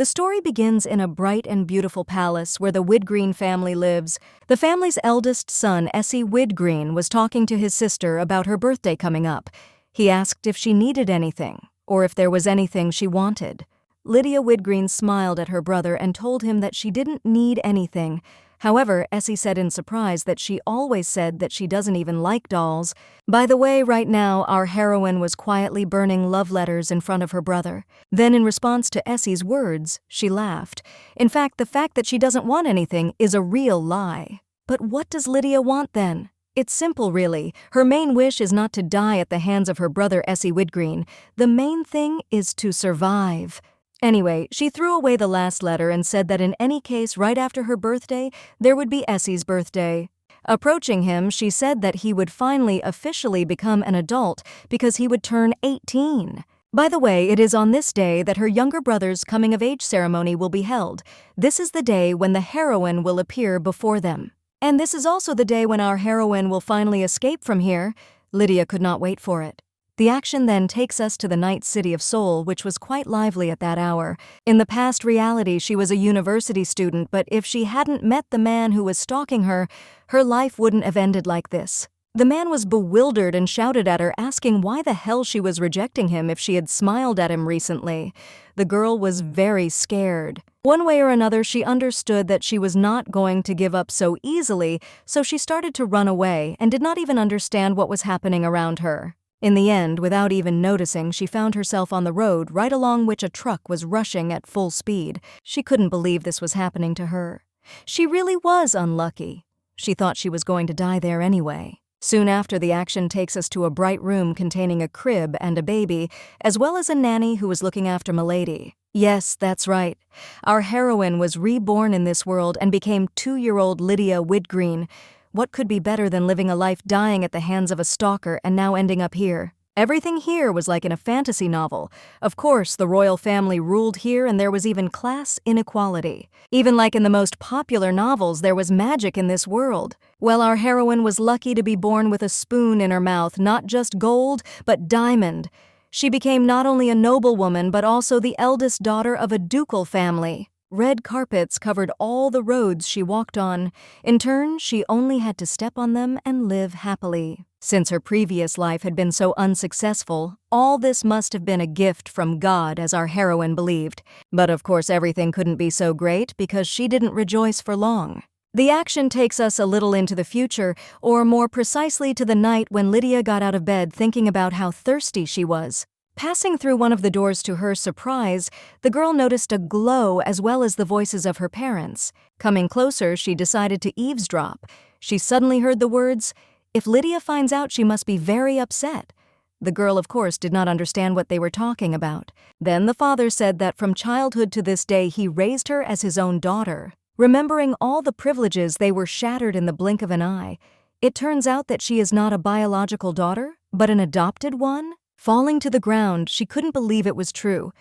The story begins in a bright and beautiful palace where the Widgreen family lives. The family's eldest son, Essie Widgreen, was talking to his sister about her birthday coming up. He asked if she needed anything, or if there was anything she wanted. Lydia Widgreen smiled at her brother and told him that she didn't need anything. However, Essie said in surprise that she always said that she doesn't even like dolls. By the way, right now, our heroine was quietly burning love letters in front of her brother. Then, in response to Essie's words, she laughed. In fact, the fact that she doesn't want anything is a real lie. But what does Lydia want then? It's simple, really. Her main wish is not to die at the hands of her brother Essie Widgreen. The main thing is to survive. Anyway, she threw away the last letter and said that in any case, right after her birthday, there would be Essie's birthday. Approaching him, she said that he would finally officially become an adult because he would turn 18. By the way, it is on this day that her younger brother's coming-of-age ceremony will be held. This is the day when the heroine will appear before them. And this is also the day when our heroine will finally escape from here. Lydia could not wait for it. The action then takes us to the night city of Seoul, which was quite lively at that hour. In the past reality, she was a university student, but if she hadn't met the man who was stalking her, her life wouldn't have ended like this. The man was bewildered and shouted at her, asking why the hell she was rejecting him if she had smiled at him recently. The girl was very scared. One way or another, she understood that she was not going to give up so easily, so she started to run away and did not even understand what was happening around her. In the end, without even noticing, she found herself on the road right along which a truck was rushing at full speed. She couldn't believe this was happening to her. She really was unlucky. She thought she was going to die there anyway. Soon after, the action takes us to a bright room containing a crib and a baby, as well as a nanny who was looking after Milady. Yes, that's right. Our heroine was reborn in this world and became 2-year-old Lydia Widgreen. What could be better than living a life dying at the hands of a stalker and now ending up here? Everything here was like in a fantasy novel. Of course, the royal family ruled here and there was even class inequality. Even like in the most popular novels, there was magic in this world. Well, our heroine was lucky to be born with a spoon in her mouth, not just gold, but diamond. She became not only a noblewoman, but also the eldest daughter of a ducal family. Red carpets covered all the roads she walked on. In turn, she only had to step on them and live happily. Since her previous life had been so unsuccessful, all this must have been a gift from God, as our heroine believed. But of course, everything couldn't be so great because she didn't rejoice for long. The action takes us a little into the future, or more precisely to the night when Lydia got out of bed thinking about how thirsty she was. Passing through one of the doors to her surprise, the girl noticed a glow as well as the voices of her parents. Coming closer, she decided to eavesdrop. She suddenly heard the words, "If Lydia finds out, she must be very upset." The girl, of course, did not understand what they were talking about. Then the father said that from childhood to this day he raised her as his own daughter. Remembering all the privileges, they were shattered in the blink of an eye. It turns out that she is not a biological daughter, but an adopted one? Falling to the ground, she couldn't believe it was true.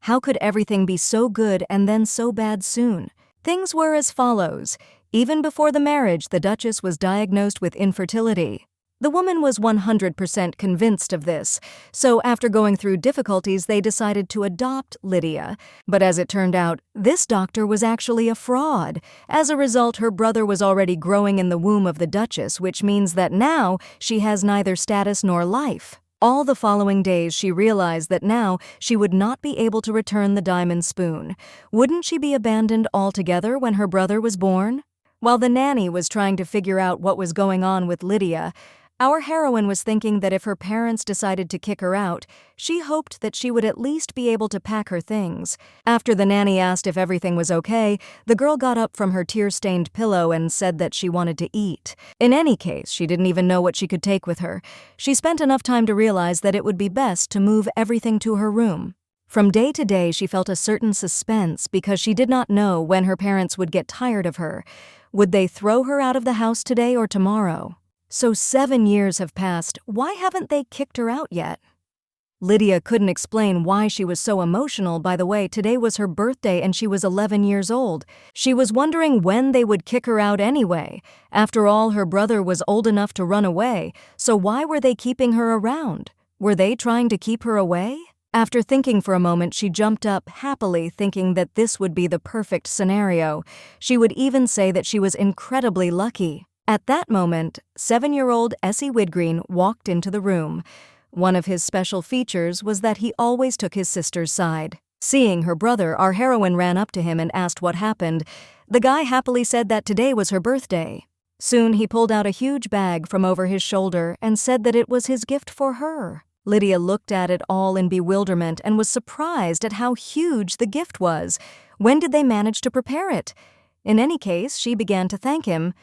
How could everything be so good and then so bad soon? Things were as follows. Even before the marriage, the Duchess was diagnosed with infertility. The woman was 100% convinced of this, so after going through difficulties, they decided to adopt Lydia. But as it turned out, this doctor was actually a fraud. As a result, her brother was already growing in the womb of the Duchess, which means that now she has neither status nor life. All the following days, she realized that now she would not be able to return the diamond spoon. Wouldn't she be abandoned altogether when her brother was born? While the nanny was trying to figure out what was going on with Lydia, our heroine was thinking that if her parents decided to kick her out, she hoped that she would at least be able to pack her things. After the nanny asked if everything was okay, the girl got up from her tear-stained pillow and said that she wanted to eat. In any case, she didn't even know what she could take with her. She spent enough time to realize that it would be best to move everything to her room. From day to day, she felt a certain suspense because she did not know when her parents would get tired of her. Would they throw her out of the house today or tomorrow? So 7 years have passed. Why haven't they kicked her out yet? Lydia couldn't explain why she was so emotional. By the way, today was her birthday and she was 11 years old. She was wondering when they would kick her out anyway. After all, her brother was old enough to run away, so why were they keeping her around? Were they trying to keep her away? After thinking for a moment, she jumped up happily, thinking that this would be the perfect scenario. She would even say that she was incredibly lucky. At that moment, 7-year-old Essie Widgreen walked into the room. One of his special features was that he always took his sister's side. Seeing her brother, our heroine ran up to him and asked what happened. The guy happily said that today was her birthday. Soon he pulled out a huge bag from over his shoulder and said that it was his gift for her. Lydia looked at it all in bewilderment and was surprised at how huge the gift was. When did they manage to prepare it? In any case, she began to thank him.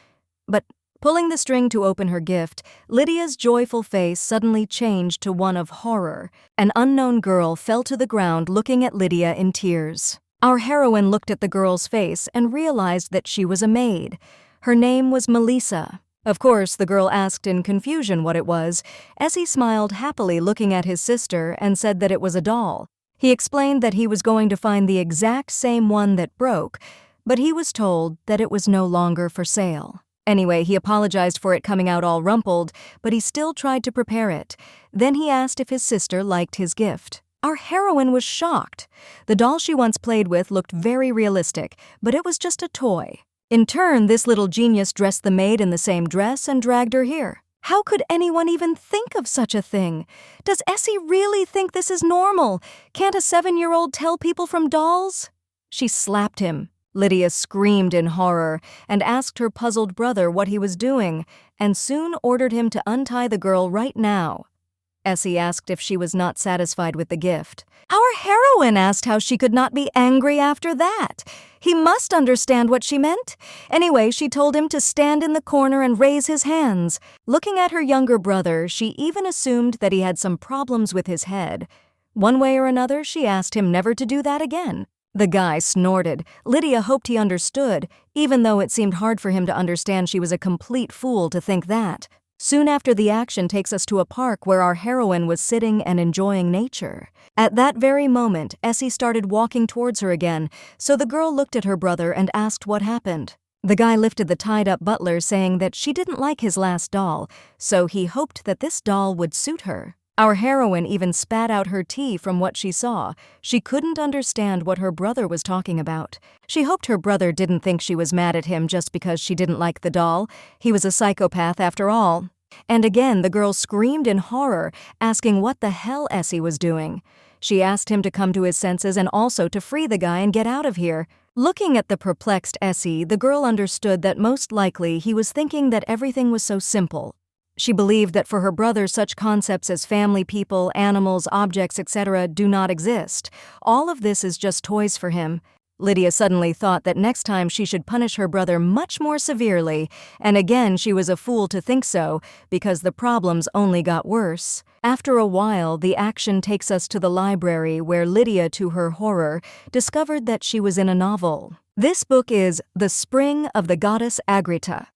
But pulling the string to open her gift, Lydia's joyful face suddenly changed to one of horror. An unknown girl fell to the ground looking at Lydia in tears. Our heroine looked at the girl's face and realized that she was a maid. Her name was Melissa. Of course, the girl asked in confusion what it was. Essie smiled happily looking at his sister and said that it was a doll. He explained that he was going to find the exact same one that broke, but he was told that it was no longer for sale. Anyway, he apologized for it coming out all rumpled, but he still tried to prepare it. Then he asked if his sister liked his gift. Our heroine was shocked. The doll she once played with looked very realistic, but it was just a toy. In turn, this little genius dressed the maid in the same dress and dragged her here. How could anyone even think of such a thing? Does Essie really think this is normal? Can't a 7-year-old tell people from dolls? She slapped him. Lydia screamed in horror and asked her puzzled brother what he was doing, and soon ordered him to untie the girl right now. Essie asked if she was not satisfied with the gift. Our heroine asked how she could not be angry after that. He must understand what she meant. Anyway, she told him to stand in the corner and raise his hands. Looking at her younger brother, she even assumed that he had some problems with his head. One way or another, she asked him never to do that again. The guy snorted. Lydia hoped he understood, even though it seemed hard for him to understand she was a complete fool to think that. Soon after, the action takes us to a park where our heroine was sitting and enjoying nature. At that very moment, Essie started walking towards her again, so the girl looked at her brother and asked what happened. The guy lifted the tied-up butler, saying that she didn't like his last doll, so he hoped that this doll would suit her. Our heroine even spat out her tea from what she saw. She couldn't understand what her brother was talking about. She hoped her brother didn't think she was mad at him just because she didn't like the doll. He was a psychopath after all. And again, the girl screamed in horror, asking what the hell Essie was doing. She asked him to come to his senses and also to free the guy and get out of here. Looking at the perplexed Essie, the girl understood that most likely he was thinking that everything was so simple. She believed that for her brother, such concepts as family, people, animals, objects, etc. do not exist. All of this is just toys for him. Lydia suddenly thought that next time she should punish her brother much more severely, and again she was a fool to think so, because the problems only got worse. After a while, the action takes us to the library where Lydia, to her horror, discovered that she was in a novel. This book is The Spring of the Goddess Agrita.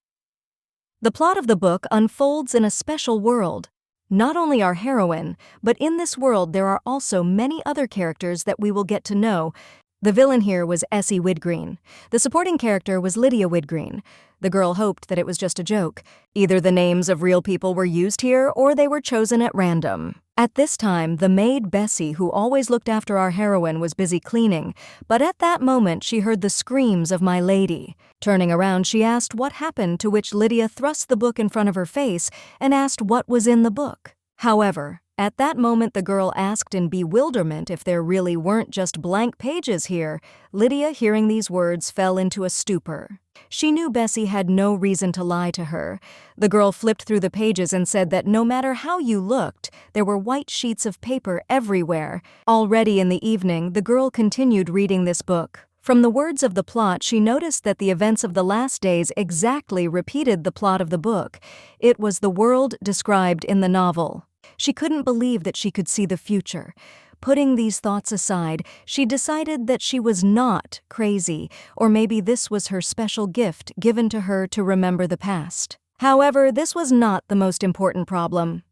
The plot of the book unfolds in a special world. Not only our heroine, but in this world there are also many other characters that we will get to know. The villain here was Essie Widgreen. The supporting character was Lydia Widgreen. The girl hoped that it was just a joke. Either the names of real people were used here or they were chosen at random. At this time, the maid Bessie, who always looked after our heroine, was busy cleaning, but at that moment she heard the screams of my lady. Turning around, she asked what happened, to which Lydia thrust the book in front of her face and asked what was in the book. However, at that moment the girl asked in bewilderment if there really weren't just blank pages here. Lydia, hearing these words, fell into a stupor. She knew Bessie had no reason to lie to her. The girl flipped through the pages and said that no matter how you looked, there were white sheets of paper everywhere. Already in the evening, the girl continued reading this book. From the words of the plot, she noticed that the events of the last days exactly repeated the plot of the book. It was the world described in the novel. She couldn't believe that she could see the future. Putting these thoughts aside, she decided that she was not crazy, or maybe this was her special gift given to her to remember the past. However, this was not the most important problem.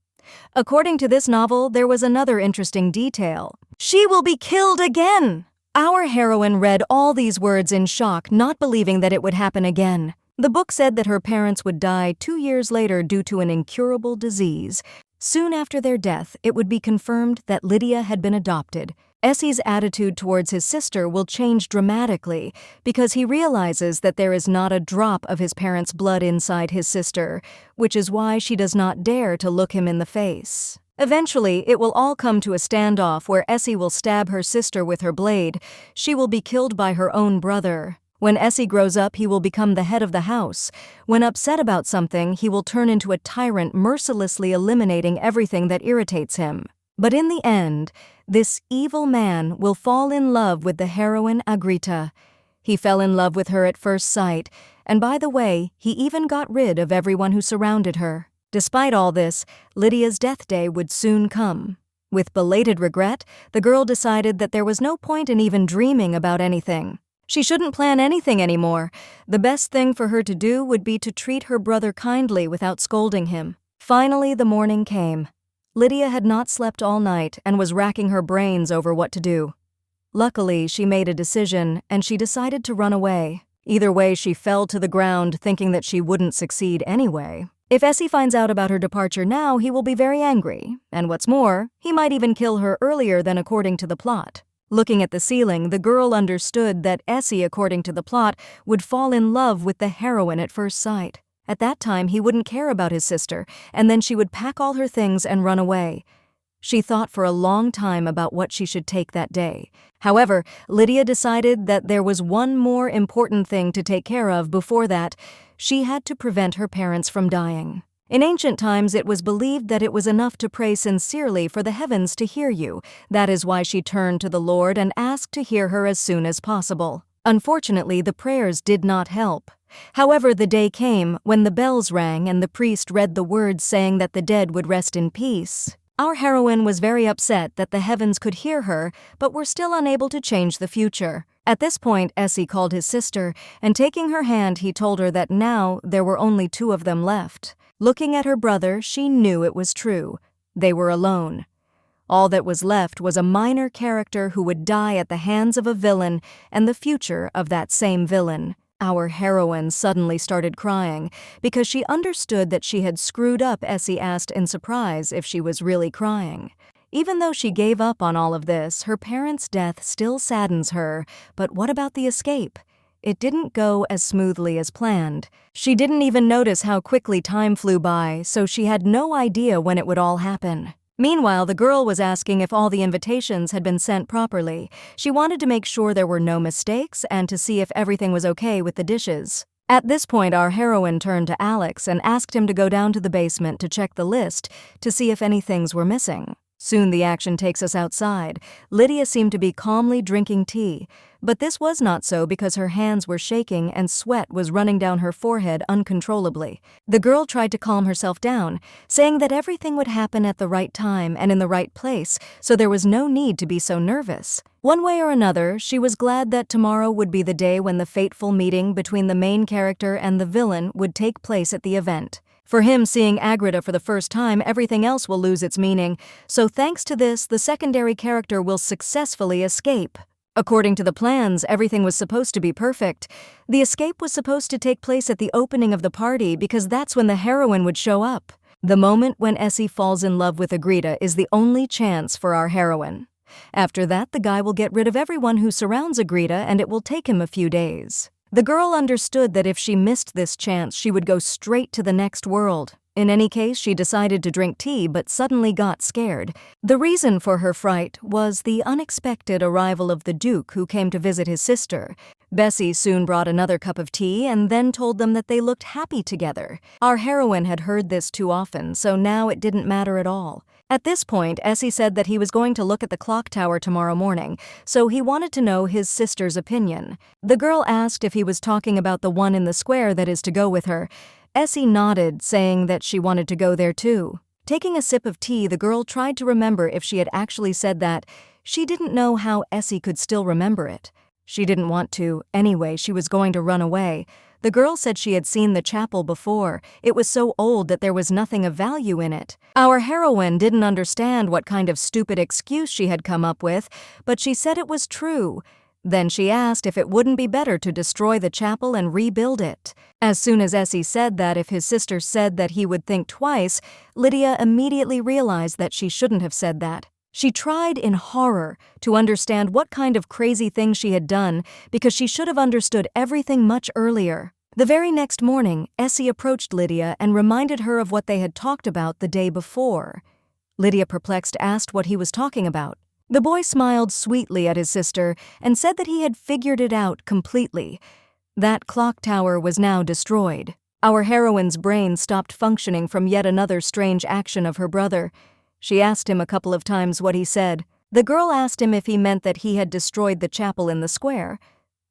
According to this novel, there was another interesting detail. She will be killed again! Our heroine read all these words in shock, not believing that it would happen again. The book said that her parents would die 2 years later due to an incurable disease. Soon after their death, it would be confirmed that Lydia had been adopted. Essie's attitude towards his sister will change dramatically because he realizes that there is not a drop of his parents' blood inside his sister, which is why she does not dare to look him in the face. Eventually, it will all come to a standoff where Essie will stab her sister with her blade. She will be killed by her own brother. When Essie grows up, he will become the head of the house. When upset about something, he will turn into a tyrant, mercilessly eliminating everything that irritates him. But in the end, this evil man will fall in love with the heroine Agrita. He fell in love with her at first sight, and by the way, he even got rid of everyone who surrounded her. Despite all this, Lydia's death day would soon come. With belated regret, the girl decided that there was no point in even dreaming about anything. She shouldn't plan anything anymore. The best thing for her to do would be to treat her brother kindly without scolding him. Finally, the morning came. Lydia had not slept all night and was racking her brains over what to do. Luckily, she made a decision, and she decided to run away. Either way, she fell to the ground, thinking that she wouldn't succeed anyway. If Essie finds out about her departure now, he will be very angry, and what's more, he might even kill her earlier than according to the plot. Looking at the ceiling, the girl understood that Essie, according to the plot, would fall in love with the heroine at first sight. At that time, he wouldn't care about his sister, and then she would pack all her things and run away. She thought for a long time about what she should take that day. However, Lydia decided that there was one more important thing to take care of before that. She had to prevent her parents from dying. In ancient times, it was believed that it was enough to pray sincerely for the heavens to hear you. That is why she turned to the Lord and asked to hear her as soon as possible. Unfortunately, the prayers did not help. However, the day came when the bells rang and the priest read the words saying that the dead would rest in peace. Our heroine was very upset that the heavens could hear her, but were still unable to change the future. At this point, Essie called his sister, and taking her hand, he told her that now there were only two of them left. Looking at her brother, she knew it was true. They were alone. All that was left was a minor character who would die at the hands of a villain and the future of that same villain. Our heroine suddenly started crying because she understood that she had screwed up. Essie asked in surprise if she was really crying. Even though she gave up on all of this, her parents' death still saddens her. But what about the escape? It didn't go as smoothly as planned. She didn't even notice how quickly time flew by, so she had no idea when it would all happen. Meanwhile, the girl was asking if all the invitations had been sent properly. She wanted to make sure there were no mistakes and to see if everything was okay with the dishes. At this point, our heroine turned to Alex and asked him to go down to the basement to check the list to see if any things were missing. Soon the action takes us outside. Lydia seemed to be calmly drinking tea, but this was not so because her hands were shaking and sweat was running down her forehead uncontrollably. The girl tried to calm herself down, saying that everything would happen at the right time and in the right place, so there was no need to be so nervous. One way or another, she was glad that tomorrow would be the day when the fateful meeting between the main character and the villain would take place at the event. For him, seeing Agrita for the first time, everything else will lose its meaning, so thanks to this, the secondary character will successfully escape. According to the plans, everything was supposed to be perfect. The escape was supposed to take place at the opening of the party because that's when the heroine would show up. The moment when Essie falls in love with Agrita is the only chance for our heroine. After that, the guy will get rid of everyone who surrounds Agrita, and it will take him a few days. The girl understood that if she missed this chance, she would go straight to the next world. In any case, she decided to drink tea but suddenly got scared. The reason for her fright was the unexpected arrival of the Duke, who came to visit his sister. Bessie soon brought another cup of tea and then told them that they looked happy together. Our heroine had heard this too often, so now it didn't matter at all. At this point, Essie said that he was going to look at the clock tower tomorrow morning, so he wanted to know his sister's opinion. The girl asked if he was talking about the one in the square that is to go with her. Essie nodded, saying that she wanted to go there too. Taking a sip of tea, the girl tried to remember if she had actually said that. She didn't know how Essie could still remember it. She didn't want to. Anyway, she was going to run away. The girl said she had seen the chapel before. It was so old that there was nothing of value in it. Our heroine didn't understand what kind of stupid excuse she had come up with, but she said it was true. Then she asked if it wouldn't be better to destroy the chapel and rebuild it. As soon as Essie said that if his sister said that he would think twice, Lydia immediately realized that she shouldn't have said that. She tried in horror to understand what kind of crazy thing she had done because she should have understood everything much earlier. The very next morning, Essie approached Lydia and reminded her of what they had talked about the day before. Lydia, perplexed, asked what he was talking about. The boy smiled sweetly at his sister and said that he had figured it out completely. That clock tower was now destroyed. Our heroine's brain stopped functioning from yet another strange action of her brother. She asked him a couple of times what he said. The girl asked him if he meant that he had destroyed the chapel in the square.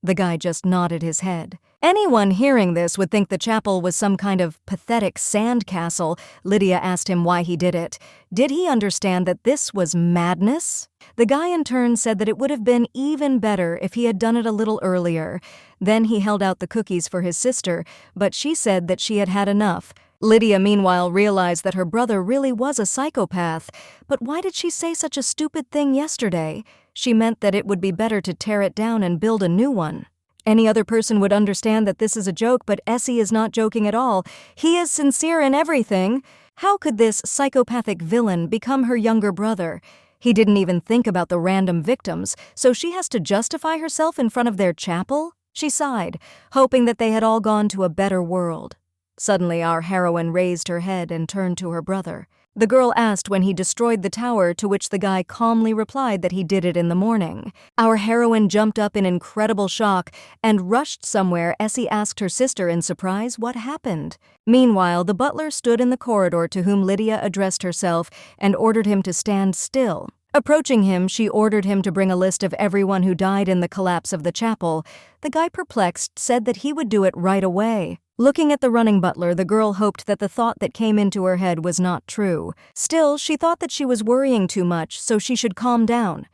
The guy just nodded his head. Anyone hearing this would think the chapel was some kind of pathetic sand castle. Lydia asked him why he did it. Did he understand that this was madness? The guy in turn said that it would have been even better if he had done it a little earlier. Then he held out the cookies for his sister, but she said that she had had enough. Lydia, meanwhile, realized that her brother really was a psychopath. But why did she say such a stupid thing yesterday? She meant that it would be better to tear it down and build a new one. Any other person would understand that this is a joke, but Essie is not joking at all. He is sincere in everything. How could this psychopathic villain become her younger brother? He didn't even think about the random victims, so she has to justify herself in front of their chapel? She sighed, hoping that they had all gone to a better world. Suddenly, our heroine raised her head and turned to her brother. The girl asked when he destroyed the tower, to which the guy calmly replied that he did it in the morning. Our heroine jumped up in incredible shock and rushed somewhere. Essie asked her sister in surprise what happened. Meanwhile, the butler stood in the corridor to whom Lydia addressed herself and ordered him to stand still. Approaching him, she ordered him to bring a list of everyone who died in the collapse of the chapel. The guy, perplexed, said that he would do it right away. Looking at the running butler, the girl hoped that the thought that came into her head was not true. Still, she thought that she was worrying too much, so she should calm down.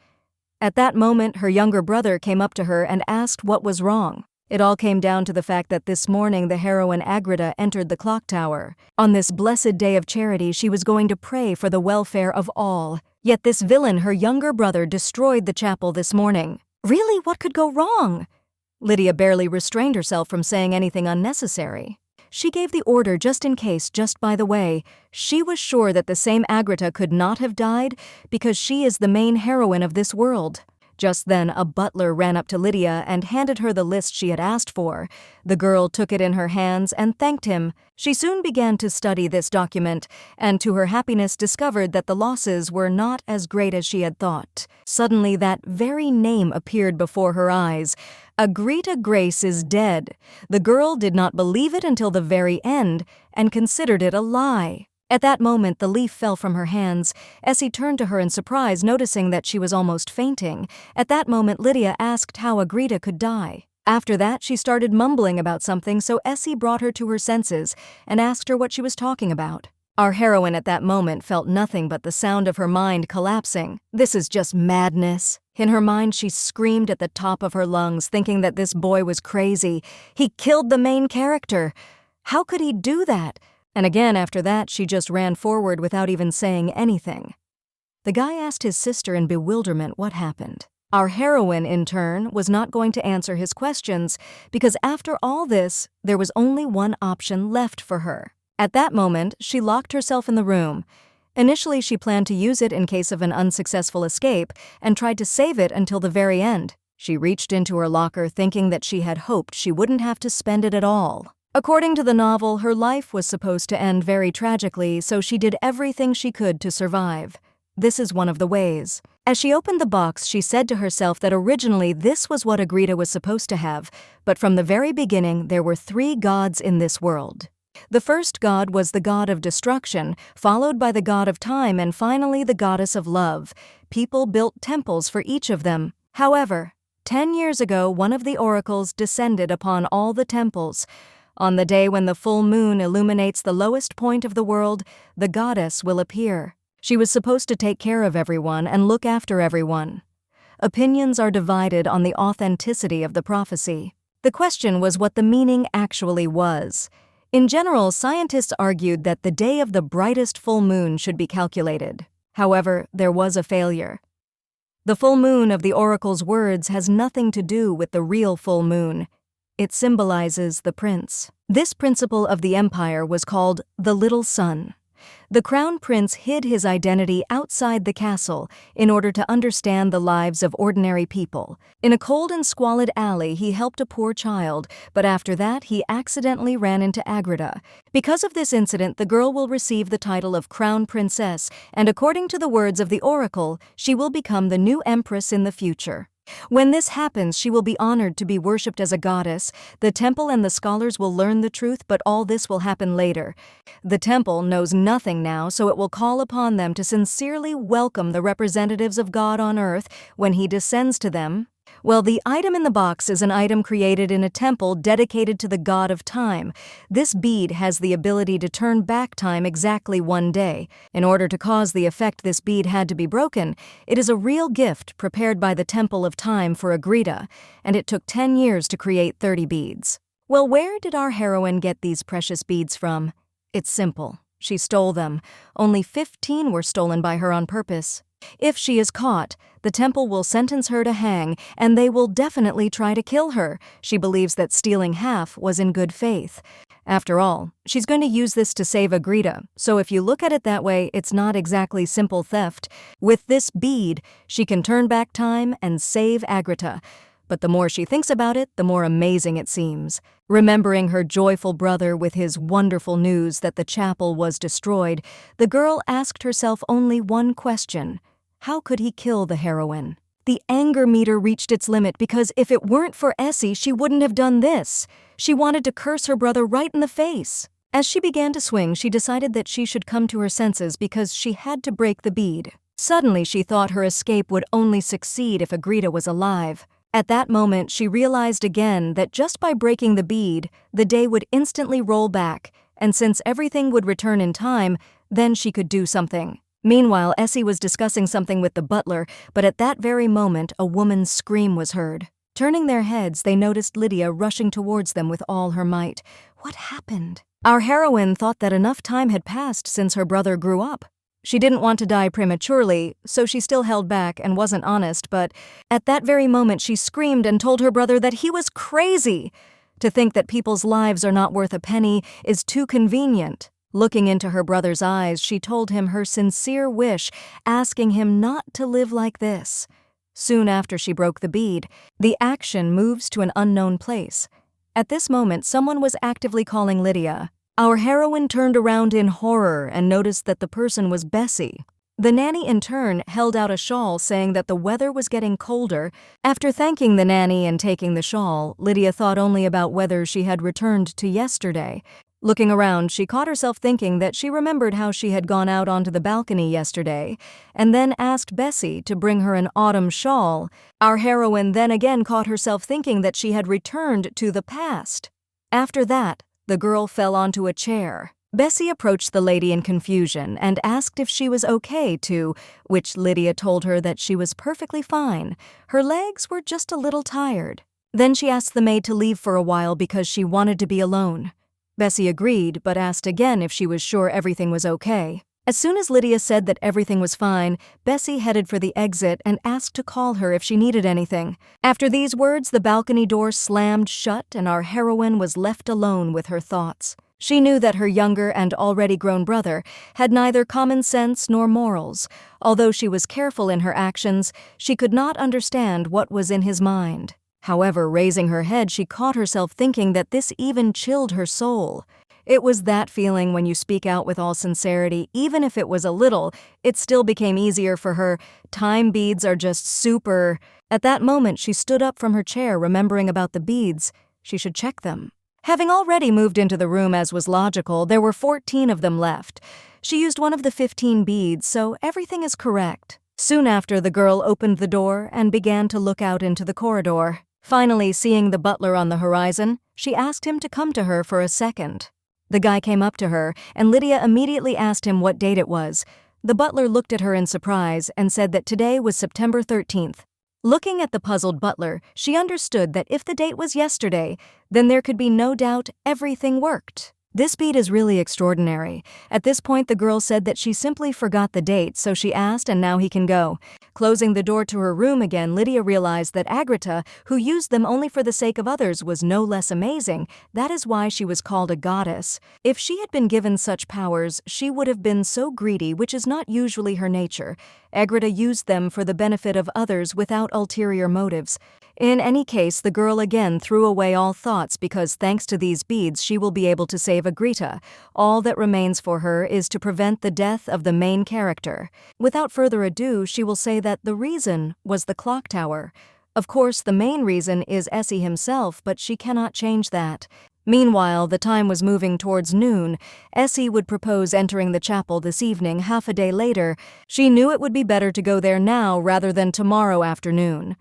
At that moment, her younger brother came up to her and asked what was wrong. It all came down to the fact that this morning the heroine Agrita entered the clock tower. On this blessed day of charity, she was going to pray for the welfare of all. Yet this villain, her younger brother, destroyed the chapel this morning. Really, what could go wrong? Lydia barely restrained herself from saying anything unnecessary. She gave the order just in case, just by the way. She was sure that the same Agrita could not have died because she is the main heroine of this world. Just then, a butler ran up to Lydia and handed her the list she had asked for. The girl took it in her hands and thanked him. She soon began to study this document, and to her happiness discovered that the losses were not as great as she had thought. Suddenly, that very name appeared before her eyes. Agrita Grace is dead. The girl did not believe it until the very end, and considered it a lie. At that moment, the leaf fell from her hands. Essie turned to her in surprise, noticing that she was almost fainting. At that moment, Lydia asked how Agrita could die. After that, she started mumbling about something, so Essie brought her to her senses and asked her what she was talking about. Our heroine at that moment felt nothing but the sound of her mind collapsing. This is just madness. In her mind, she screamed at the top of her lungs, thinking that this boy was crazy. He killed the main character. How could he do that? And again after that, she just ran forward without even saying anything. The guy asked his sister in bewilderment what happened. Our heroine, in turn, was not going to answer his questions because after all this, there was only one option left for her. At that moment, she locked herself in the room. Initially, she planned to use it in case of an unsuccessful escape and tried to save it until the very end. She reached into her locker thinking that she had hoped she wouldn't have to spend it at all. According to the novel, her life was supposed to end very tragically, so she did everything she could to survive. This is one of the ways. As she opened the box, she said to herself that originally this was what Agrita was supposed to have, but from the very beginning there were 3 gods in this world. The first god was the god of destruction, followed by the god of time, and finally the goddess of love. People built temples for each of them. However, 10 years ago, one of the oracles descended upon all the temples. On the day when the full moon illuminates the lowest point of the world, the goddess will appear. She was supposed to take care of everyone and look after everyone. Opinions are divided on the authenticity of the prophecy. The question was what the meaning actually was. In general, scientists argued that the day of the brightest full moon should be calculated. However, there was a failure. The full moon of the oracle's words has nothing to do with the real full moon. It symbolizes the prince. This principle of the empire was called the Little Sun. The crown prince hid his identity outside the castle in order to understand the lives of ordinary people. In a cold and squalid alley, he helped a poor child, but after that, he accidentally ran into Agrita. Because of this incident, the girl will receive the title of crown princess, and according to the words of the oracle, she will become the new empress in the future. When this happens, she will be honored to be worshipped as a goddess. The temple and the scholars will learn the truth, but all this will happen later. The temple knows nothing now, so it will call upon them to sincerely welcome the representatives of God on earth when he descends to them. Well, the item in the box is an item created in a temple dedicated to the god of time. This bead has the ability to turn back time exactly 1 day. In order to cause the effect, this bead had to be broken. It is a real gift prepared by the Temple of Time for Agrita, and it took 10 years to create 30 beads. Well, where did our heroine get these precious beads from? It's simple. She stole them. Only 15 were stolen by her on purpose. If she is caught, the temple will sentence her to hang, and they will definitely try to kill her. She believes that stealing half was in good faith. After all, she's going to use this to save Agrita, so if you look at it that way, it's not exactly simple theft. With this bead, she can turn back time and save Agrita. But the more she thinks about it, the more amazing it seems. Remembering her joyful brother with his wonderful news that the chapel was destroyed, the girl asked herself only one question. How could he kill the heroine? The anger meter reached its limit because if it weren't for Essie, she wouldn't have done this. She wanted to curse her brother right in the face. As she began to swing, she decided that she should come to her senses because she had to break the bead. Suddenly, she thought her escape would only succeed if Agrita was alive. At that moment, she realized again that just by breaking the bead, the day would instantly roll back, and since everything would return in time, then she could do something. Meanwhile, Essie was discussing something with the butler, but at that very moment, a woman's scream was heard. Turning their heads, they noticed Lydia rushing towards them with all her might. What happened? Our heroine thought that enough time had passed since her brother grew up. She didn't want to die prematurely, so she still held back and wasn't honest, but at that very moment she screamed and told her brother that he was crazy. To think that people's lives are not worth a penny is too convenient. Looking into her brother's eyes, she told him her sincere wish, asking him not to live like this. Soon after she broke the bead, the action moves to an unknown place. At this moment, someone was actively calling Lydia. Our heroine turned around in horror and noticed that the person was Bessie. The nanny in turn held out a shawl saying that the weather was getting colder. After thanking the nanny and taking the shawl, Lydia thought only about whether she had returned to yesterday. Looking around, she caught herself thinking that she remembered how she had gone out onto the balcony yesterday, and then asked Bessie to bring her an autumn shawl. Our heroine then again caught herself thinking that she had returned to the past. After that, the girl fell onto a chair. Bessie approached the lady in confusion and asked if she was okay to, which Lydia told her that she was perfectly fine. Her legs were just a little tired. Then she asked the maid to leave for a while because she wanted to be alone. Bessie agreed, but asked again if she was sure everything was okay. As soon as Lydia said that everything was fine, Bessie headed for the exit and asked to call her if she needed anything. After these words, the balcony door slammed shut and our heroine was left alone with her thoughts. She knew that her younger and already grown brother had neither common sense nor morals. Although she was careful in her actions, she could not understand what was in his mind. However, raising her head, she caught herself thinking that this even chilled her soul. It was that feeling when you speak out with all sincerity, even if it was a little, it still became easier for her. Time beads are just super. At that moment, she stood up from her chair, remembering about the beads. She should check them. Having already moved into the room as was logical, there were 14 of them left. She used one of the 15 beads, so everything is correct. Soon after, the girl opened the door and began to look out into the corridor. Finally, seeing the butler on the horizon, she asked him to come to her for a second. The guy came up to her, and Lydia immediately asked him what date it was. The butler looked at her in surprise and said that today was September 13th. Looking at the puzzled butler, she understood that if the date was yesterday, then there could be no doubt everything worked. This beat is really extraordinary. At this point, the girl said that she simply forgot the date, so she asked and now he can go. Closing the door to her room again, Lydia realized that Agrita, who used them only for the sake of others, was no less amazing. That is why she was called a goddess. If she had been given such powers, she would have been so greedy, which is not usually her nature. Agrita used them for the benefit of others without ulterior motives. In any case, the girl again threw away all thoughts because thanks to these beads she will be able to save Agrita. All that remains for her is to prevent the death of the main character. Without further ado, she will say that the reason was the clock tower. Of course, the main reason is Essie himself, but she cannot change that. Meanwhile, the time was moving towards noon. Essie would propose entering the chapel this evening, half a day later. She knew it would be better to go there now rather than tomorrow afternoon.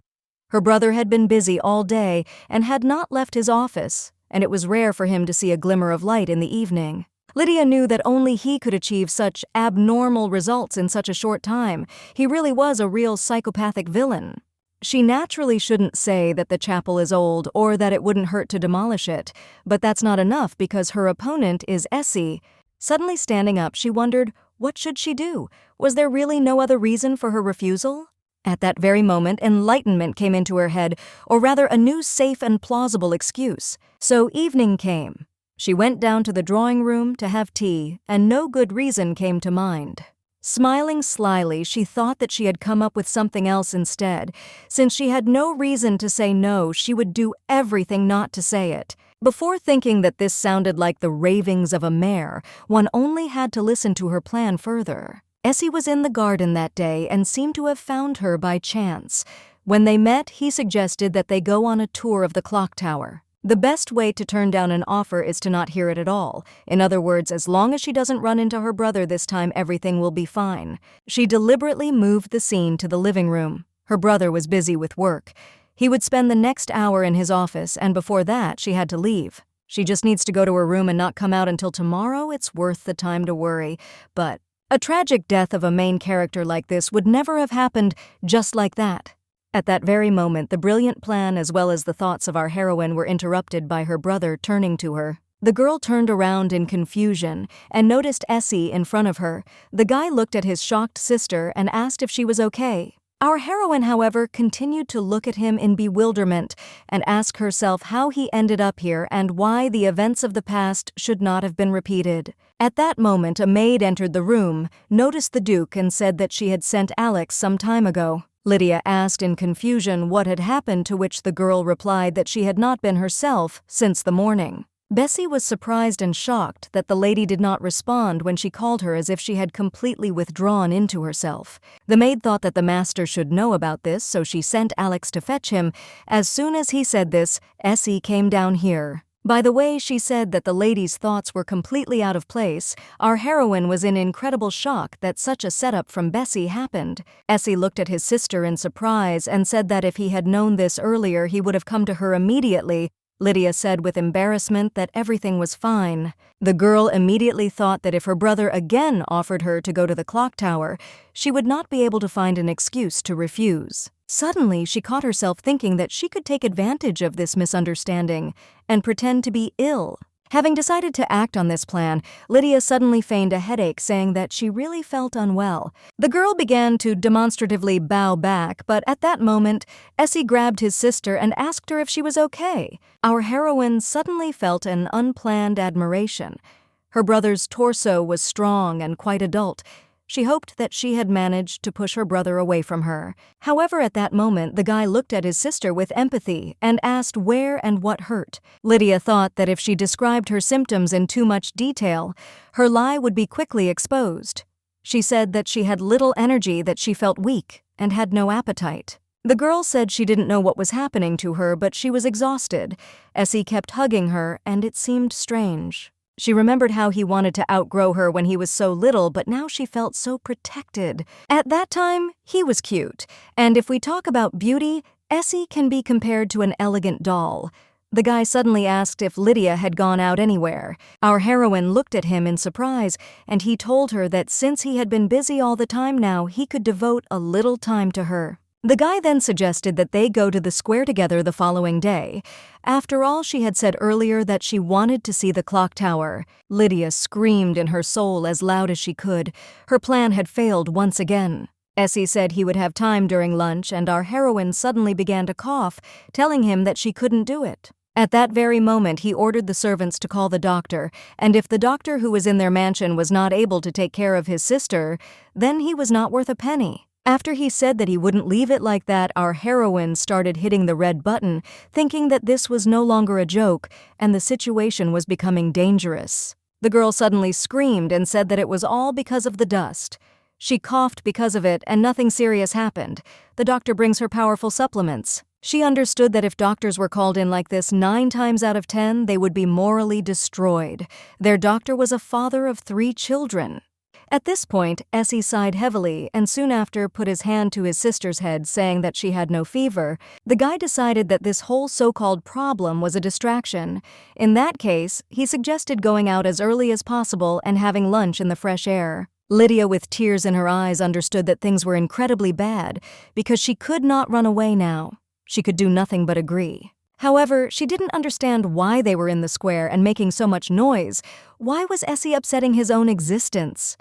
Her brother had been busy all day and had not left his office, and it was rare for him to see a glimmer of light in the evening. Lydia knew that only he could achieve such abnormal results in such a short time. He really was a real psychopathic villain. She naturally shouldn't say that the chapel is old or that it wouldn't hurt to demolish it, but that's not enough because her opponent is Essie. Suddenly standing up, she wondered, what should she do? Was there really no other reason for her refusal? At that very moment, enlightenment came into her head, or rather a new safe and plausible excuse. So evening came. She went down to the drawing room to have tea, and no good reason came to mind. Smiling slyly, she thought that she had come up with something else instead. Since she had no reason to say no, she would do everything not to say it. Before thinking that this sounded like the ravings of a mare, one only had to listen to her plan further. Essie was in the garden that day and seemed to have found her by chance. When they met, he suggested that they go on a tour of the clock tower. The best way to turn down an offer is to not hear it at all. In other words, as long as she doesn't run into her brother this time, everything will be fine. She deliberately moved the scene to the living room. Her brother was busy with work. He would spend the next hour in his office, and before that, she had to leave. She just needs to go to her room and not come out until tomorrow. It's worth the time to worry. But a tragic death of a main character like this would never have happened just like that. At that very moment, the brilliant plan as well as the thoughts of our heroine were interrupted by her brother turning to her. The girl turned around in confusion and noticed Essie in front of her. The guy looked at his shocked sister and asked if she was okay. Our heroine, however, continued to look at him in bewilderment and ask herself how he ended up here and why the events of the past should not have been repeated. At that moment, a maid entered the room, noticed the Duke, and said that she had sent Alex some time ago. Lydia asked in confusion what had happened, to which the girl replied that she had not been herself since the morning. Bessie was surprised and shocked that the lady did not respond when she called her, as if she had completely withdrawn into herself. The maid thought that the master should know about this, so she sent Alex to fetch him. As soon as he said this, Essie came down here. By the way she said that the lady's thoughts were completely out of place, our heroine was in incredible shock that such a setup from Bessie happened. Essie looked at his sister in surprise and said that if he had known this earlier, he would have come to her immediately. Lydia said with embarrassment that everything was fine. The girl immediately thought that if her brother again offered her to go to the clock tower, she would not be able to find an excuse to refuse. Suddenly, she caught herself thinking that she could take advantage of this misunderstanding and pretend to be ill. Having decided to act on this plan, Lydia suddenly feigned a headache, saying that she really felt unwell. The girl began to demonstratively bow back, but at that moment, Essie grabbed his sister and asked her if she was okay. Our heroine suddenly felt an unplanned admiration. Her brother's torso was strong and quite adult. She hoped that she had managed to push her brother away from her. However, at that moment, the guy looked at his sister with empathy and asked where and what hurt. Lydia thought that if she described her symptoms in too much detail, her lie would be quickly exposed. She said that she had little energy, that she felt weak, and had no appetite. The girl said she didn't know what was happening to her, but she was exhausted. Essie kept hugging her, and it seemed strange. She remembered how he wanted to outgrow her when he was so little, but now she felt so protected. At that time, he was cute. And if we talk about beauty, Essie can be compared to an elegant doll. The guy suddenly asked if Lydia had gone out anywhere. Our heroine looked at him in surprise, and he told her that since he had been busy all the time now, he could devote a little time to her. The guy then suggested that they go to the square together the following day. After all, she had said earlier that she wanted to see the clock tower. Lydia screamed in her soul as loud as she could. Her plan had failed once again. Essie said he would have time during lunch, and our heroine suddenly began to cough, telling him that she couldn't do it. At that very moment, he ordered the servants to call the doctor, and if the doctor who was in their mansion was not able to take care of his sister, then he was not worth a penny. After he said that he wouldn't leave it like that, our heroine started hitting the red button, thinking that this was no longer a joke and the situation was becoming dangerous. The girl suddenly screamed and said that it was all because of the dust. She coughed because of it and nothing serious happened. The doctor brings her powerful supplements. She understood that if doctors were called in like this 9 times out of 10, they would be morally destroyed. Their doctor was a father of 3 children. At this point, Essie sighed heavily and soon after put his hand to his sister's head, saying that she had no fever. The guy decided that this whole so-called problem was a distraction. In that case, he suggested going out as early as possible and having lunch in the fresh air. Lydia, with tears in her eyes, understood that things were incredibly bad because she could not run away now. She could do nothing but agree. However, she didn't understand why they were in the square and making so much noise. Why was Essie upsetting his own existence?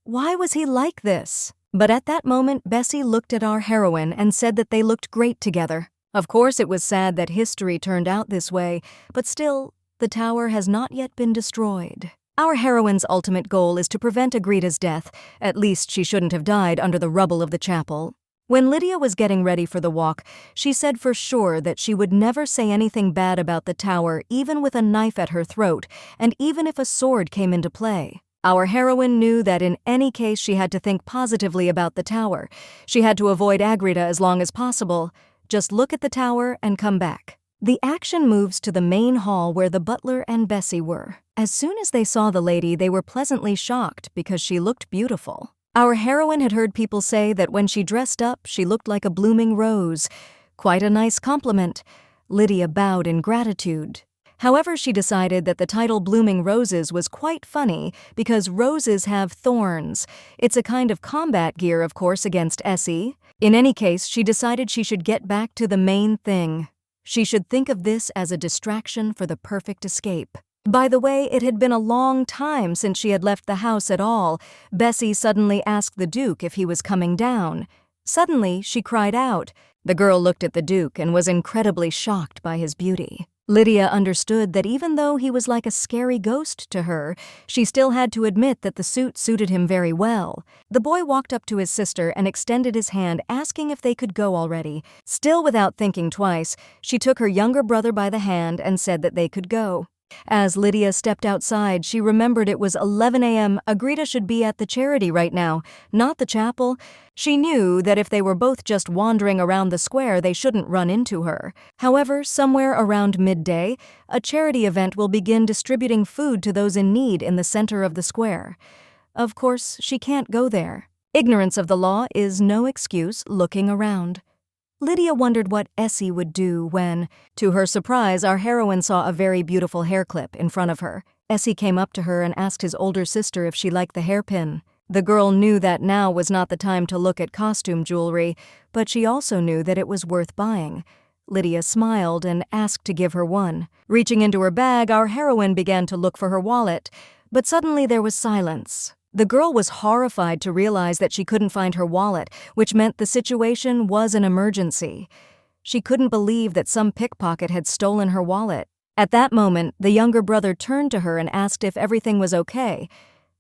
Why was he like this? But at that moment, Bessie looked at our heroine and said that they looked great together. Of course, it was sad that history turned out this way, but still, the tower has not yet been destroyed. Our heroine's ultimate goal is to prevent Agrita's death. At least she shouldn't have died under the rubble of the chapel. When Lydia was getting ready for the walk, she said for sure that she would never say anything bad about the tower, even with a knife at her throat, and even if a sword came into play. Our heroine knew that in any case she had to think positively about the tower. She had to avoid Agrita as long as possible. Just look at the tower and come back. The action moves to the main hall where the butler and Bessie were. As soon as they saw the lady, they were pleasantly shocked because she looked beautiful. Our heroine had heard people say that when she dressed up, she looked like a blooming rose. Quite a nice compliment. Lydia bowed in gratitude. However, she decided that the title Blooming Roses was quite funny because roses have thorns. It's a kind of combat gear, of course, against Essie. In any case, she decided she should get back to the main thing. She should think of this as a distraction for the perfect escape. By the way, it had been a long time since she had left the house at all. Bessie suddenly asked the Duke if he was coming down. Suddenly, she cried out. The girl looked at the Duke and was incredibly shocked by his beauty. Lydia understood that even though he was like a scary ghost to her, she still had to admit that the suit suited him very well. The boy walked up to his sister and extended his hand, asking if they could go already. Still without thinking twice, she took her younger brother by the hand and said that they could go. As Lydia stepped outside, she remembered it was 11 a.m. Agrita should be at the charity right now, not the chapel. She knew that if they were both just wandering around the square, they shouldn't run into her. However, somewhere around midday, a charity event will begin distributing food to those in need in the center of the square. Of course, she can't go there. Ignorance of the law is no excuse looking around. Lydia wondered what Essie would do when, to her surprise, our heroine saw a very beautiful hair clip in front of her. Essie came up to her and asked his older sister if she liked the hairpin. The girl knew that now was not the time to look at costume jewelry, but she also knew that it was worth buying. Lydia smiled and asked to give her one. Reaching into her bag, our heroine began to look for her wallet, but suddenly there was silence. The girl was horrified to realize that she couldn't find her wallet, which meant the situation was an emergency. She couldn't believe that some pickpocket had stolen her wallet. At that moment, the younger brother turned to her and asked if everything was okay.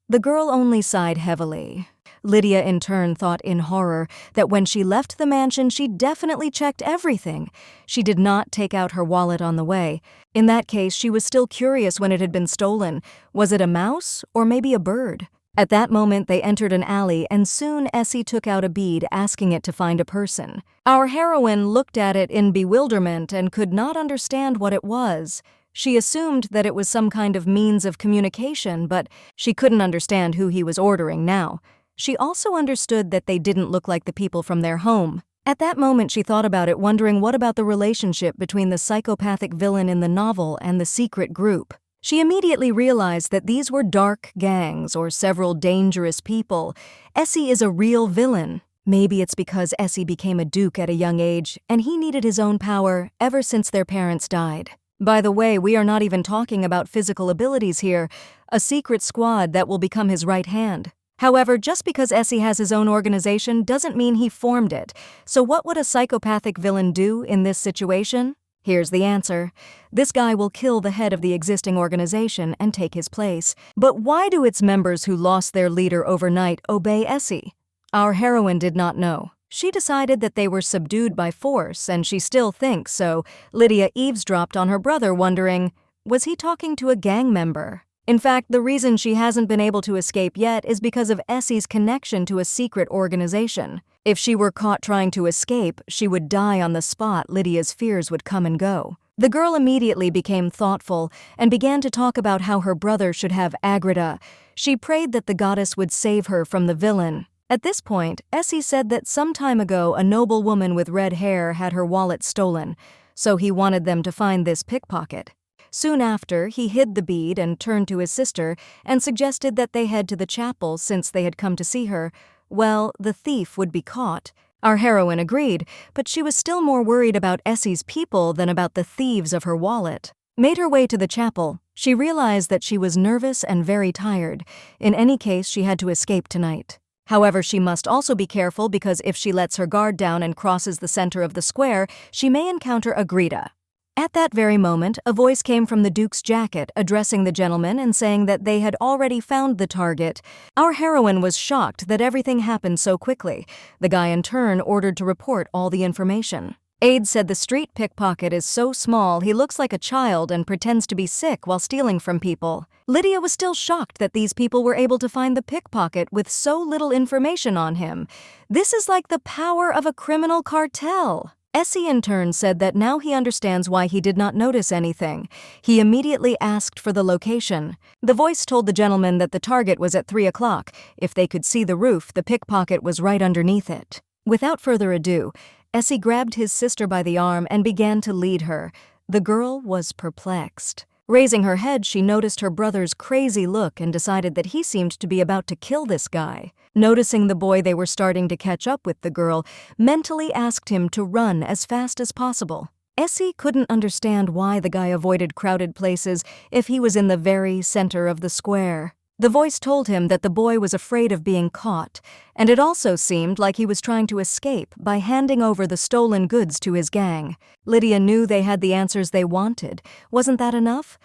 The girl only sighed heavily. Lydia in turn thought in horror that when she left the mansion, she definitely checked everything. She did not take out her wallet on the way. In that case, she was still curious when it had been stolen. Was it a mouse or maybe a bird? At that moment, they entered an alley, and soon Essie took out a bead, asking it to find a person. Our heroine looked at it in bewilderment and could not understand what it was. She assumed that it was some kind of means of communication, but she couldn't understand who he was ordering now. She also understood that they didn't look like the people from their home. At that moment, she thought about it, wondering what about the relationship between the psychopathic villain in the novel and the secret group. She immediately realized that these were dark gangs or several dangerous people. Essie is a real villain. Maybe it's because Essie became a duke at a young age, and he needed his own power ever since their parents died. By the way, we are not even talking about physical abilities here, a secret squad that will become his right hand. However, just because Essie has his own organization doesn't mean he formed it. So what would a psychopathic villain do in this situation? Here's the answer. This guy will kill the head of the existing organization and take his place. But why do its members who lost their leader overnight obey Essie? Our heroine did not know. She decided that they were subdued by force, and she still thinks so. Lydia eavesdropped on her brother, wondering, was he talking to a gang member? In fact, the reason she hasn't been able to escape yet is because of Essie's connection to a secret organization. If she were caught trying to escape, she would die on the spot. Lydia's fears would come and go. The girl immediately became thoughtful and began to talk about how her brother should have Agrita. She prayed that the goddess would save her from the villain. At this point, Essie said that some time ago a noble woman with red hair had her wallet stolen, so he wanted them to find this pickpocket. Soon after, he hid the bead and turned to his sister and suggested that they head to the chapel since they had come to see her. Well, the thief would be caught. Our heroine agreed, but she was still more worried about Essie's people than about the thieves of her wallet. Made her way to the chapel, she realized that she was nervous and very tired. In any case, she had to escape tonight. However, she must also be careful because if she lets her guard down and crosses the center of the square, she may encounter Agrita. At that very moment, a voice came from the Duke's jacket, addressing the gentleman and saying that they had already found the target. Our heroine was shocked that everything happened so quickly. The guy in turn ordered to report all the information. Aide said the street pickpocket is so small he looks like a child and pretends to be sick while stealing from people. Lydia was still shocked that these people were able to find the pickpocket with so little information on him. This is like the power of a criminal cartel. Essie in turn said that now he understands why he did not notice anything. He immediately asked for the location. The voice told the gentleman that the target was at 3 o'clock. If they could see the roof, the pickpocket was right underneath it. Without further ado, Essie grabbed his sister by the arm and began to lead her. The girl was perplexed. Raising her head, she noticed her brother's crazy look and decided that he seemed to be about to kill this guy. Noticing the boy they were starting to catch up with, the girl mentally asked him to run as fast as possible. Essie couldn't understand why the guy avoided crowded places if he was in the very center of the square. The voice told him that the boy was afraid of being caught, and it also seemed like he was trying to escape by handing over the stolen goods to his gang. Lydia knew they had the answers they wanted. Wasn't that enough?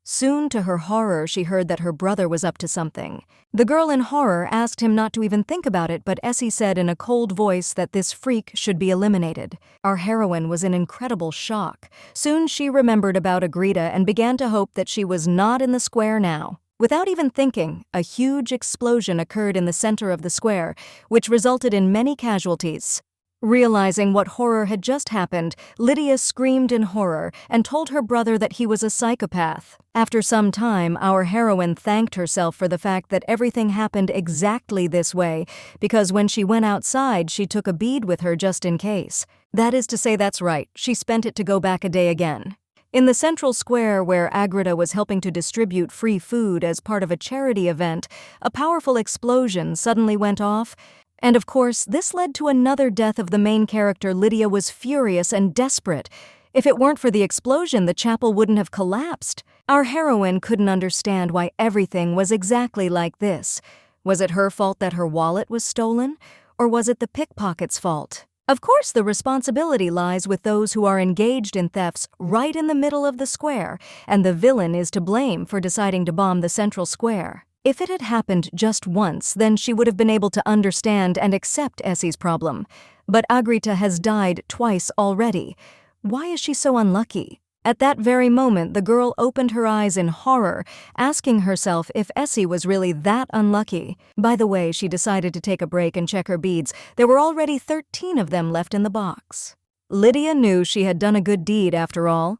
Soon, to her horror, she heard that her brother was up to something. The girl in horror asked him not to even think about it, but Essie said in a cold voice that this freak should be eliminated. Our heroine was in incredible shock. Soon she remembered about Agrita and began to hope that she was not in the square now. Without even thinking, a huge explosion occurred in the center of the square, which resulted in many casualties. Realizing what horror had just happened, Lydia screamed in horror and told her brother that he was a psychopath. After some time, our heroine thanked herself for the fact that everything happened exactly this way, because when she went outside, she took a bead with her just in case. That is to say, that's right, she spent it to go back a day again. In the central square where Agrita was helping to distribute free food as part of a charity event, a powerful explosion suddenly went off. And of course, this led to another death of the main character. Lydia was furious and desperate. If it weren't for the explosion, the chapel wouldn't have collapsed. Our heroine couldn't understand why everything was exactly like this. Was it her fault that her wallet was stolen? Or was it the pickpocket's fault? Of course, the responsibility lies with those who are engaged in thefts right in the middle of the square, and the villain is to blame for deciding to bomb the central square. If it had happened just once, then she would have been able to understand and accept Essie's problem. But Agrita has died twice already. Why is she so unlucky? At that very moment, the girl opened her eyes in horror, asking herself if Essie was really that unlucky. By the way, she decided to take a break and check her beads. There were already 13 of them left in the box. Lydia knew she had done a good deed after all.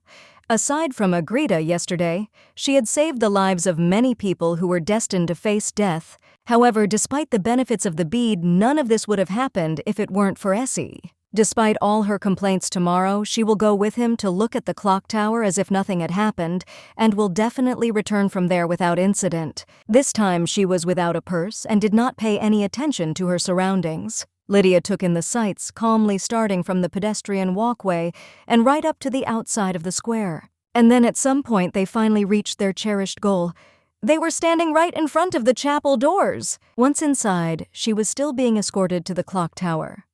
Aside from Agrita yesterday, she had saved the lives of many people who were destined to face death. However, despite the benefits of the bead, none of this would have happened if it weren't for Essie. Despite all her complaints tomorrow, she will go with him to look at the clock tower as if nothing had happened, and will definitely return from there without incident. This time she was without a purse and did not pay any attention to her surroundings. Lydia took in the sights, calmly starting from the pedestrian walkway and right up to the outside of the square. And then at some point they finally reached their cherished goal. They were standing right in front of the chapel doors. Once inside, she was still being escorted to the clock tower.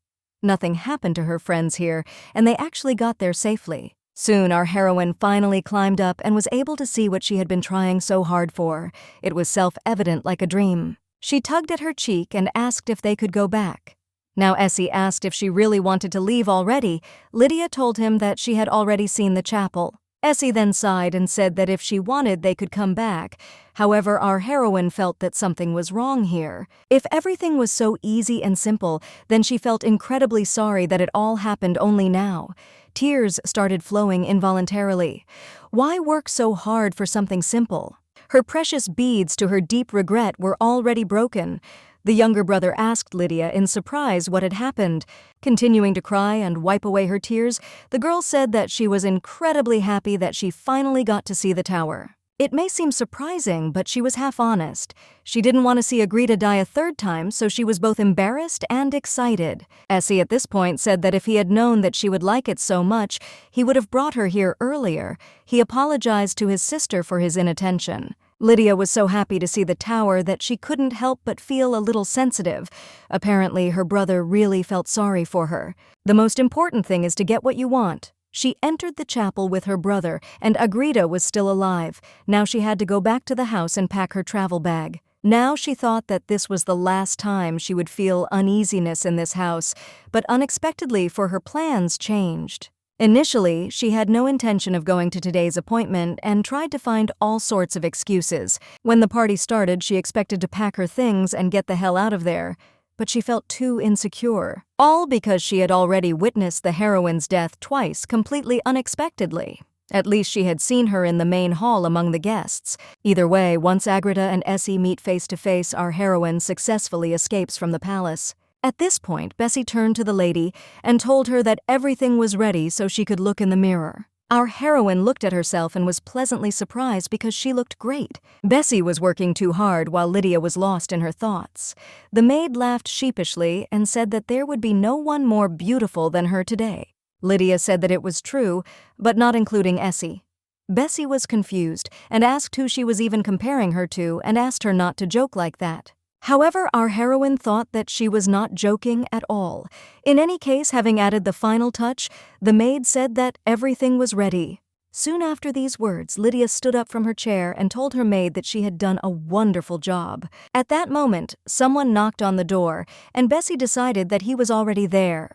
Nothing happened to her friends here, and they actually got there safely. Soon our heroine finally climbed up and was able to see what she had been trying so hard for. It was self-evident like a dream. She tugged at her cheek and asked if they could go back. Now Essie asked if she really wanted to leave already. Lydia told him that she had already seen the chapel. Essie then sighed and said that if she wanted they could come back. However, our heroine felt that something was wrong here. If everything was so easy and simple, then she felt incredibly sorry that it all happened only now. Tears started flowing involuntarily. Why work so hard for something simple? Her precious beads, to her deep regret, were already broken. The younger brother asked Lydia in surprise what had happened. Continuing to cry and wipe away her tears, the girl said that she was incredibly happy that she finally got to see the tower. It may seem surprising, but she was half honest. She didn't want to see Agrita die a third time, so she was both embarrassed and excited. Essie at this point said that if he had known that she would like it so much, he would have brought her here earlier. He apologized to his sister for his inattention. Lydia was so happy to see the tower that she couldn't help but feel a little sensitive. Apparently, her brother really felt sorry for her. The most important thing is to get what you want. She entered the chapel with her brother, and Agrita was still alive. Now she had to go back to the house and pack her travel bag. Now she thought that this was the last time she would feel uneasiness in this house, but unexpectedly her plans changed. Initially, she had no intention of going to today's appointment and tried to find all sorts of excuses. When the party started, she expected to pack her things and get the hell out of there. But she felt too insecure. All because she had already witnessed the heroine's death twice, completely unexpectedly. At least she had seen her in the main hall among the guests. Either way, once Agrita and Essie meet face to face, our heroine successfully escapes from the palace. At this point, Bessie turned to the lady and told her that everything was ready so she could look in the mirror. Our heroine looked at herself and was pleasantly surprised because she looked great. Bessie was working too hard while Lydia was lost in her thoughts. The maid laughed sheepishly and said that there would be no one more beautiful than her today. Lydia said that it was true, but not including Essie. Bessie was confused and asked who she was even comparing her to and asked her not to joke like that. However, our heroine thought that she was not joking at all. In any case, having added the final touch, the maid said that everything was ready. Soon after these words, Lydia stood up from her chair and told her maid that she had done a wonderful job. At that moment, someone knocked on the door, and Bessie decided that he was already there.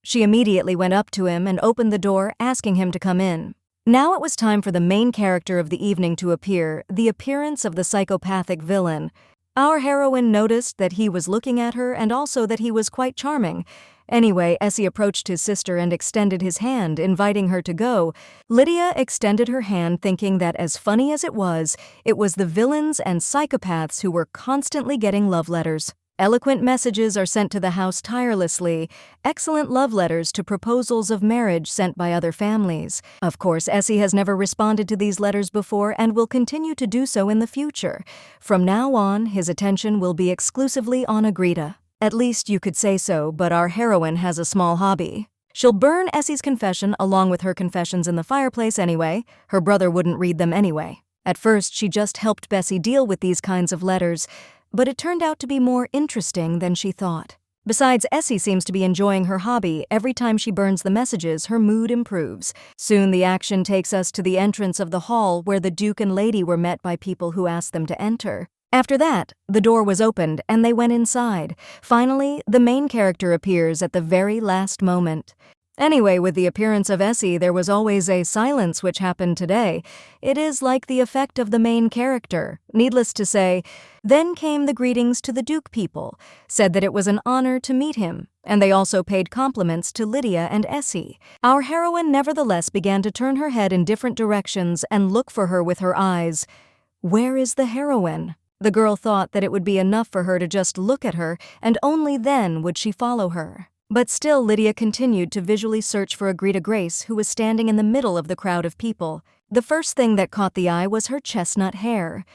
She immediately went up to him and opened the door, asking him to come in. Now it was time for the main character of the evening to appear, the appearance of the psychopathic villain. Our heroine noticed that he was looking at her and also that he was quite charming. Anyway, Essie approached his sister and extended his hand, inviting her to go. Lydia extended her hand, thinking that as funny as it was the villains and psychopaths who were constantly getting love letters. Eloquent messages are sent to the house tirelessly, excellent love letters to proposals of marriage sent by other families. Of course, Essie has never responded to these letters before and will continue to do so in the future. From now on, his attention will be exclusively on Agrita. At least you could say so, but our heroine has a small hobby. She'll burn Essie's confession along with her confessions in the fireplace anyway. Her brother wouldn't read them anyway. At first, she just helped Bessie deal with these kinds of letters, but it turned out to be more interesting than she thought. Besides, Essie seems to be enjoying her hobby. Every time she burns the messages, her mood improves. Soon the action takes us to the entrance of the hall where the Duke and Lady were met by people who asked them to enter. After that, the door was opened and they went inside. Finally, the main character appears at the very last moment. Anyway, with the appearance of Essie, there was always a silence which happened today. It is like the effect of the main character. Needless to say, then came the greetings to the Duke people, said that it was an honor to meet him, and they also paid compliments to Lydia and Essie. Our heroine nevertheless began to turn her head in different directions and look for her with her eyes. Where is the heroine? The girl thought that it would be enough for her to just look at her, and only then would she follow her. But still, Lydia continued to visually search for Agrita Grace, who was standing in the middle of the crowd of people. The first thing that caught the eye was her chestnut hair.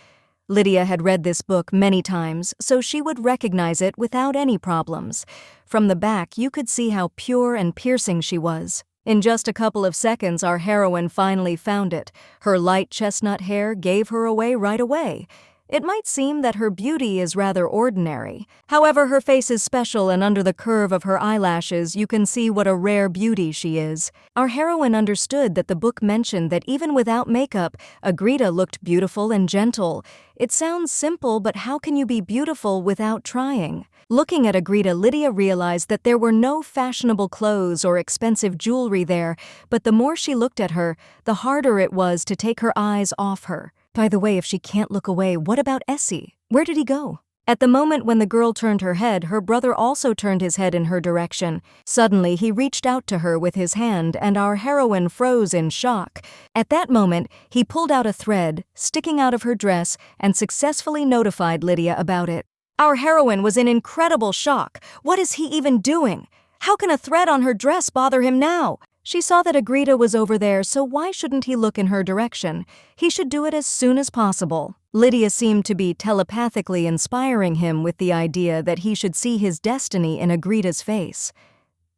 Lydia had read this book many times, so she would recognize it without any problems. From the back, you could see how pure and piercing she was. In just a couple of seconds, our heroine finally found it. Her light chestnut hair gave her away right away. It might seem that her beauty is rather ordinary. However, her face is special, and under the curve of her eyelashes, you can see what a rare beauty she is. Our heroine understood that the book mentioned that even without makeup, Agrita looked beautiful and gentle. It sounds simple, but how can you be beautiful without trying? Looking at Agrita, Lydia realized that there were no fashionable clothes or expensive jewelry there, but the more she looked at her, the harder it was to take her eyes off her. By the way, if she can't look away, what about Essie? Where did he go? At the moment when the girl turned her head, her brother also turned his head in her direction. Suddenly, he reached out to her with his hand, and our heroine froze in shock. At that moment, he pulled out a thread, sticking out of her dress, and successfully notified Lydia about it. Our heroine was in incredible shock. What is he even doing? How can a thread on her dress bother him now? She saw that Agrita was over there, so why shouldn't he look in her direction? He should do it as soon as possible. Lydia seemed to be telepathically inspiring him with the idea that he should see his destiny in Agrita's face.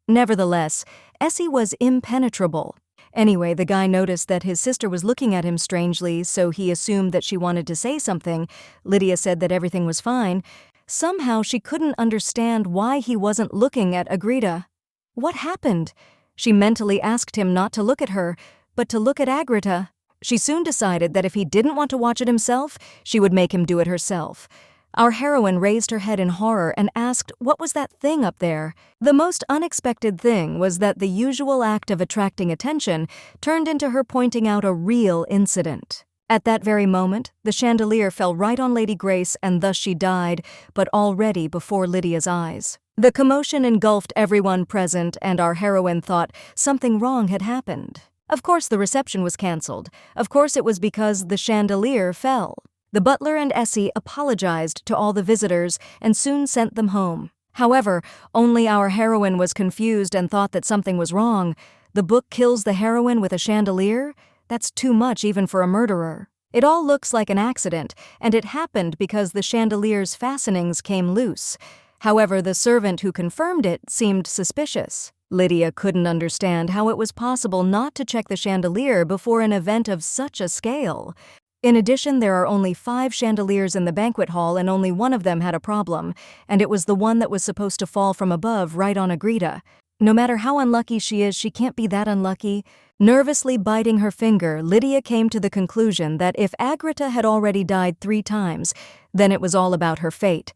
Nevertheless, Essie was impenetrable. Anyway, the guy noticed that his sister was looking at him strangely, so he assumed that she wanted to say something. Lydia said that everything was fine. Somehow she couldn't understand why he wasn't looking at Agrita. What happened? She mentally asked him not to look at her, but to look at Agrita. She soon decided that if he didn't want to watch it himself, she would make him do it herself. Our heroine raised her head in horror and asked, what was that thing up there? The most unexpected thing was that the usual act of attracting attention turned into her pointing out a real incident. At that very moment, the chandelier fell right on Lady Grace, and thus she died, but already before Lydia's eyes. The commotion engulfed everyone present, and our heroine thought something wrong had happened. Of course the reception was cancelled. Of course it was because the chandelier fell. The butler and Essie apologized to all the visitors and soon sent them home. However, only our heroine was confused and thought that something was wrong. The book kills the heroine with a chandelier? That's too much even for a murderer. It all looks like an accident, and it happened because the chandelier's fastenings came loose. However, the servant who confirmed it seemed suspicious. Lydia couldn't understand how it was possible not to check the chandelier before an event of such a scale. In addition, there are only 5 chandeliers in the banquet hall, and only one of them had a problem, and it was the one that was supposed to fall from above right on Agrita. No matter how unlucky she is, she can't be that unlucky. Nervously biting her finger, Lydia came to the conclusion that if Agrita had already died 3 times, then it was all about her fate.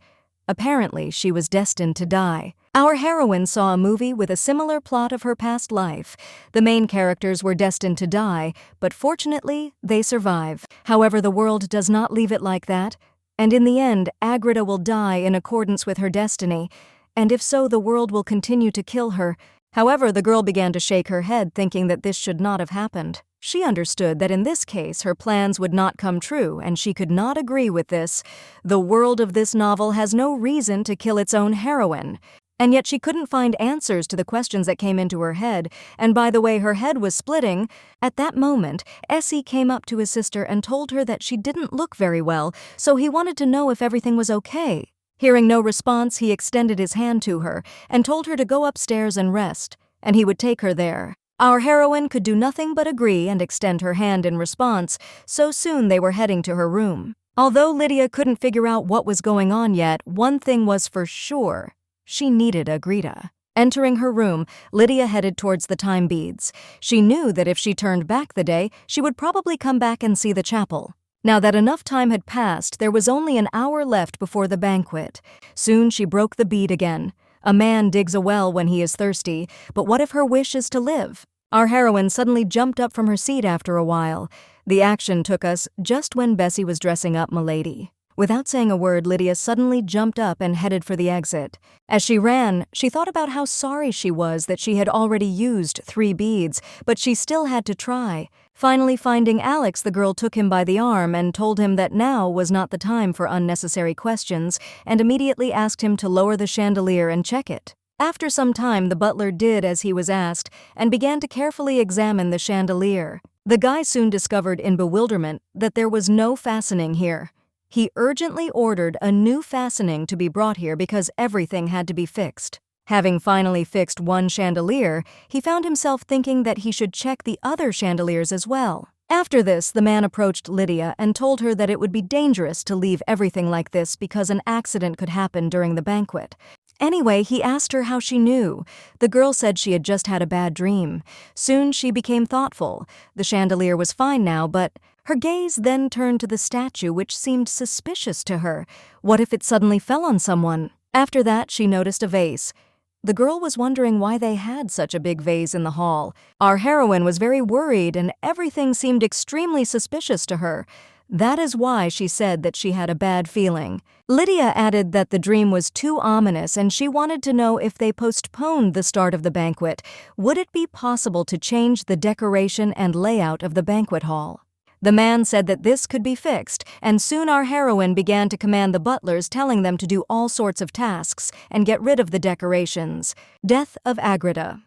Apparently, she was destined to die. Our heroine saw a movie with a similar plot of her past life. The main characters were destined to die, but fortunately, they survive. However, the world does not leave it like that, and in the end, Agrita will die in accordance with her destiny, and if so, the world will continue to kill her. However, the girl began to shake her head, thinking that this should not have happened. She understood that in this case her plans would not come true, and she could not agree with this. The world of this novel has no reason to kill its own heroine. And yet she couldn't find answers to the questions that came into her head, and by the way her head was splitting, at that moment, Essie came up to his sister and told her that she didn't look very well, so he wanted to know if everything was okay. Hearing no response, he extended his hand to her and told her to go upstairs and rest, and he would take her there. Our heroine could do nothing but agree and extend her hand in response, so soon they were heading to her room. Although Lydia couldn't figure out what was going on yet, one thing was for sure. She needed Agrita. Entering her room, Lydia headed towards the time beads. She knew that if she turned back the day, she would probably come back and see the chapel. Now that enough time had passed, there was only an hour left before the banquet. Soon she broke the bead again. A man digs a well when he is thirsty, but what if her wish is to live? Our heroine suddenly jumped up from her seat after a while. The action took us just when Bessie was dressing up Milady. Without saying a word, Lydia suddenly jumped up and headed for the exit. As she ran, she thought about how sorry she was that she had already used 3 beads, but she still had to try. Finally finding Alex, the girl took him by the arm and told him that now was not the time for unnecessary questions, and immediately asked him to lower the chandelier and check it. After some time, the butler did as he was asked and began to carefully examine the chandelier. The guy soon discovered in bewilderment that there was no fastening here. He urgently ordered a new fastening to be brought here because everything had to be fixed. Having finally fixed one chandelier, he found himself thinking that he should check the other chandeliers as well. After this, the man approached Lydia and told her that it would be dangerous to leave everything like this because an accident could happen during the banquet. Anyway, he asked her how she knew. The girl said she had just had a bad dream. Soon she became thoughtful. The chandelier was fine now, but her gaze then turned to the statue, which seemed suspicious to her. What if it suddenly fell on someone? After that, she noticed a vase. The girl was wondering why they had such a big vase in the hall. Our heroine was very worried and everything seemed extremely suspicious to her. That is why she said that she had a bad feeling. Lydia added that the dream was too ominous and she wanted to know if they postponed the start of the banquet, would it be possible to change the decoration and layout of the banquet hall? The man said that this could be fixed, and soon our heroine began to command the butlers, telling them to do all sorts of tasks and get rid of the decorations. Death of Agrita.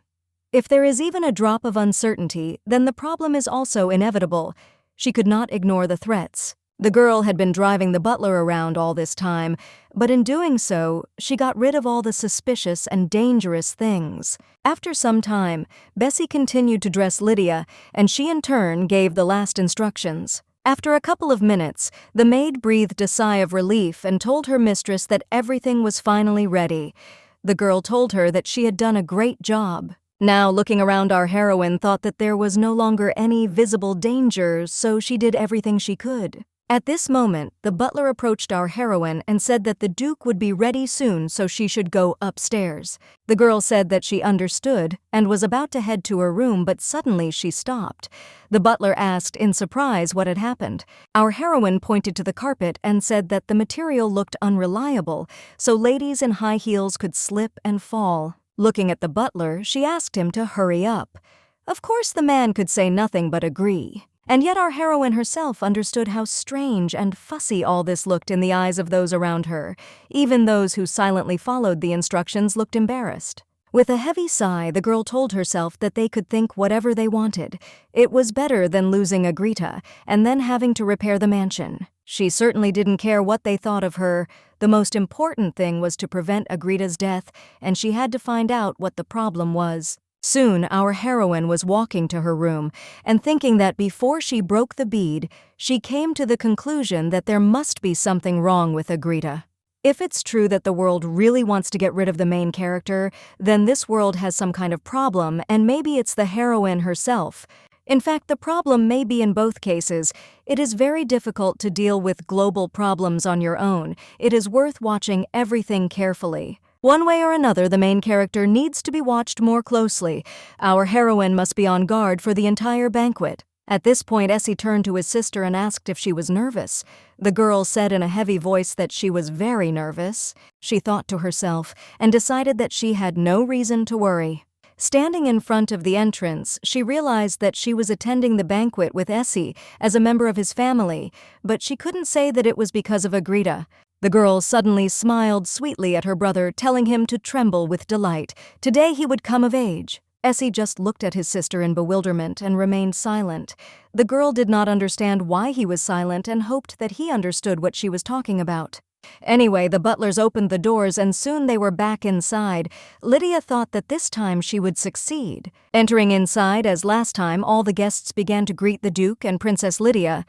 If there is even a drop of uncertainty, then the problem is also inevitable. She could not ignore the threats. The girl had been driving the butler around all this time, but in doing so, she got rid of all the suspicious and dangerous things. After some time, Bessie continued to dress Lydia, and she in turn gave the last instructions. After a couple of minutes, the maid breathed a sigh of relief and told her mistress that everything was finally ready. The girl told her that she had done a great job. Now, looking around, our heroine thought that there was no longer any visible danger, so she did everything she could. At this moment, the butler approached our heroine and said that the Duke would be ready soon, so she should go upstairs. The girl said that she understood and was about to head to her room, but suddenly she stopped. The butler asked in surprise what had happened. Our heroine pointed to the carpet and said that the material looked unreliable, so ladies in high heels could slip and fall. Looking at the butler, she asked him to hurry up. Of course, the man could say nothing but agree. And yet our heroine herself understood how strange and fussy all this looked in the eyes of those around her. Even those who silently followed the instructions looked embarrassed. With a heavy sigh, the girl told herself that they could think whatever they wanted. It was better than losing Agrita and then having to repair the mansion. She certainly didn't care what they thought of her. The most important thing was to prevent Agrita's death, and she had to find out what the problem was. Soon, our heroine was walking to her room and thinking that before she broke the bead, she came to the conclusion that there must be something wrong with Agrita. If it's true that the world really wants to get rid of the main character, then this world has some kind of problem, and maybe it's the heroine herself. In fact, the problem may be in both cases. It is very difficult to deal with global problems on your own. It is worth watching everything carefully. One way or another, the main character needs to be watched more closely. Our heroine must be on guard for the entire banquet. At this point, Essie turned to his sister and asked if she was nervous. The girl said in a heavy voice that she was very nervous. She thought to herself and decided that she had no reason to worry. Standing in front of the entrance, she realized that she was attending the banquet with Essie as a member of his family, but she couldn't say that it was because of Agrita. The girl suddenly smiled sweetly at her brother, telling him to tremble with delight. Today he would come of age. Essie just looked at his sister in bewilderment and remained silent. The girl did not understand why he was silent and hoped that he understood what she was talking about. Anyway, the butlers opened the doors and soon they were back inside. Lydia thought that this time she would succeed. Entering inside, as last time, all the guests began to greet the Duke and Princess Lydia.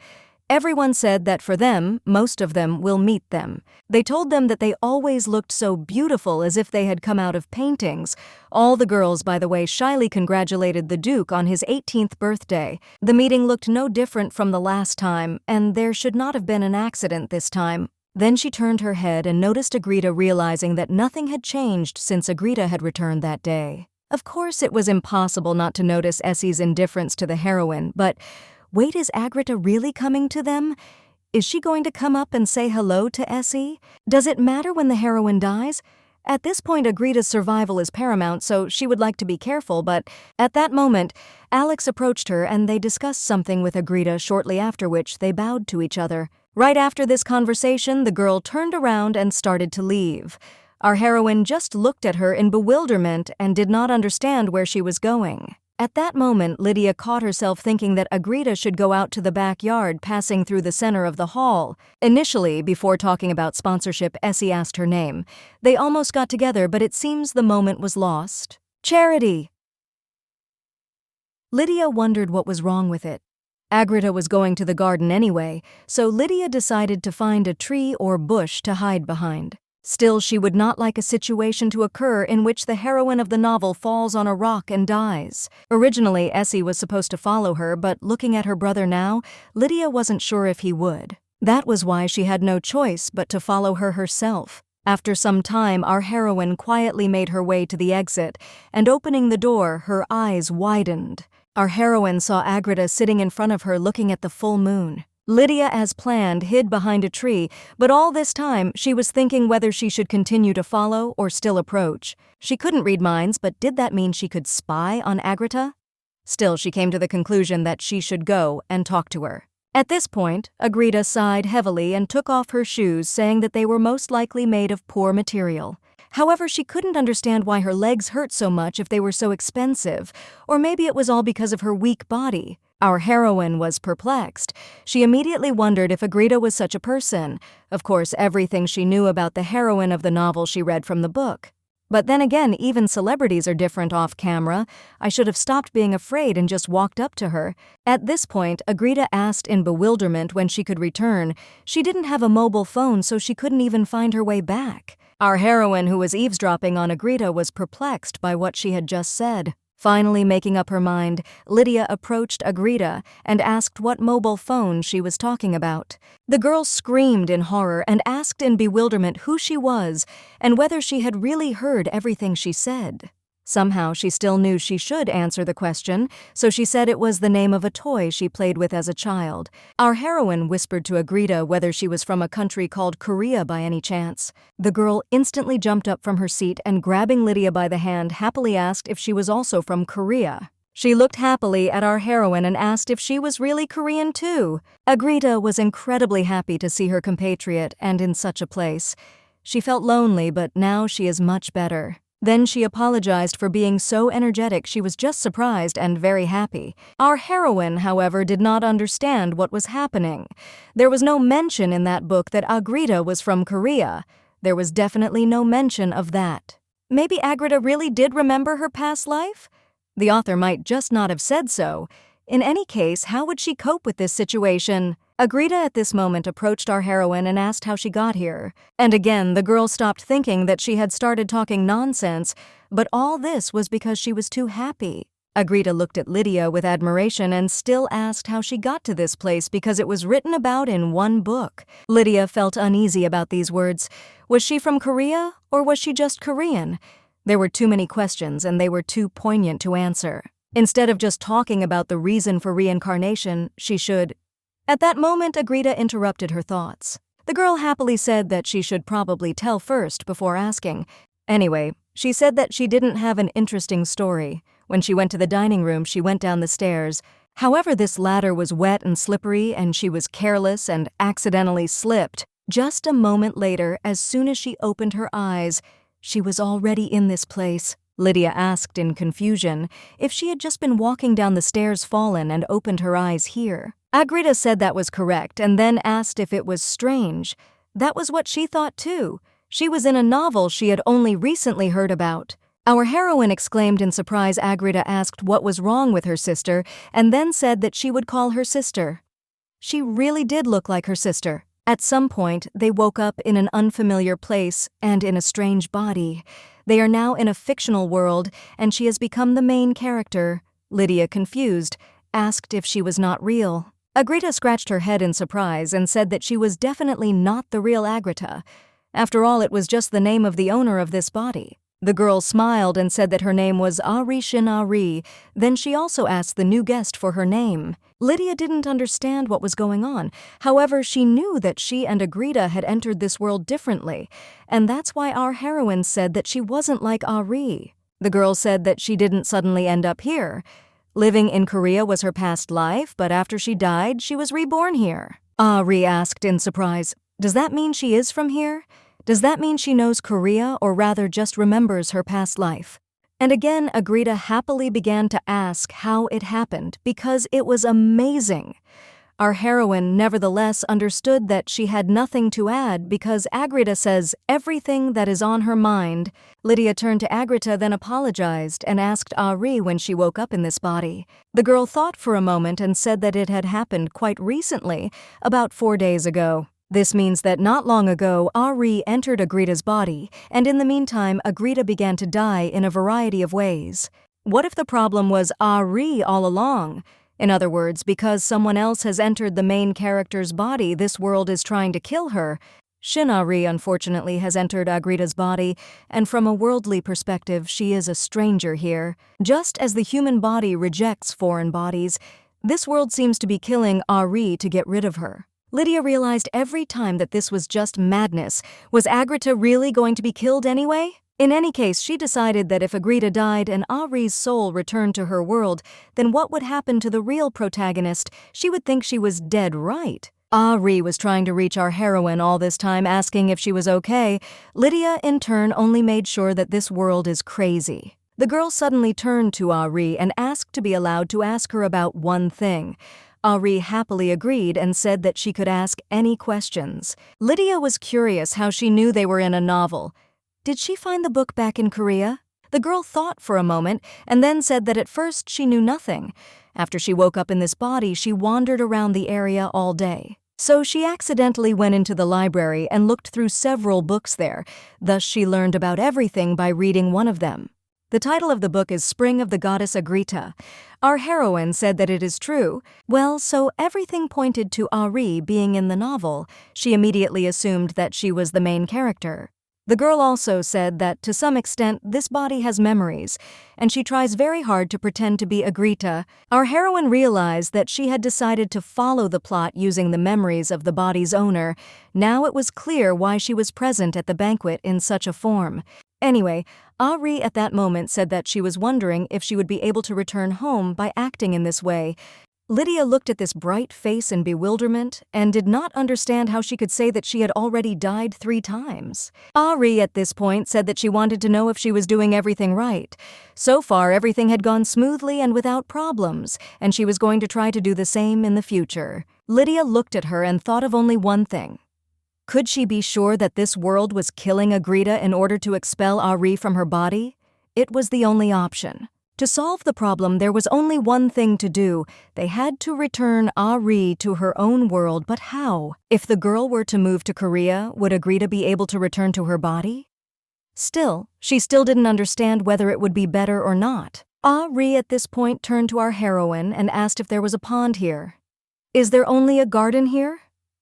Everyone said that for them, most of them will meet them. They told them that they always looked so beautiful, as if they had come out of paintings. All the girls, by the way, shyly congratulated the Duke on his 18th birthday. The meeting looked no different from the last time, and there should not have been an accident this time. Then she turned her head and noticed Agrita, realizing that nothing had changed since Agrita had returned that day. Of course, it was impossible not to notice Essie's indifference to the heroine, but wait, is Agrita really coming to them? Is she going to come up and say hello to Essie? Does it matter when the heroine dies? At this point, Agrita's survival is paramount, so she would like to be careful, but at that moment, Alex approached her and they discussed something with Agrita, shortly after which they bowed to each other. Right after this conversation, the girl turned around and started to leave. Our heroine just looked at her in bewilderment and did not understand where she was going. At that moment, Lydia caught herself thinking that Agrita should go out to the backyard, passing through the center of the hall. Initially, before talking about sponsorship, Essie asked her name. They almost got together, but it seems the moment was lost. Charity! Lydia wondered what was wrong with it. Agrita was going to the garden anyway, so Lydia decided to find a tree or bush to hide behind. Still, she would not like a situation to occur in which the heroine of the novel falls on a rock and dies. Originally, Essie was supposed to follow her, but looking at her brother now, Lydia wasn't sure if he would. That was why she had no choice but to follow her herself. After some time, our heroine quietly made her way to the exit, and opening the door, her eyes widened. Our heroine saw Agrita sitting in front of her looking at the full moon. Lydia, as planned, hid behind a tree, but all this time she was thinking whether she should continue to follow or still approach. She couldn't read minds, but did that mean she could spy on Agrita? Still, she came to the conclusion that she should go and talk to her. At this point, Agrita sighed heavily and took off her shoes, saying that they were most likely made of poor material. However, she couldn't understand why her legs hurt so much if they were so expensive, or maybe it was all because of her weak body. Our heroine was perplexed. She immediately wondered if Agrita was such a person. Of course, everything she knew about the heroine of the novel she read from the book. But then again, even celebrities are different off camera. I should have stopped being afraid and just walked up to her. At this point, Agrita asked in bewilderment when she could return. She didn't have a mobile phone, so she couldn't even find her way back. Our heroine, who was eavesdropping on Agrita, was perplexed by what she had just said. Finally making up her mind, Lydia approached Agrita and asked what mobile phone she was talking about. The girl screamed in horror and asked in bewilderment who she was and whether she had really heard everything she said. Somehow she still knew she should answer the question, so she said it was the name of a toy she played with as a child. Our heroine whispered to Agrita whether she was from a country called Korea by any chance. The girl instantly jumped up from her seat and, grabbing Lydia by the hand, happily asked if she was also from Korea. She looked happily at our heroine and asked if she was really Korean too. Agrita was incredibly happy to see her compatriot and in such a place. She felt lonely, but now she is much better. Then she apologized for being so energetic. She was just surprised and very happy. Our heroine, however, did not understand what was happening. There was no mention in that book that Agrita was from Korea. There was definitely no mention of that. Maybe Agrita really did remember her past life? The author might just not have said so. In any case, how would she cope with this situation? Agrita at this moment approached our heroine and asked how she got here. And again, the girl stopped thinking that she had started talking nonsense, but all this was because she was too happy. Agrita looked at Lydia with admiration and still asked how she got to this place because it was written about in one book. Lydia felt uneasy about these words. Was she from Korea, or was she just Korean? There were too many questions, and they were too poignant to answer. Instead of just talking about the reason for reincarnation, she should... At that moment, Agrita interrupted her thoughts. The girl happily said that she should probably tell first before asking. Anyway, she said that she didn't have an interesting story. When she went to the dining room, she went down the stairs. However, this ladder was wet and slippery, and she was careless and accidentally slipped. Just a moment later, as soon as she opened her eyes, she was already in this place. Lydia asked in confusion if she had just been walking down the stairs, fallen, and opened her eyes here. Agrita said that was correct and then asked if it was strange. That was what she thought too. She was in a novel she had only recently heard about. Our heroine exclaimed in surprise. Agrita asked what was wrong with her sister and then said that she would call her sister. She really did look like her sister. At some point, they woke up in an unfamiliar place and in a strange body. They are now in a fictional world, and she has become the main character. Lydia, confused, asked if she was not real. Agrita scratched her head in surprise and said that she was definitely not the real Agrita. After all, it was just the name of the owner of this body. The girl smiled and said that her name was Ari Shin Ari. Then she also asked the new guest for her name. Lydia didn't understand what was going on. However, she knew that she and Agrita had entered this world differently, and that's why our heroine said that she wasn't like Ari. The girl said that she didn't suddenly end up here. Living in Korea was her past life, but after she died, she was reborn here. Ari asked in surprise, "Does that mean she is from here? Does that mean she knows Korea, or rather just remembers her past life?" And again, Agrita happily began to ask how it happened because it was amazing. Our heroine nevertheless understood that she had nothing to add because Agrita says everything that is on her mind. Lydia turned to Agrita, then apologized and asked Ari when she woke up in this body. The girl thought for a moment and said that it had happened quite recently, about 4 days ago. This means that not long ago, Ari entered Agrita's body, and in the meantime, Agrita began to die in a variety of ways. What if the problem was Ari all along? In other words, because someone else has entered the main character's body, this world is trying to kill her. Shin-Ari, unfortunately, has entered Agrita's body, and from a worldly perspective, she is a stranger here. Just as the human body rejects foreign bodies, this world seems to be killing Ari to get rid of her. Lydia realized every time that this was just madness. Was Agrita really going to be killed anyway? In any case, she decided that if Agrita died and Ari's soul returned to her world, then what would happen to the real protagonist? She would think she was dead right. Ari was trying to reach our heroine all this time, asking if she was okay. Lydia, in turn, only made sure that this world is crazy. The girl suddenly turned to Ari and asked to be allowed to ask her about one thing. Ari happily agreed and said that she could ask any questions. Lydia was curious how she knew they were in a novel. Did she find the book back in Korea? The girl thought for a moment and then said that at first she knew nothing. After she woke up in this body, she wandered around the area all day. So she accidentally went into the library and looked through several books there. Thus she learned about everything by reading one of them. The title of the book is Spring of the Goddess Agrita. Our heroine said that it is true. Well, so everything pointed to Ari being in the novel. She immediately assumed that she was the main character. The girl also said that, to some extent, this body has memories, and she tries very hard to pretend to be Agrita. Our heroine realized that she had decided to follow the plot using the memories of the body's owner. Now it was clear why she was present at the banquet in such a form. Anyway, Ari at that moment said that she was wondering if she would be able to return home by acting in this way. Lydia looked at this bright face in bewilderment and did not understand how she could say that she had already died 3 times. Ari at this point said that she wanted to know if she was doing everything right. So far, everything had gone smoothly and without problems, and she was going to try to do the same in the future. Lydia looked at her and thought of only one thing. Could she be sure that this world was killing Agrita in order to expel Ari from her body? It was the only option. To solve the problem, there was only one thing to do. They had to return Ari to her own world, but how? If the girl were to move to Korea, would Agrita be able to return to her body? Still, she still didn't understand whether it would be better or not. Ari at this point turned to our heroine and asked if there was a pond here. Is there only a garden here?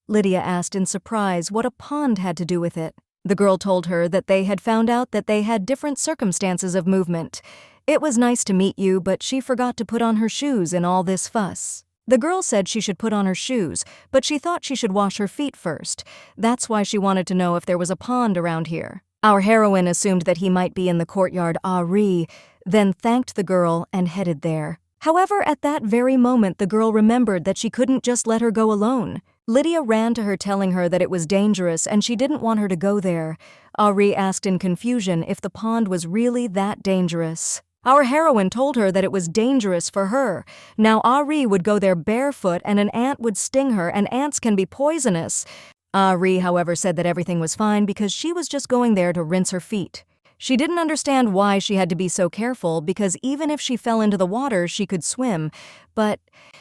Lydia asked in surprise what a pond had to do with it. The girl told her that they had found out that they had different circumstances of movement. It was nice to meet you, but she forgot to put on her shoes in all this fuss. The girl said she should put on her shoes, but she thought she should wash her feet first. That's why she wanted to know if there was a pond around here. Our heroine assumed that he might be in the courtyard Ari, then thanked the girl and headed there. However, at that very moment, the girl remembered that she couldn't just let her go alone. Lydia ran to her telling her that it was dangerous and she didn't want her to go there. Ari asked in confusion if the pond was really that dangerous. Our heroine told her that it was dangerous for her. Now Ari would go there barefoot and an ant would sting her, and ants can be poisonous. Ari, however, said that everything was fine because she was just going there to rinse her feet. She didn't understand why she had to be so careful because even if she fell into the water, she could swim. But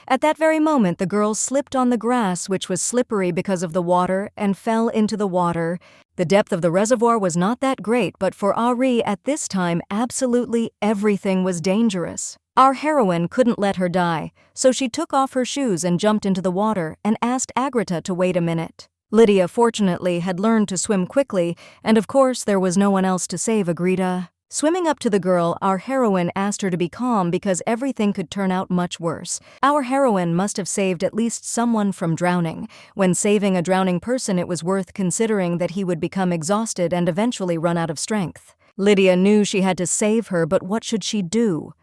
at that very moment, the girl slipped on the grass, which was slippery because of the water, and fell into the water. The depth of the reservoir was not that great, but for Ari at this time, absolutely everything was dangerous. Our heroine couldn't let her die, so she took off her shoes and jumped into the water and asked Agrita to wait a minute. Lydia, fortunately, had learned to swim quickly, and of course there was no one else to save Agrita. Swimming up to the girl, our heroine asked her to be calm because everything could turn out much worse. Our heroine must have saved at least someone from drowning. When saving a drowning person, it was worth considering that he would become exhausted and eventually run out of strength. Lydia knew she had to save her, but what should she do?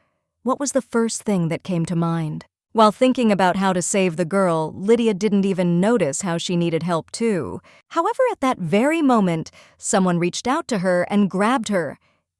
What was the first thing that came to mind? While thinking about how to save the girl, Lydia didn't even notice how she needed help too. However, at that very moment, someone reached out to her and grabbed her.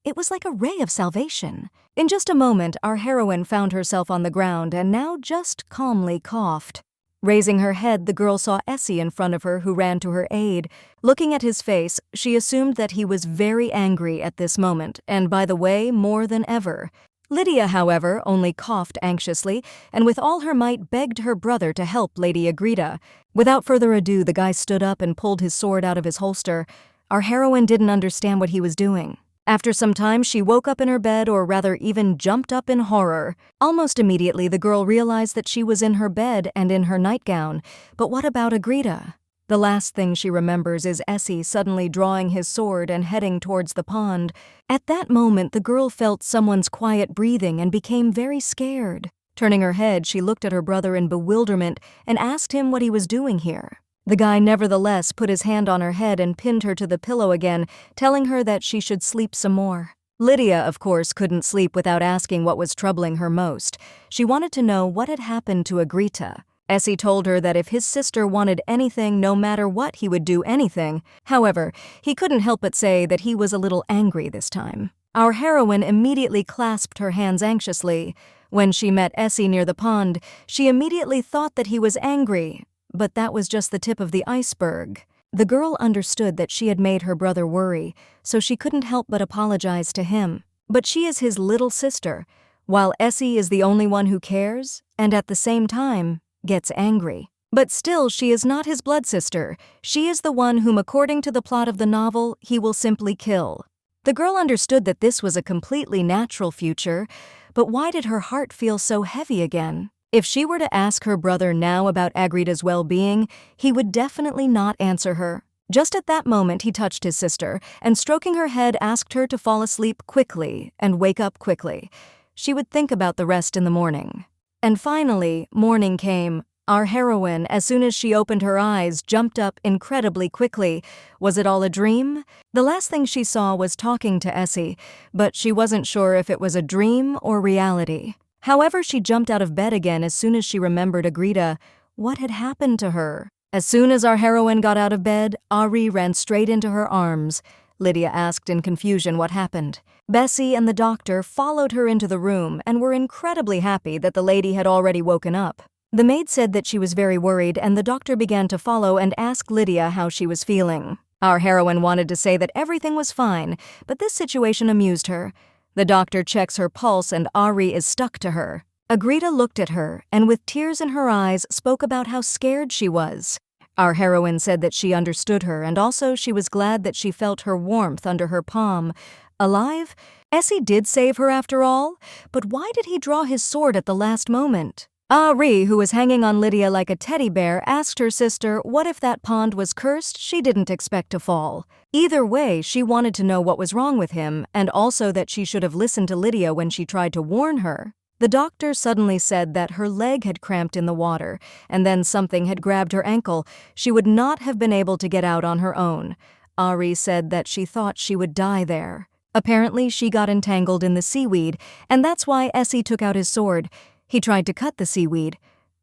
It was like a ray of salvation. In just a moment, our heroine found herself on the ground and now just calmly coughed. Raising her head, the girl saw Essie in front of her, who ran to her aid. Looking at his face, she assumed that he was very angry at this moment, and by the way, more than ever. Lydia, however, only coughed anxiously, and with all her might begged her brother to help Lady Agrita. Without further ado, the guy stood up and pulled his sword out of his holster. Our heroine didn't understand what he was doing. After some time, she woke up in her bed, or rather even jumped up in horror. Almost immediately, the girl realized that she was in her bed and in her nightgown. But what about Agrita? The last thing she remembers is Essie suddenly drawing his sword and heading towards the pond. At that moment, the girl felt someone's quiet breathing and became very scared. Turning her head, she looked at her brother in bewilderment and asked him what he was doing here. The guy nevertheless put his hand on her head and pinned her to the pillow again, telling her that she should sleep some more. Lydia, of course, couldn't sleep without asking what was troubling her most. She wanted to know what had happened to Agrita. Essie told her that if his sister wanted anything, no matter what, he would do anything. However, he couldn't help but say that he was a little angry this time. Our heroine immediately clasped her hands anxiously. When she met Essie near the pond, she immediately thought that he was angry. But that was just the tip of the iceberg. The girl understood that she had made her brother worry, so she couldn't help but apologize to him. But she is his little sister, while Essie is the only one who cares, and at the same time, gets angry. But still, she is not his blood sister. She is the one whom, according to the plot of the novel, he will simply kill. The girl understood that this was a completely natural future, but why did her heart feel so heavy again? If she were to ask her brother now about Agrita's well-being, he would definitely not answer her. Just at that moment, he touched his sister, and stroking her head asked her to fall asleep quickly and wake up quickly. She would think about the rest in the morning. And finally, morning came. Our heroine, as soon as she opened her eyes, jumped up incredibly quickly. Was it all a dream? The last thing she saw was talking to Essie, but she wasn't sure if it was a dream or reality. However, she jumped out of bed again as soon as she remembered Agrita. What had happened to her? As soon as our heroine got out of bed, Ari ran straight into her arms. Lydia asked in confusion what happened. Bessie and the doctor followed her into the room and were incredibly happy that the lady had already woken up. The maid said that she was very worried, and the doctor began to follow and ask Lydia how she was feeling. Our heroine wanted to say that everything was fine, but this situation amused her. The doctor checks her pulse and Ari is stuck to her. Agrita looked at her and with tears in her eyes spoke about how scared she was. Our heroine said that she understood her, and also she was glad that she felt her warmth under her palm. Alive? Essie did save her after all, but why did he draw his sword at the last moment? Ari, who was hanging on Lydia like a teddy bear, asked her sister what if that pond was cursed she didn't expect to fall. Either way, she wanted to know what was wrong with him, and also that she should have listened to Lydia when she tried to warn her. The doctor suddenly said that her leg had cramped in the water, and then something had grabbed her ankle. She would not have been able to get out on her own. Ari said that she thought she would die there. Apparently, she got entangled in the seaweed, and that's why Essie took out his sword. He tried to cut the seaweed.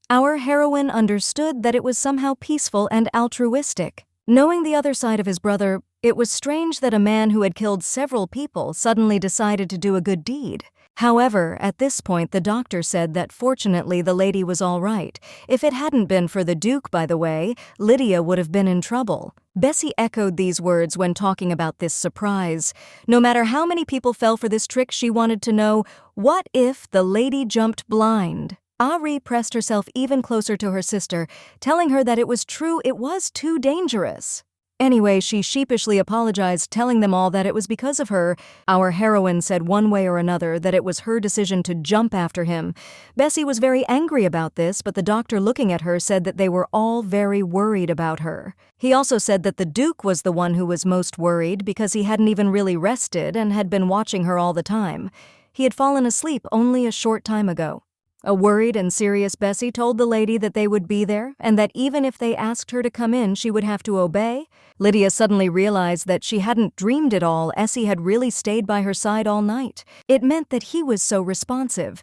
Our heroine understood that it was somehow peaceful and altruistic. Knowing the other side of his brother, it was strange that a man who had killed several people suddenly decided to do a good deed. However, at this point, the doctor said that fortunately the lady was all right. If it hadn't been for the Duke, by the way, Lydia would have been in trouble. Bessie echoed these words when talking about this surprise. No matter how many people fell for this trick, she wanted to know, what if the lady jumped blind? Ari pressed herself even closer to her sister, telling her that it was true, it was too dangerous. Anyway, she sheepishly apologized, telling them all that it was because of her. Our heroine said one way or another that it was her decision to jump after him. Bessie was very angry about this, but the doctor looking at her said that they were all very worried about her. He also said that the Duke was the one who was most worried because he hadn't even really rested and had been watching her all the time. He had fallen asleep only a short time ago. A worried and serious Bessie told the lady that they would be there and that even if they asked her to come in, she would have to obey. Lydia suddenly realized that she hadn't dreamed it all. Essie had really stayed by her side all night. It meant that he was so responsive.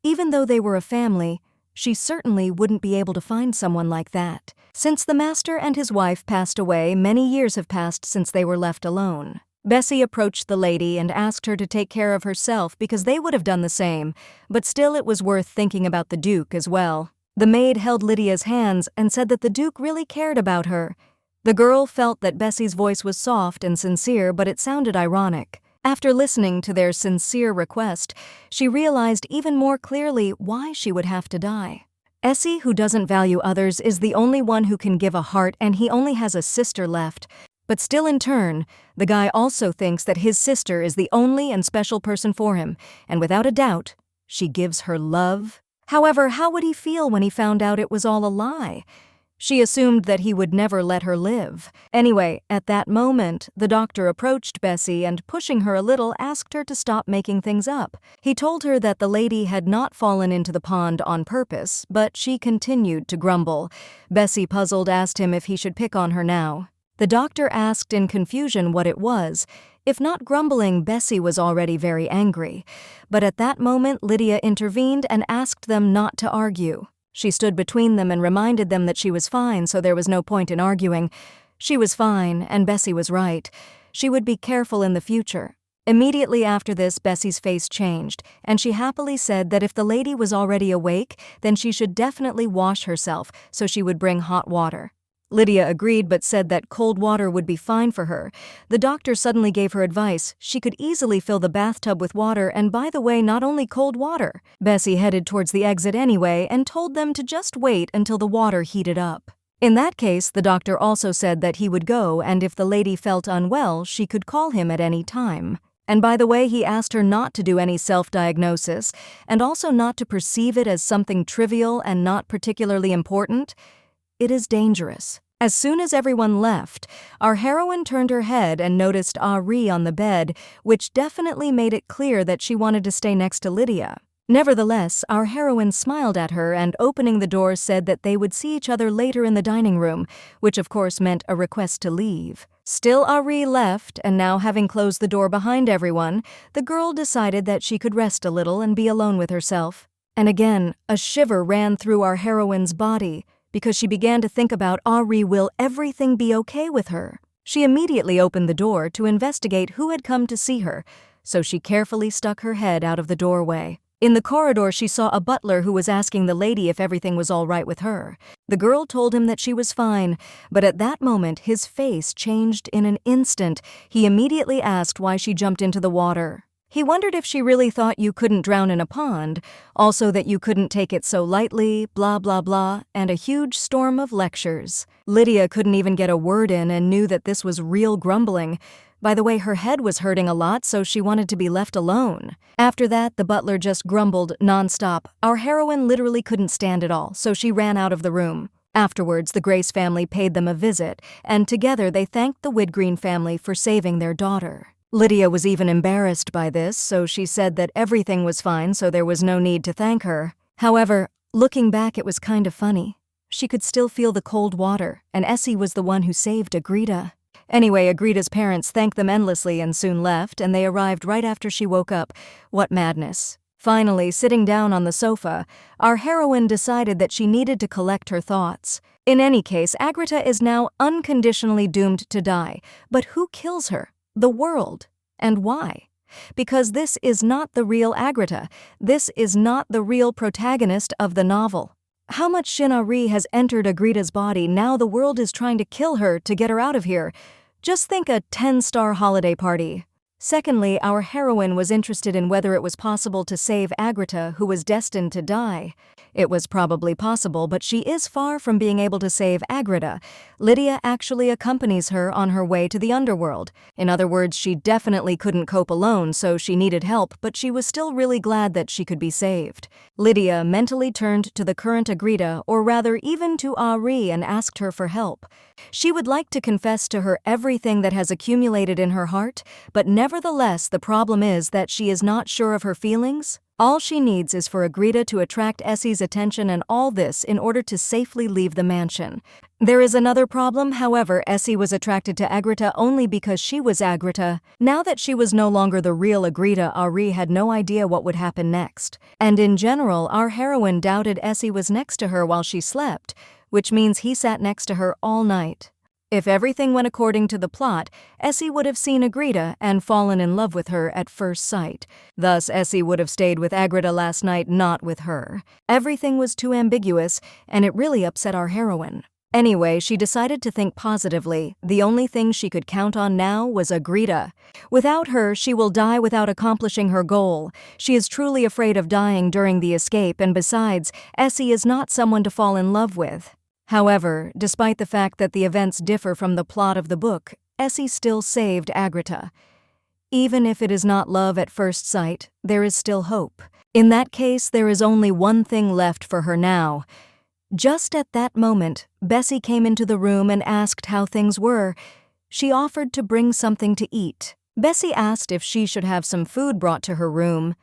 Even though they were a family, she certainly wouldn't be able to find someone like that. Since the master and his wife passed away, many years have passed since they were left alone. Bessie approached the lady and asked her to take care of herself because they would have done the same, but still it was worth thinking about the Duke as well. The maid held Lydia's hands and said that the Duke really cared about her. The girl felt that Bessie's voice was soft and sincere, but it sounded ironic. After listening to their sincere request, she realized even more clearly why she would have to die. Essie, who doesn't value others, is the only one who can give a heart, and he only has a sister left. But still, in turn, the guy also thinks that his sister is the only and special person for him, and without a doubt, she gives her love. However, how would he feel when he found out it was all a lie? She assumed that he would never let her live. Anyway, at that moment, the doctor approached Bessie and, pushing her a little, asked her to stop making things up. He told her that the lady had not fallen into the pond on purpose, but she continued to grumble. Bessie, puzzled, asked him if he should pick on her now. The doctor asked in confusion what it was. If not grumbling, Bessie was already very angry. But at that moment, Lydia intervened and asked them not to argue. She stood between them and reminded them that she was fine, so there was no point in arguing. She was fine, and Bessie was right. She would be careful in the future. Immediately after this, Bessie's face changed, and she happily said that if the lady was already awake, then she should definitely wash herself, so she would bring hot water. Lydia agreed but said that cold water would be fine for her. The doctor suddenly gave her advice. She could easily fill the bathtub with water, and by the way, not only cold water. Bessie headed towards the exit anyway and told them to just wait until the water heated up. In that case, the doctor also said that he would go, and if the lady felt unwell, she could call him at any time. And by the way, he asked her not to do any self-diagnosis, and also not to perceive it as something trivial and not particularly important. It is dangerous. As soon as everyone left, our heroine turned her head and noticed Ari on the bed, which definitely made it clear that she wanted to stay next to Lydia. Nevertheless, our heroine smiled at her and, opening the door, said that they would see each other later in the dining room, which of course meant a request to leave. Still, Ari left, and now having closed the door behind everyone, the girl decided that she could rest a little and be alone with herself. And again, a shiver ran through our heroine's body, because she began to think about Ari. Will everything be okay with her? She immediately opened the door to investigate who had come to see her, so she carefully stuck her head out of the doorway. In the corridor, she saw a butler who was asking the lady if everything was all right with her. The girl told him that she was fine, but at that moment his face changed in an instant. He immediately asked why she jumped into the water. He wondered if she really thought you couldn't drown in a pond, also that you couldn't take it so lightly, blah blah blah, and a huge storm of lectures. Lydia couldn't even get a word in and knew that this was real grumbling. By the way, her head was hurting a lot, so she wanted to be left alone. After that, the butler just grumbled nonstop. Our heroine literally couldn't stand it all, so she ran out of the room. Afterwards, the Grace family paid them a visit, and together they thanked the Widgreen family for saving their daughter. Lydia was even embarrassed by this, so she said that everything was fine, so there was no need to thank her. However, looking back, it was kind of funny. She could still feel the cold water, and Essie was the one who saved Agrita. Anyway, Agrita's parents thanked them endlessly and soon left, and they arrived right after she woke up. What madness. Finally, sitting down on the sofa, our heroine decided that she needed to collect her thoughts. In any case, Agrita is now unconditionally doomed to die. But who kills her? The world. And why? Because this is not the real Agrita. This is not the real protagonist of the novel. How much Shinari has entered Agrita's body, now the world is trying to kill her to get her out of here. Just think, a 10-star holiday party. Secondly, our heroine was interested in whether it was possible to save Agrita, who was destined to die. It was probably possible, but she is far from being able to save Agrita. Lydia actually accompanies her on her way to the underworld. In other words, she definitely couldn't cope alone, so she needed help, but she was still really glad that she could be saved. Lydia mentally turned to the current Agrita, or rather even to Ari, and asked her for help. She would like to confess to her everything that has accumulated in her heart, but nevertheless the problem is that she is not sure of her feelings. All she needs is for Agrita to attract Essie's attention, and all this in order to safely leave the mansion. There is another problem, however. Essie was attracted to Agrita only because she was Agrita. Now that she was no longer the real Agrita, Ari had no idea what would happen next. And in general, our heroine doubted Essie was next to her while she slept, which means he sat next to her all night. If everything went according to the plot, Essie would have seen Agrita and fallen in love with her at first sight. Thus, Essie would have stayed with Agrita last night, not with her. Everything was too ambiguous, and it really upset our heroine. Anyway, she decided to think positively. The only thing she could count on now was Agrita. Without her, she will die without accomplishing her goal. She is truly afraid of dying during the escape, and besides, Essie is not someone to fall in love with. However, despite the fact that the events differ from the plot of the book, Essie still saved Agrita. Even if it is not love at first sight, there is still hope. In that case, there is only one thing left for her now. Just at that moment, Bessie came into the room and asked how things were. She offered to bring something to eat. Bessie asked if she should have some food brought to her room.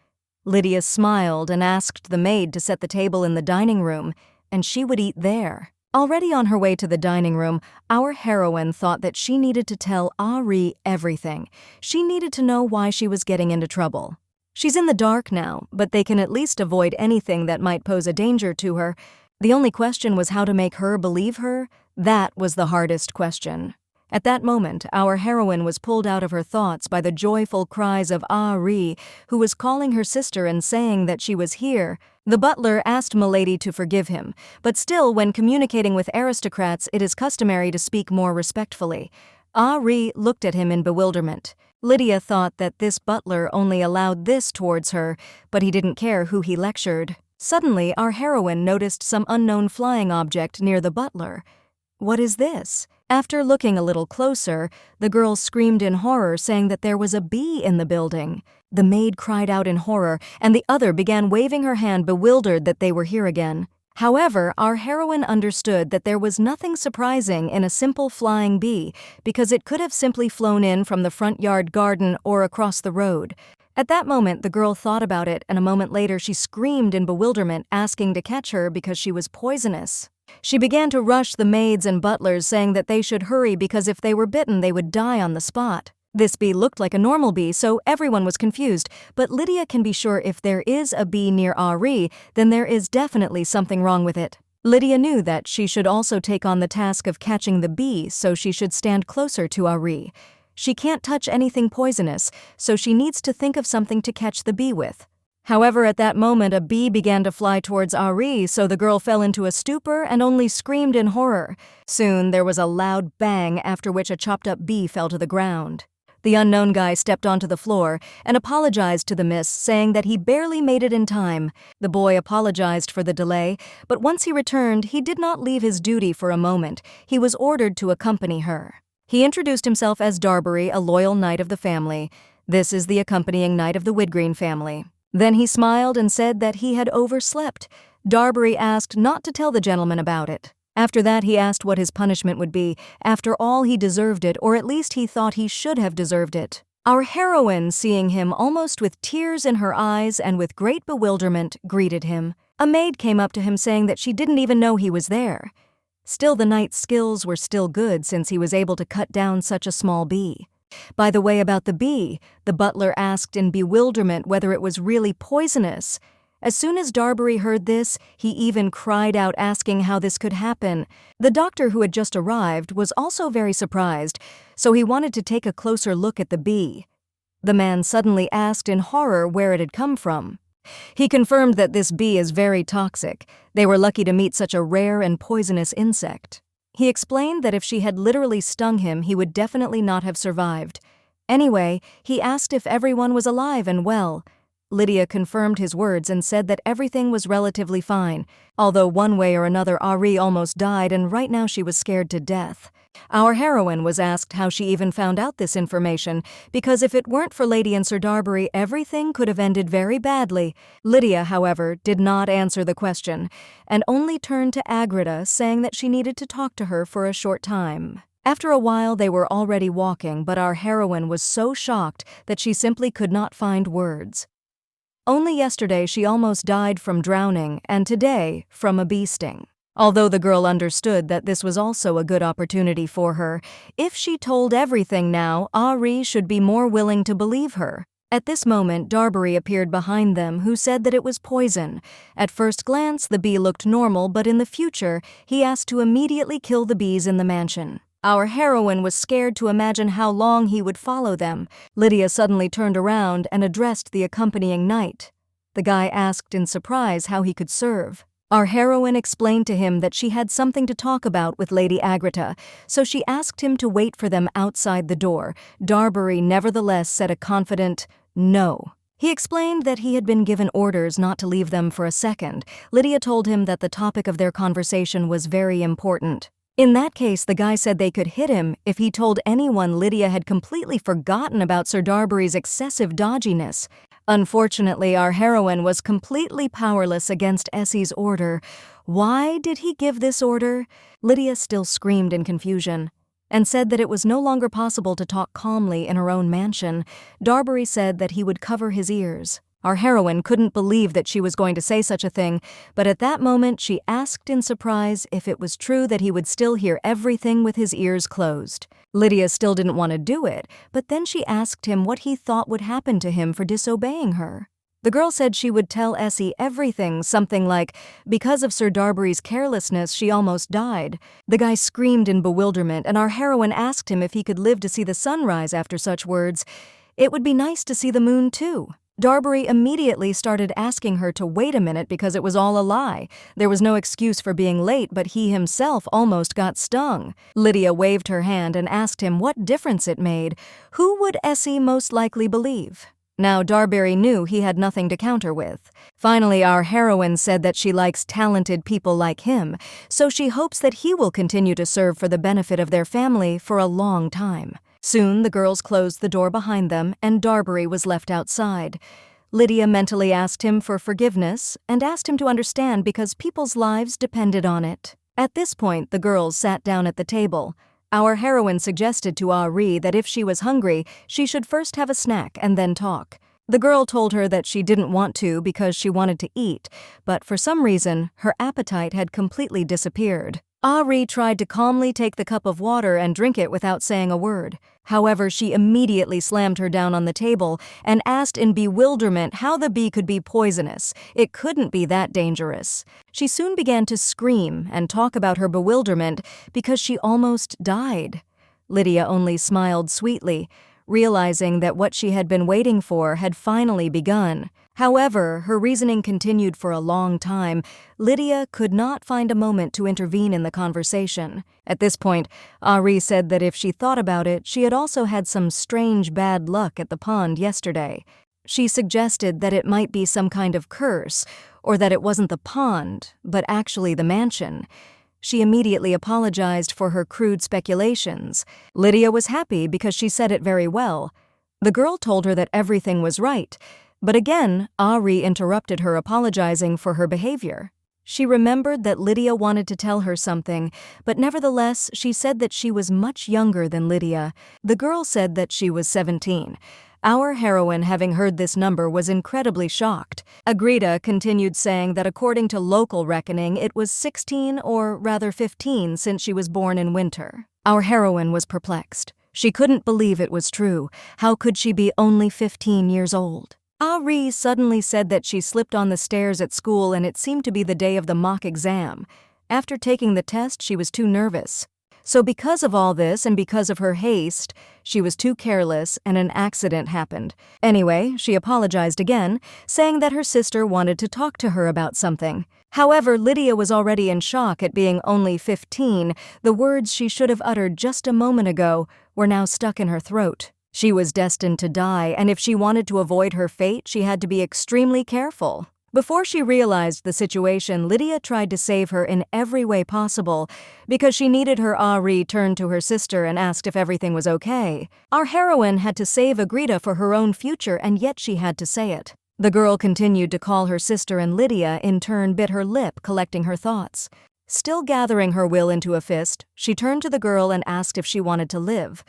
Lydia smiled and asked the maid to set the table in the dining room, and she would eat there. Already on her way to the dining room, our heroine thought that she needed to tell Ari everything. She needed to know why she was getting into trouble. She's in the dark now, but they can at least avoid anything that might pose a danger to her. The only question was how to make her believe her. That was the hardest question. At that moment, our heroine was pulled out of her thoughts by the joyful cries of Ari, who was calling her sister and saying that she was here. The butler asked Milady to forgive him, but still, when communicating with aristocrats, it is customary to speak more respectfully. Ari looked at him in bewilderment. Lydia thought that this butler only allowed this towards her, but he didn't care who he lectured. Suddenly, our heroine noticed some unknown flying object near the butler. What is this? After looking a little closer, the girl screamed in horror, saying that there was a bee in the building. The maid cried out in horror, and the other began waving her hand, bewildered that they were here again. However, our heroine understood that there was nothing surprising in a simple flying bee, because it could have simply flown in from the front yard garden or across the road. At that moment, the girl thought about it, and a moment later she screamed in bewilderment, asking to catch her because she was poisonous. She began to rush the maids and butlers, saying that they should hurry because if they were bitten, they would die on the spot. This bee looked like a normal bee, so everyone was confused, but Lydia can be sure if there is a bee near Ari, then there is definitely something wrong with it. Lydia knew that she should also take on the task of catching the bee, so she should stand closer to Ari. She can't touch anything poisonous, so she needs to think of something to catch the bee with. However, at that moment, a bee began to fly towards Ari, so the girl fell into a stupor and only screamed in horror. Soon, there was a loud bang, after which a chopped-up bee fell to the ground. The unknown guy stepped onto the floor and apologized to the miss, saying that he barely made it in time. The boy apologized for the delay, but once he returned, he did not leave his duty for a moment. He was ordered to accompany her. He introduced himself as Darbury, a loyal knight of the family. This is the accompanying knight of the Widgreen family. Then he smiled and said that he had overslept. Darbury asked not to tell the gentleman about it. After that, he asked what his punishment would be. After all, he deserved it, or at least he thought he should have deserved it. Our heroine, seeing him almost with tears in her eyes and with great bewilderment, greeted him. A maid came up to him saying that she didn't even know he was there. Still, the knight's skills were still good since he was able to cut down such a small bee. By the way, about the bee, the butler asked in bewilderment whether it was really poisonous. As soon as Darbury heard this, he even cried out, asking how this could happen. The doctor, who had just arrived, was also very surprised, so he wanted to take a closer look at the bee. The man suddenly asked in horror where it had come from. He confirmed that this bee is very toxic. They were lucky to meet such a rare and poisonous insect. He explained that if she had literally stung him, he would definitely not have survived. Anyway, he asked if everyone was alive and well. Lydia confirmed his words and said that everything was relatively fine, although one way or another Ari almost died and right now she was scared to death. Our heroine was asked how she even found out this information, because if it weren't for Lady and Sir Darbury, everything could have ended very badly. Lydia, however, did not answer the question, and only turned to Agrita, saying that she needed to talk to her for a short time. After a while, they were already walking, but our heroine was so shocked that she simply could not find words. Only yesterday she almost died from drowning, and today from a bee sting. Although the girl understood that this was also a good opportunity for her, if she told everything now, Ari should be more willing to believe her. At this moment, Darbury appeared behind them, who said that it was poison. At first glance, the bee looked normal, but in the future, he asked to immediately kill the bees in the mansion. Our heroine was scared to imagine how long he would follow them. Lydia suddenly turned around and addressed the accompanying knight. The guy asked in surprise how he could serve. Our heroine explained to him that she had something to talk about with Lady Agrita, so she asked him to wait for them outside the door. Darbury nevertheless said a confident no. He explained that he had been given orders not to leave them for a second. Lydia told him that the topic of their conversation was very important. In that case, the guy said they could hit him if he told anyone Lydia had completely forgotten about Sir Darbury's excessive dodginess. Unfortunately, our heroine was completely powerless against Essie's order. Why did he give this order? Lydia still screamed in confusion and said that it was no longer possible to talk calmly in her own mansion. Darbury said that he would cover his ears. Our heroine couldn't believe that she was going to say such a thing, but at that moment she asked in surprise if it was true that he would still hear everything with his ears closed. Lydia still didn't want to do it, but then she asked him what he thought would happen to him for disobeying her. The girl said she would tell Essie everything, something like, because of Sir Darbury's carelessness, she almost died. The guy screamed in bewilderment, and our heroine asked him if he could live to see the sunrise after such words. It would be nice to see the moon, too. Darbury immediately started asking her to wait a minute because it was all a lie. There was no excuse for being late, but he himself almost got stung. Lydia waved her hand and asked him what difference it made. Who would Essie most likely believe? Now Darbury knew he had nothing to counter with. Finally, our heroine said that she likes talented people like him, so she hopes that he will continue to serve for the benefit of their family for a long time. Soon the girls closed the door behind them and Darbury was left outside. Lydia mentally asked him for forgiveness and asked him to understand because people's lives depended on it. At this point, the girls sat down at the table. Our heroine suggested to Ari that if she was hungry, she should first have a snack and then talk. The girl told her that she didn't want to because she wanted to eat, but for some reason, her appetite had completely disappeared. Ari tried to calmly take the cup of water and drink it without saying a word. However, she immediately slammed her down on the table and asked in bewilderment how the bee could be poisonous. It couldn't be that dangerous. She soon began to scream and talk about her bewilderment because she almost died. Lydia only smiled sweetly, realizing that what she had been waiting for had finally begun. However, her reasoning continued for a long time. Lydia could not find a moment to intervene in the conversation. At this point, Ari said that if she thought about it, she had also had some strange bad luck at the pond yesterday. She suggested that it might be some kind of curse, or that it wasn't the pond, but actually the mansion. She immediately apologized for her crude speculations. Lydia was happy because she said it very well. The girl told her that everything was right, but again, Ari interrupted her, apologizing for her behavior. She remembered that Lydia wanted to tell her something, but nevertheless, she said that she was much younger than Lydia. The girl said that she was 17. Our heroine, having heard this number, was incredibly shocked. Agrita continued saying that according to local reckoning, it was 16 or rather 15 since she was born in winter. Our heroine was perplexed. She couldn't believe it was true. How could she be only 15 years old? Ari suddenly said that she slipped on the stairs at school and it seemed to be the day of the mock exam. After taking the test, she was too nervous. So because of all this and because of her haste, she was too careless and an accident happened. Anyway, she apologized again, saying that her sister wanted to talk to her about something. However, Lydia was already in shock at being only 15. The words she should have uttered just a moment ago were now stuck in her throat. She was destined to die, and if she wanted to avoid her fate, she had to be extremely careful. Before she realized the situation, Lydia tried to save her in every way possible. Because she needed her, Ari turned to her sister and asked if everything was okay. Our heroine had to save Agrita for her own future, and yet she had to say it. The girl continued to call her sister, and Lydia, in turn, bit her lip, collecting her thoughts. Still gathering her will into a fist, she turned to the girl and asked if she wanted to live.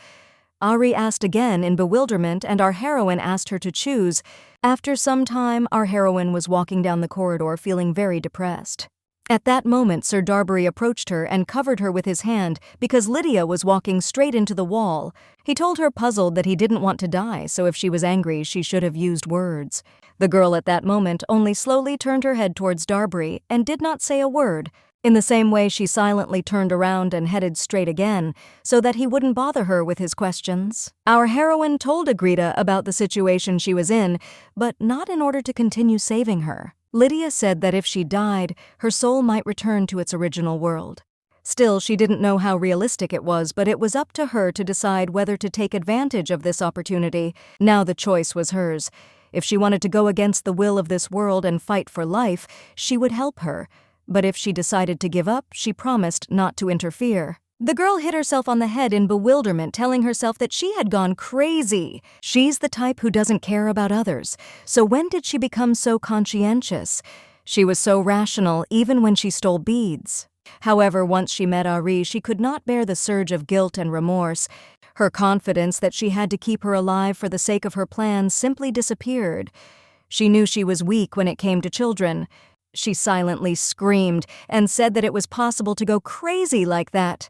Ari asked again in bewilderment, and our heroine asked her to choose. After some time, our heroine was walking down the corridor feeling very depressed. At that moment, Sir Darbury approached her and covered her with his hand because Lydia was walking straight into the wall. He told her, puzzled, that he didn't want to die, so if she was angry, she should have used words. The girl at that moment only slowly turned her head towards Darbury and did not say a word. In the same way, she silently turned around and headed straight again, so that he wouldn't bother her with his questions. Our heroine told Agrita about the situation she was in, but not in order to continue saving her. Lydia said that if she died, her soul might return to its original world. Still, she didn't know how realistic it was, but it was up to her to decide whether to take advantage of this opportunity. Now the choice was hers. If she wanted to go against the will of this world and fight for life, she would help her. But if she decided to give up, she promised not to interfere. The girl hit herself on the head in bewilderment, telling herself that she had gone crazy. She's the type who doesn't care about others. So when did she become so conscientious? She was so rational even when she stole beads. However, once she met Ari, she could not bear the surge of guilt and remorse. Her confidence that she had to keep her alive for the sake of her plans simply disappeared. She knew she was weak when it came to children. She silently screamed and said that it was possible to go crazy like that.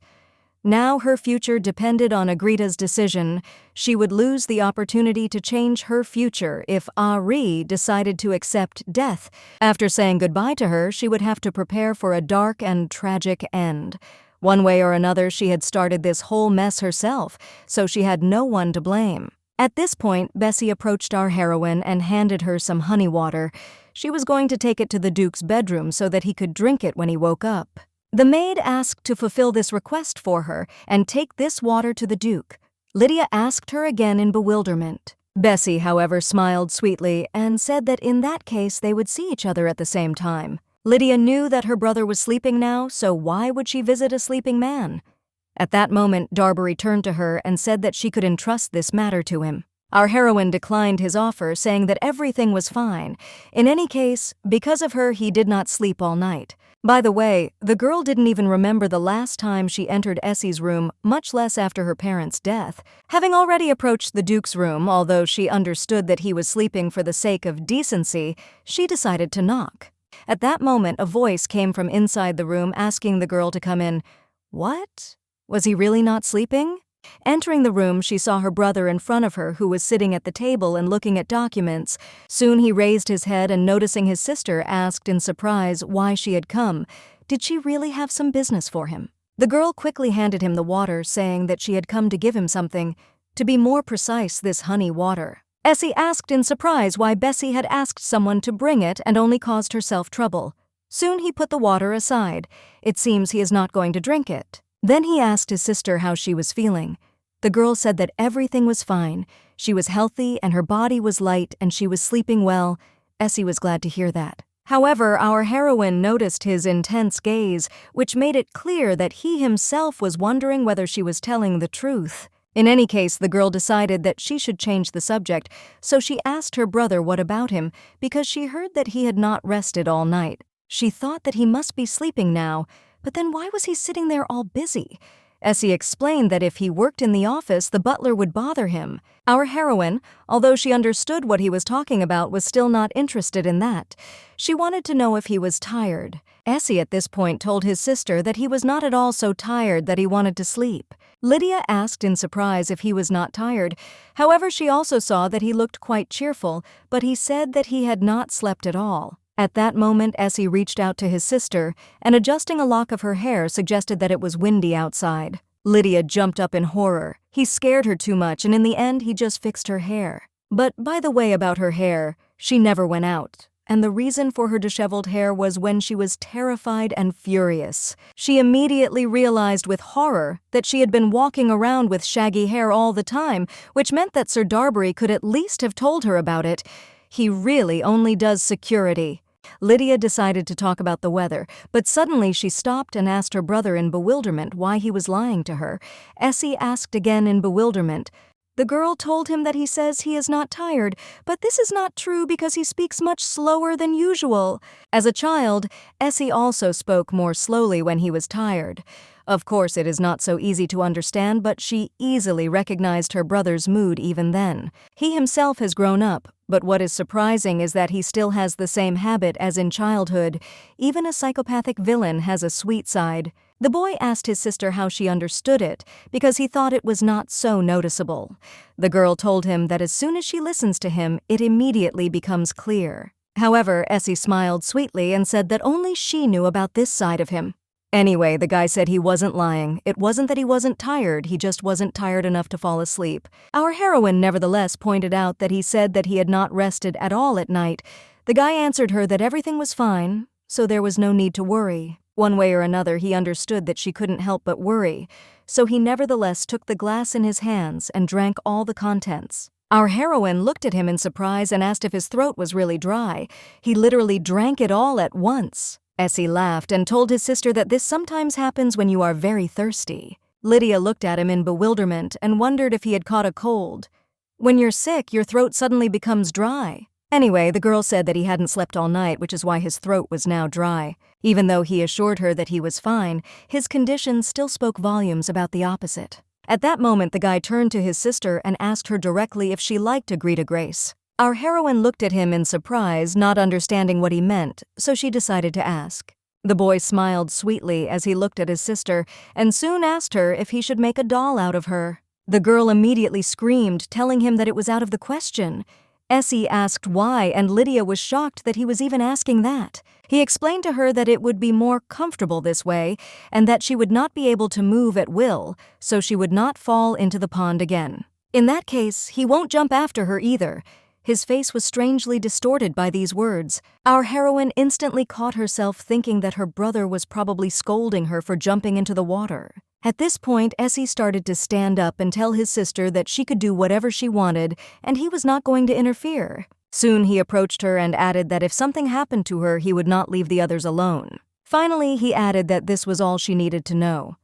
Now her future depended on Agrita's decision. She would lose the opportunity to change her future if Ari decided to accept death. After saying goodbye to her, she would have to prepare for a dark and tragic end. One way or another, she had started this whole mess herself, so she had no one to blame. At this point, Bessie approached our heroine and handed her some honey water. She was going to take it to the Duke's bedroom so that he could drink it when he woke up. The maid asked to fulfill this request for her and take this water to the Duke. Lydia asked her again in bewilderment. Bessie, however, smiled sweetly and said that in that case they would see each other at the same time. Lydia knew that her brother was sleeping now, so why would she visit a sleeping man? At that moment, Darbury turned to her and said that she could entrust this matter to him. Our heroine declined his offer, saying that everything was fine. In any case, because of her, he did not sleep all night. By the way, the girl didn't even remember the last time she entered Essie's room, much less after her parents' death. Having already approached the Duke's room, although she understood that he was sleeping for the sake of decency, she decided to knock. At that moment, a voice came from inside the room asking the girl to come in. What? Was he really not sleeping? Entering the room, she saw her brother in front of her, who was sitting at the table and looking at documents. Soon he raised his head and, noticing his sister, asked in surprise why she had come. Did she really have some business for him? The girl quickly handed him the water, saying that she had come to give him something. To be more precise, this honey water. Essie asked in surprise why Bessie had asked someone to bring it and only caused herself trouble. Soon he put the water aside. It seems he is not going to drink it. Then he asked his sister how she was feeling. The girl said that everything was fine. She was healthy and her body was light and she was sleeping well. Essie was glad to hear that. However, our heroine noticed his intense gaze, which made it clear that he himself was wondering whether she was telling the truth. In any case, the girl decided that she should change the subject, so she asked her brother what about him because she heard that he had not rested all night. She thought that he must be sleeping now, but then why was he sitting there all busy? Essie explained that if he worked in the office, the butler would bother him. Our heroine, although she understood what he was talking about, was still not interested in that. She wanted to know if he was tired. Essie at this point told his sister that he was not at all so tired that he wanted to sleep. Lydia asked in surprise if he was not tired. However, she also saw that he looked quite cheerful, but he said that he had not slept at all. At that moment, Essie reached out to his sister, and adjusting a lock of her hair suggested that it was windy outside. Lydia jumped up in horror. He scared her too much, and in the end, he just fixed her hair. But by the way about her hair, she never went out. And the reason for her disheveled hair was when she was terrified and furious. She immediately realized with horror that she had been walking around with shaggy hair all the time, which meant that Sir Darbury could at least have told her about it. He really only does security. Lydia decided to talk about the weather, but suddenly she stopped and asked her brother in bewilderment why he was lying to her. Essie asked again in bewilderment. The girl told him that he says he is not tired, but this is not true because he speaks much slower than usual. As a child, Essie also spoke more slowly when he was tired. Of course, it is not so easy to understand, but she easily recognized her brother's mood even then. He himself has grown up, but what is surprising is that he still has the same habit as in childhood. Even a psychopathic villain has a sweet side. The boy asked his sister how she understood it, because he thought it was not so noticeable. The girl told him that as soon as she listens to him, it immediately becomes clear. However, Essie smiled sweetly and said that only she knew about this side of him. Anyway, the guy said he wasn't lying. It wasn't that he wasn't tired, he just wasn't tired enough to fall asleep. Our heroine nevertheless pointed out that he said that he had not rested at all at night. The guy answered her that everything was fine, so there was no need to worry. One way or another, he understood that she couldn't help but worry, so he nevertheless took the glass in his hands and drank all the contents. Our heroine looked at him in surprise and asked if his throat was really dry. He literally drank it all at once. Essie laughed and told his sister that this sometimes happens when you are very thirsty. Lydia looked at him in bewilderment and wondered if he had caught a cold. When you're sick, your throat suddenly becomes dry. Anyway, the girl said that he hadn't slept all night, which is why his throat was now dry. Even though he assured her that he was fine, his condition still spoke volumes about the opposite. At that moment, the guy turned to his sister and asked her directly if she liked Agrita Grace. Our heroine looked at him in surprise, not understanding what he meant, so she decided to ask. The boy smiled sweetly as he looked at his sister and soon asked her if he should make a doll out of her. The girl immediately screamed, telling him that it was out of the question. Essie asked why, and Lydia was shocked that he was even asking that. He explained to her that it would be more comfortable this way and that she would not be able to move at will, so she would not fall into the pond again. In that case, he won't jump after her either. His face was strangely distorted by these words. Our heroine instantly caught herself thinking that her brother was probably scolding her for jumping into the water. At this point, Essie started to stand up and tell his sister that she could do whatever she wanted and he was not going to interfere. Soon he approached her and added that if something happened to her, he would not leave the others alone. Finally, he added that this was all she needed to know.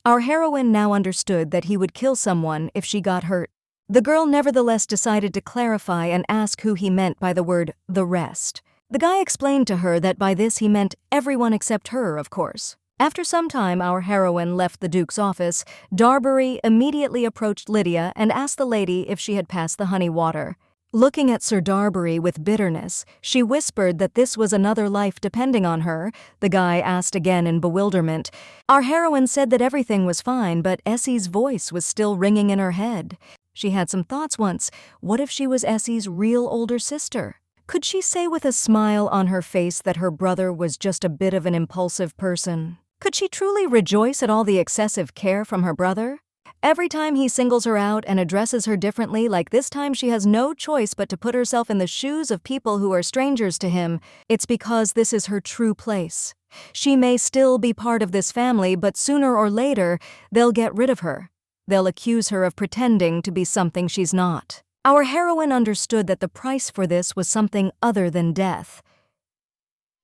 Our heroine now understood that he would kill someone if she got hurt. The girl nevertheless decided to clarify and ask who he meant by the word "the rest." The guy explained to her that by this he meant everyone except her, of course. After some time, our heroine left the Duke's office. Darbury immediately approached Lydia and asked the lady if she had passed the honey water. Looking at Sir Darbury with bitterness, she whispered that this was another life depending on her. The guy asked again in bewilderment. Our heroine said that everything was fine, but Essie's voice was still ringing in her head. She had some thoughts once. What if she was Essie's real older sister? Could she say with a smile on her face that her brother was just a bit of an impulsive person? Could she truly rejoice at all the excessive care from her brother? Every time he singles her out and addresses her differently, like this time she has no choice but to put herself in the shoes of people who are strangers to him, it's because this is her true place. She may still be part of this family, but sooner or later, they'll get rid of her. They'll accuse her of pretending to be something she's not. Our heroine understood that the price for this was something other than death.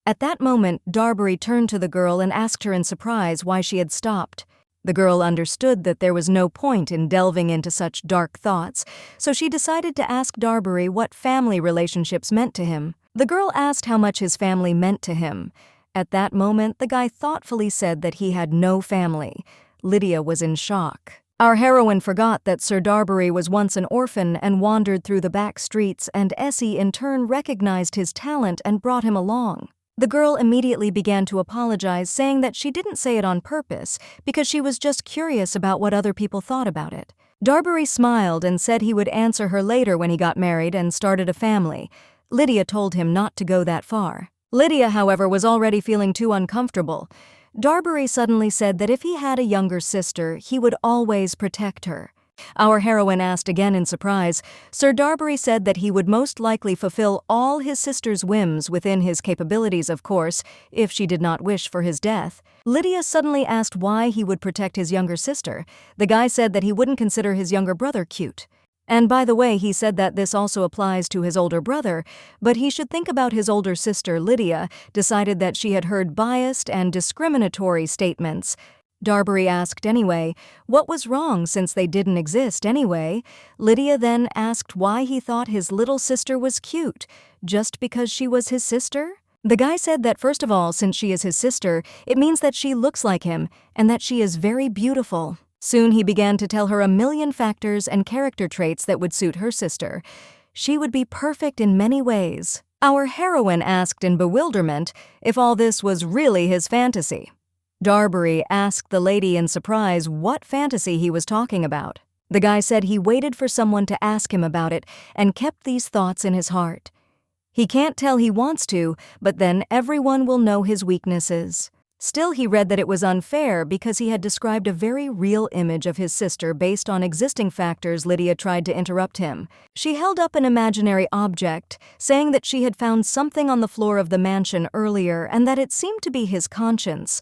At that moment, Darbury turned to the girl and asked her in surprise why she had stopped. The girl understood that there was no point in delving into such dark thoughts, so she decided to ask Darbury what family relationships meant to him. The girl asked how much his family meant to him. At that moment, the guy thoughtfully said that he had no family. Lydia was in shock. Our heroine forgot that Sir Darbury was once an orphan and wandered through the back streets, and Essie in turn recognized his talent and brought him along. The girl immediately began to apologize, saying that she didn't say it on purpose because she was just curious about what other people thought about it. Darbury smiled and said he would answer her later when he got married and started a family. Lydia told him not to go that far. Lydia, however, was already feeling too uncomfortable. Darbury suddenly said that if he had a younger sister, he would always protect her. Our heroine asked again in surprise. Sir Darbury said that he would most likely fulfill all his sister's whims within his capabilities, of course, if she did not wish for his death. Lydia suddenly asked why he would protect his younger sister. The guy said that he wouldn't consider his younger brother cute. And by the way, he said that this also applies to his older brother, but he should think about his older sister, Lydia, decided that she had heard biased and discriminatory statements. Darbury asked anyway, what was wrong since they didn't exist anyway? Lydia then asked why he thought his little sister was cute, just because she was his sister? The guy said that first of all, since she is his sister, it means that she looks like him and that she is very beautiful. Soon he began to tell her a million factors and character traits that would suit her sister. She would be perfect in many ways. Our heroine asked in bewilderment if all this was really his fantasy. Darbury asked the lady in surprise what fantasy he was talking about. The guy said he waited for someone to ask him about it and kept these thoughts in his heart. He can't tell he wants to, but then everyone will know his weaknesses. Still, he read that it was unfair because he had described a very real image of his sister based on existing factors. Lydia tried to interrupt him. She held up an imaginary object, saying that she had found something on the floor of the mansion earlier and that it seemed to be his conscience.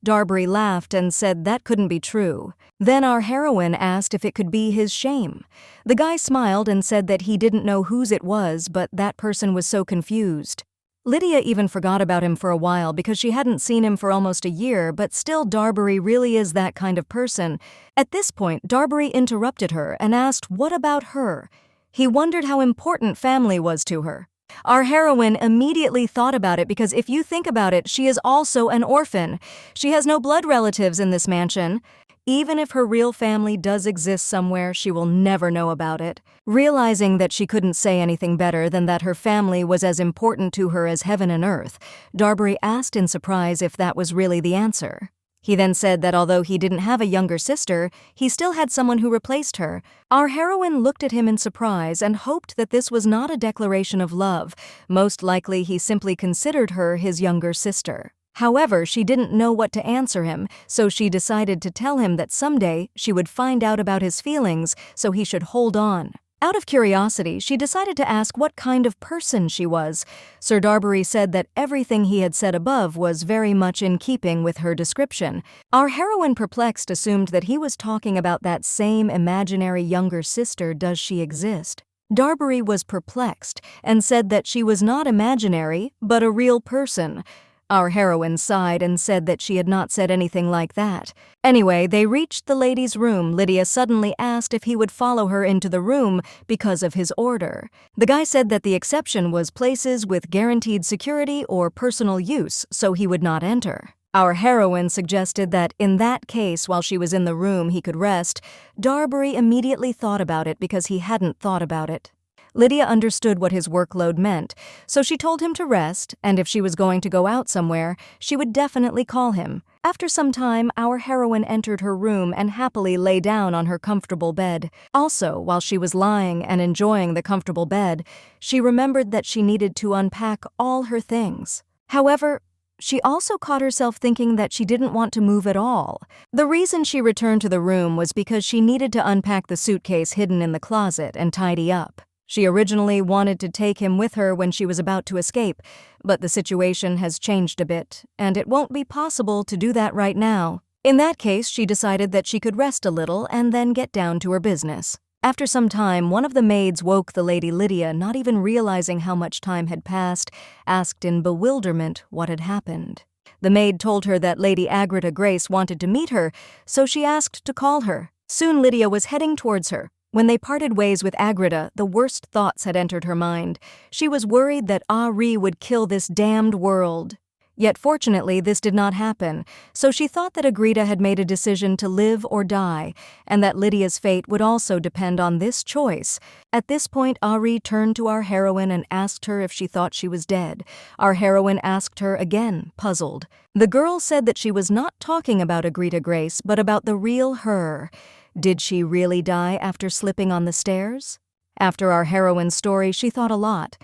Darbury laughed and said that couldn't be true. Then our heroine asked if it could be his shame. The guy smiled and said that he didn't know whose it was, but that person was so confused. Lydia even forgot about him for a while because she hadn't seen him for almost a year, but still Darbury really is that kind of person. At this point, Darbury interrupted her and asked what about her. He wondered how important family was to her. Our heroine immediately thought about it because if you think about it, she is also an orphan. She has no blood relatives in this mansion. Even if her real family does exist somewhere, she will never know about it. Realizing that she couldn't say anything better than that her family was as important to her as heaven and earth, Darbury asked in surprise if that was really the answer. He then said that although he didn't have a younger sister, he still had someone who replaced her. Our heroine looked at him in surprise and hoped that this was not a declaration of love. Most likely he simply considered her his younger sister. However, she didn't know what to answer him, so she decided to tell him that someday she would find out about his feelings, so he should hold on. Out of curiosity, she decided to ask what kind of person she was. Sir Darbury said that everything he had said above was very much in keeping with her description. Our heroine, perplexed, assumed that he was talking about that same imaginary younger sister. Does she exist? Darbury was perplexed and said that she was not imaginary, but a real person. Our heroine sighed and said that she had not said anything like that. Anyway, they reached the ladies' room. Lydia suddenly asked if he would follow her into the room because of his order. The guy said that the exception was places with guaranteed security or personal use, so he would not enter. Our heroine suggested that in that case, while she was in the room, he could rest. Darbury immediately thought about it because he hadn't thought about it. Lydia understood what his workload meant, so she told him to rest, and if she was going to go out somewhere, she would definitely call him. After some time, our heroine entered her room and happily lay down on her comfortable bed. Also, while she was lying and enjoying the comfortable bed, she remembered that she needed to unpack all her things. However, she also caught herself thinking that she didn't want to move at all. The reason she returned to the room was because she needed to unpack the suitcase hidden in the closet and tidy up. She originally wanted to take him with her when she was about to escape, but the situation has changed a bit, and it won't be possible to do that right now. In that case, she decided that she could rest a little and then get down to her business. After some time, one of the maids woke the Lady Lydia, not even realizing how much time had passed, asked in bewilderment what had happened. The maid told her that Lady Agrita Grace wanted to meet her, so she asked to call her. Soon Lydia was heading towards her. When they parted ways with Agrita, the worst thoughts had entered her mind. She was worried that Ari would kill this damned world. Yet fortunately, this did not happen, so she thought that Agrita had made a decision to live or die, and that Lydia's fate would also depend on this choice. At this point, Ari turned to our heroine and asked her if she thought she was dead. Our heroine asked her again, puzzled. The girl said that she was not talking about Agrita Grace, but about the real her. Did she really die after slipping on the stairs? After our heroine's story, she thought a lot.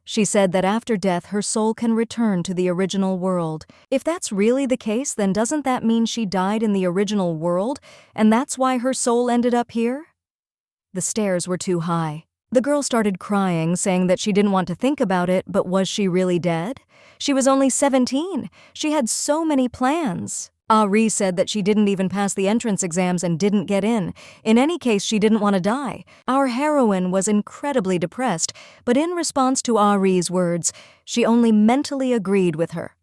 She said that after death, her soul can return to the original world. If that's really the case, then doesn't that mean she died in the original world, and that's why her soul ended up here? The stairs were too high. The girl started crying, saying that she didn't want to think about it, but was she really dead? She was only 17. She had so many plans. Ari said that she didn't even pass the entrance exams and didn't get in. In any case, she didn't want to die. Our heroine was incredibly depressed, but in response to Ari's words, she only mentally agreed with her.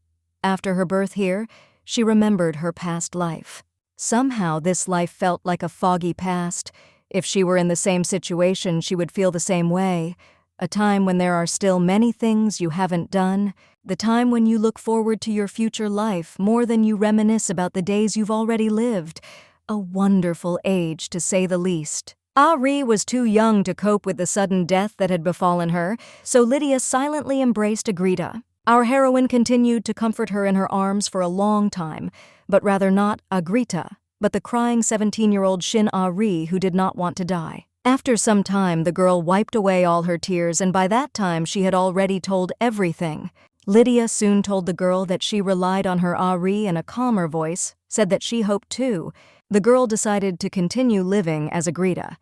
After her birth here, she remembered her past life. Somehow, this life felt like a foggy past. If she were in the same situation, she would feel the same way. A time when there are still many things you haven't done. The time when you look forward to your future life more than you reminisce about the days you've already lived. A wonderful age, to say the least. Ari was too young to cope with the sudden death that had befallen her, so Lydia silently embraced Agrita. Our heroine continued to comfort her in her arms for a long time, but rather not Agrita, but the crying 17-year-old Shin Ari who did not want to die. After some time, the girl wiped away all her tears, and by that time she had already told everything. Lydia soon told the girl that she relied on her Ari in a calmer voice, said that she hoped too. The girl decided to continue living as Agrita.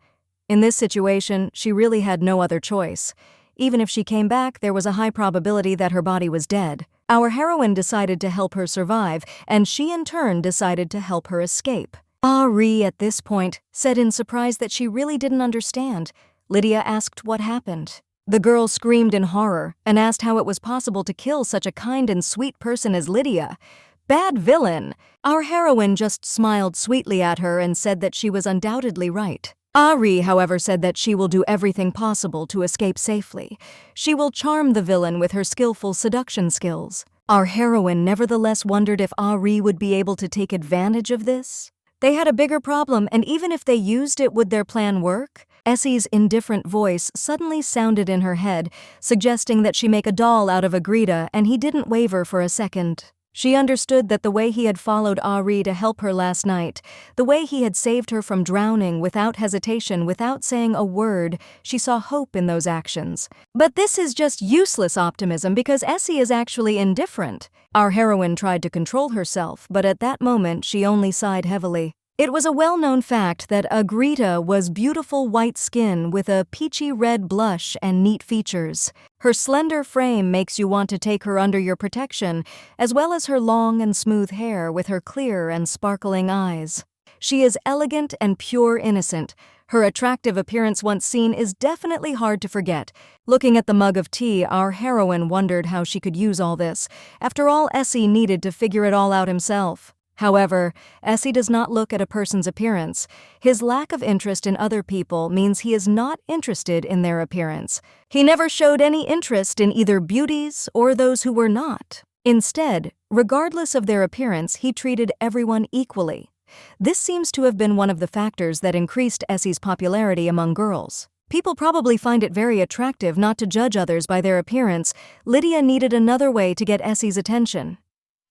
In this situation, she really had no other choice. Even if she came back, there was a high probability that her body was dead. Our heroine decided to help her survive, and she in turn decided to help her escape. Ari, at this point, said in surprise that she really didn't understand. Lydia asked what happened. The girl screamed in horror and asked how it was possible to kill such a kind and sweet person as Lydia. Bad villain! Our heroine just smiled sweetly at her and said that she was undoubtedly right. Ari, however, said that she will do everything possible to escape safely. She will charm the villain with her skillful seduction skills. Our heroine nevertheless wondered if Ari would be able to take advantage of this. They had a bigger problem, and even if they used it, would their plan work? Essie's indifferent voice suddenly sounded in her head, suggesting that she make a doll out of Agrita, and he didn't waver for a second. She understood that the way he had followed Ari to help her last night, the way he had saved her from drowning without hesitation, without saying a word, she saw hope in those actions. But this is just useless optimism because Essie is actually indifferent. Our heroine tried to control herself, but at that moment she only sighed heavily. It was a well-known fact that Agrita was beautiful white skin with a peachy red blush and neat features. Her slender frame makes you want to take her under your protection, as well as her long and smooth hair with her clear and sparkling eyes. She is elegant and pure innocent. Her attractive appearance once seen is definitely hard to forget. Looking at the mug of tea, our heroine wondered how she could use all this. After all, Essie needed to figure it all out himself. However, Essie does not look at a person's appearance. His lack of interest in other people means he is not interested in their appearance. He never showed any interest in either beauties or those who were not. Instead, regardless of their appearance, he treated everyone equally. This seems to have been one of the factors that increased Essie's popularity among girls. People probably find it very attractive not to judge others by their appearance. Lydia needed another way to get Essie's attention.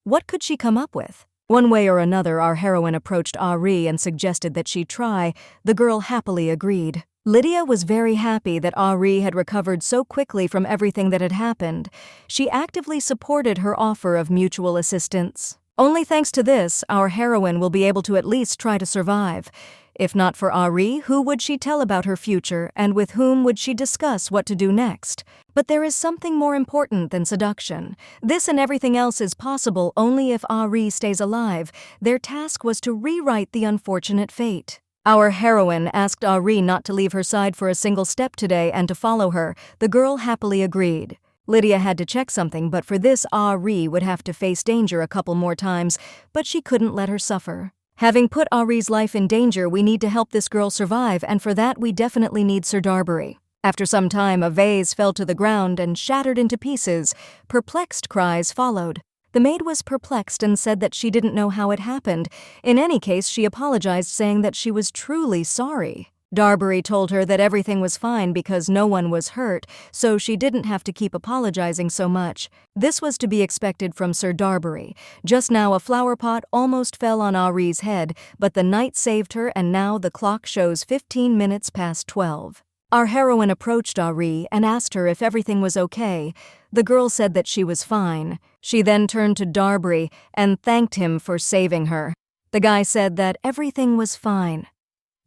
What could she come up with? One way or another, our heroine approached Ari and suggested that she try. The girl happily agreed. Lydia was very happy that Ari had recovered so quickly from everything that had happened. She actively supported her offer of mutual assistance. Only thanks to this, our heroine will be able to at least try to survive. If not for Ari, who would she tell about her future, and with whom would she discuss what to do next? But there is something more important than seduction. This and everything else is possible only if Ari stays alive. Their task was to rewrite the unfortunate fate. Our heroine asked Ari not to leave her side for a single step today and to follow her. The girl happily agreed. Lydia had to check something, but for this Ari would have to face danger a couple more times, but she couldn't let her suffer. Having put Ari's life in danger, we need to help this girl survive, and for that we definitely need Sir Darbury. After some time, a vase fell to the ground and shattered into pieces. Perplexed cries followed. The maid was perplexed and said that she didn't know how it happened. In any case, she apologized, saying that she was truly sorry. Darbury told her that everything was fine because no one was hurt, so she didn't have to keep apologizing so much. This was to be expected from Sir Darbury. Just now a flower pot almost fell on Ari's head, but the knight saved her, and now the clock shows 15 minutes past 12. Our heroine approached Ari and asked her if everything was okay. The girl said that she was fine. She then turned to Darbury and thanked him for saving her. The guy said that everything was fine.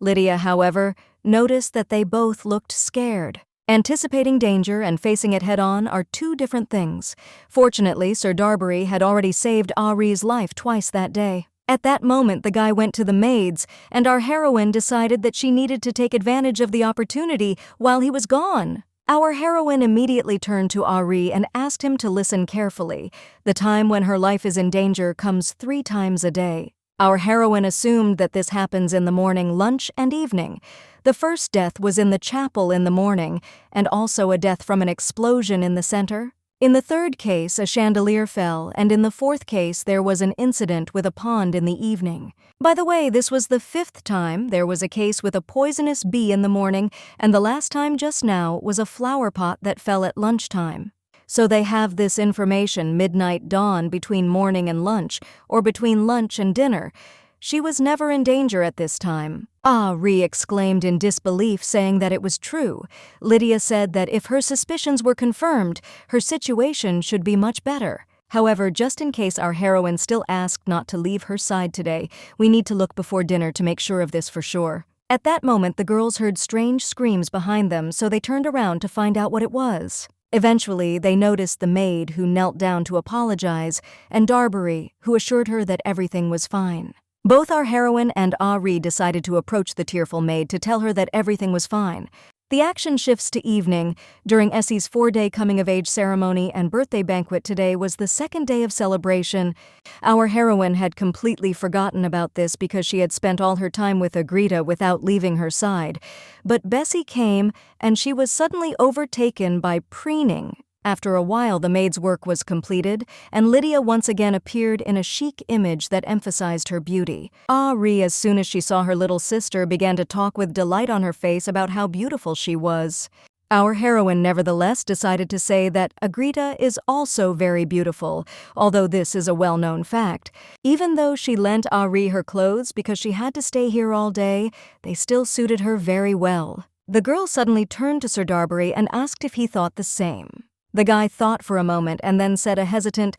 Lydia, however, noticed that they both looked scared. Anticipating danger and facing it head-on are two different things. Fortunately, Sir Darbury had already saved Ari's life twice that day. At that moment, the guy went to the maids, and our heroine decided that she needed to take advantage of the opportunity while he was gone. Our heroine immediately turned to Ari and asked him to listen carefully. The time when her life is in danger comes 3 times a day. Our heroine assumed that this happens in the morning, lunch, and evening. The first death was in the chapel in the morning, and also a death from an explosion in the center. In the third case, a chandelier fell, and in the fourth case, there was an incident with a pond in the evening. By the way, this was the 5th time there was a case with a poisonous bee in the morning, and the last time just now was a flower pot that fell at lunchtime. So they have this information midnight dawn between morning and lunch, or between lunch and dinner. She was never in danger at this time. Ree exclaimed in disbelief, saying that it was true. Lydia said that if her suspicions were confirmed, her situation should be much better. However, just in case our heroine still asked not to leave her side today, we need to look before dinner to make sure of this for sure. At that moment, the girls heard strange screams behind them, so they turned around to find out what it was. Eventually, they noticed the maid, who knelt down to apologize, and Darbury, who assured her that everything was fine. Both our heroine and Ree decided to approach the tearful maid to tell her that everything was fine. The action shifts to evening. During Essie's 4-day coming-of-age ceremony and birthday banquet today was the second day of celebration. Our heroine had completely forgotten about this because she had spent all her time with Agrita without leaving her side. But Bessie came, and she was suddenly overtaken by preening. After a while, the maid's work was completed, and Lydia once again appeared in a chic image that emphasized her beauty. Ree, as soon as she saw her little sister, began to talk with delight on her face about how beautiful she was. Our heroine nevertheless decided to say that Agrita is also very beautiful, although this is a well-known fact. Even though she lent Ree her clothes because she had to stay here all day, they still suited her very well. The girl suddenly turned to Sir Darbury and asked if he thought the same. The guy thought for a moment and then said a hesitant,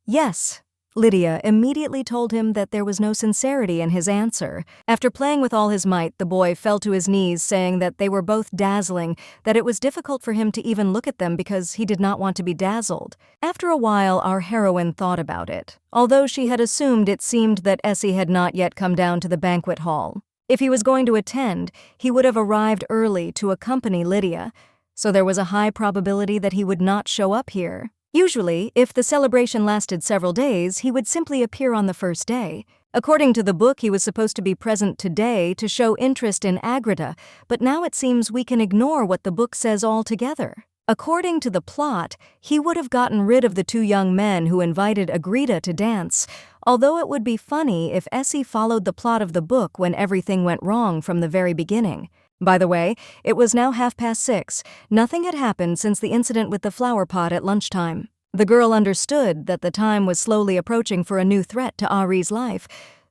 "Yes." Lydia immediately told him that there was no sincerity in his answer. After playing with all his might, the boy fell to his knees, saying that they were both dazzling, that it was difficult for him to even look at them because he did not want to be dazzled. After a while, our heroine thought about it. Although she had assumed, it seemed that Essie had not yet come down to the banquet hall. If he was going to attend, he would have arrived early to accompany Lydia, so there was a high probability that he would not show up here. Usually, if the celebration lasted several days, he would simply appear on the first day. According to the book, he was supposed to be present today to show interest in Agrita, but now it seems we can ignore what the book says altogether. According to the plot, he would have gotten rid of the 2 young men who invited Agrita to dance, although it would be funny if Essie followed the plot of the book when everything went wrong from the very beginning. By the way, it was now 6:30. Nothing had happened since the incident with the flower pot at lunchtime. The girl understood that the time was slowly approaching for a new threat to Ree's life.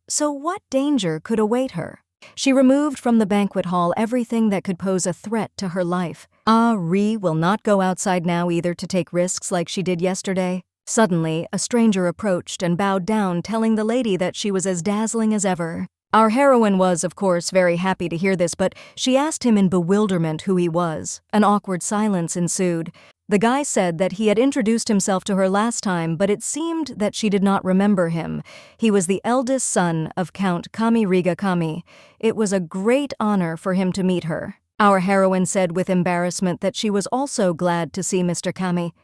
So what danger could await her? She removed from the banquet hall everything that could pose a threat to her life. Ree will not go outside now either to take risks like she did yesterday. Suddenly, a stranger approached and bowed down, telling the lady that she was as dazzling as ever. Our heroine was, of course, very happy to hear this, but she asked him in bewilderment who he was. An awkward silence ensued. The guy said that he had introduced himself to her last time, but it seemed that she did not remember him. He was the eldest son of Count Kami Kami. It was a great honor for him to meet her. Our heroine said with embarrassment that she was also glad to see Mr. Kami.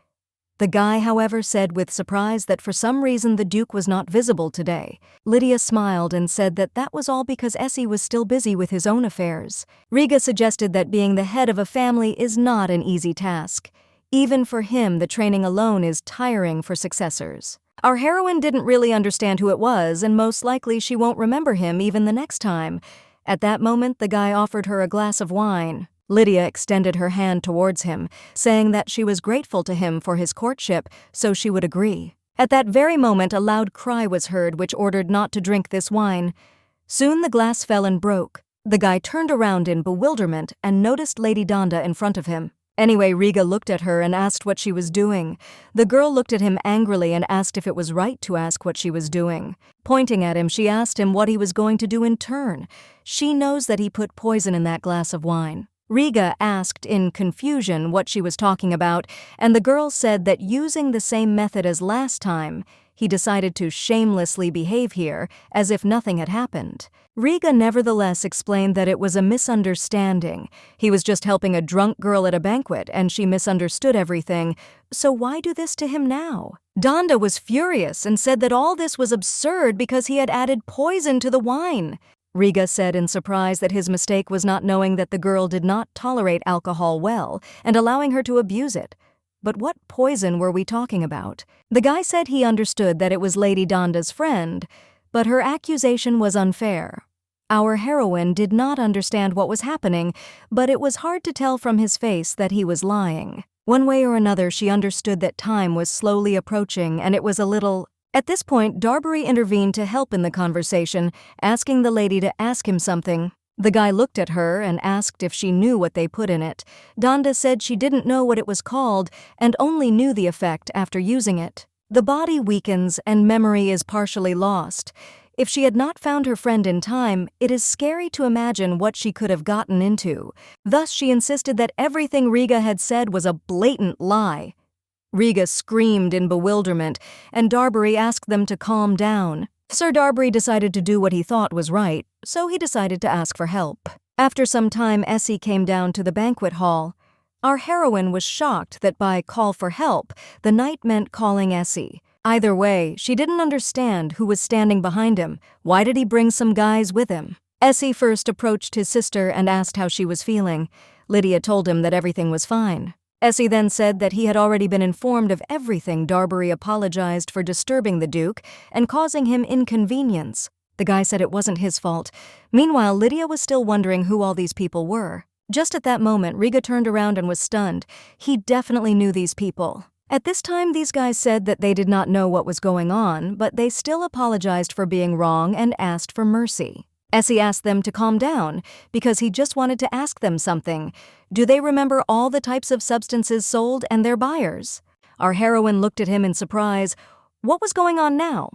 The guy, however, said with surprise that for some reason the Duke was not visible today. Lydia smiled and said that that was all because Essie was still busy with his own affairs. Riga suggested that being the head of a family is not an easy task. Even for him, the training alone is tiring for successors. Our heroine didn't really understand who it was, and most likely she won't remember him even the next time. At that moment, the guy offered her a glass of wine. Lydia extended her hand towards him, saying that she was grateful to him for his courtship, so she would agree. At that very moment, a loud cry was heard which ordered not to drink this wine. Soon the glass fell and broke. The guy turned around in bewilderment and noticed Lady Donda in front of him. Anyway, Riga looked at her and asked what she was doing. The girl looked at him angrily and asked if it was right to ask what she was doing. Pointing at him, she asked him what he was going to do in turn. She knows that he put poison in that glass of wine. Riga asked in confusion what she was talking about, and the girl said that using the same method as last time, he decided to shamelessly behave here as if nothing had happened. Riga nevertheless explained that it was a misunderstanding. He was just helping a drunk girl at a banquet, and she misunderstood everything. So why do this to him now? Donda was furious and said that all this was absurd because he had added poison to the wine. Riga said in surprise that his mistake was not knowing that the girl did not tolerate alcohol well and allowing her to abuse it. But what poison were we talking about? The guy said he understood that it was Lady Donda's friend, but her accusation was unfair. Our heroine did not understand what was happening, but it was hard to tell from his face that he was lying. One way or another, she understood that time was slowly approaching and it was a little At this point, Darbury intervened to help in the conversation, asking the lady to ask him something. The guy looked at her and asked if she knew what they put in it. Donda said she didn't know what it was called and only knew the effect after using it. The body weakens and memory is partially lost. If she had not found her friend in time, it is scary to imagine what she could have gotten into. Thus, she insisted that everything Riga had said was a blatant lie. Riga screamed in bewilderment, and Darbury asked them to calm down. Sir Darbury decided to do what he thought was right, so he decided to ask for help. After some time, Essie came down to the banquet hall. Our heroine was shocked that by call for help, the knight meant calling Essie. Either way, she didn't understand who was standing behind him. Why did he bring some guys with him? Essie first approached his sister and asked how she was feeling. Lydia told him that everything was fine. Essie then said that he had already been informed of everything. Darbury apologized for disturbing the Duke and causing him inconvenience. The guy said it wasn't his fault. Meanwhile, Lydia was still wondering who all these people were. Just at that moment, Riga turned around and was stunned. He definitely knew these people. At this time, these guys said that they did not know what was going on, but they still apologized for being wrong and asked for mercy. Essie asked them to calm down because he just wanted to ask them something. Do they remember all the types of substances sold and their buyers? Our heroine looked at him in surprise. What was going on now?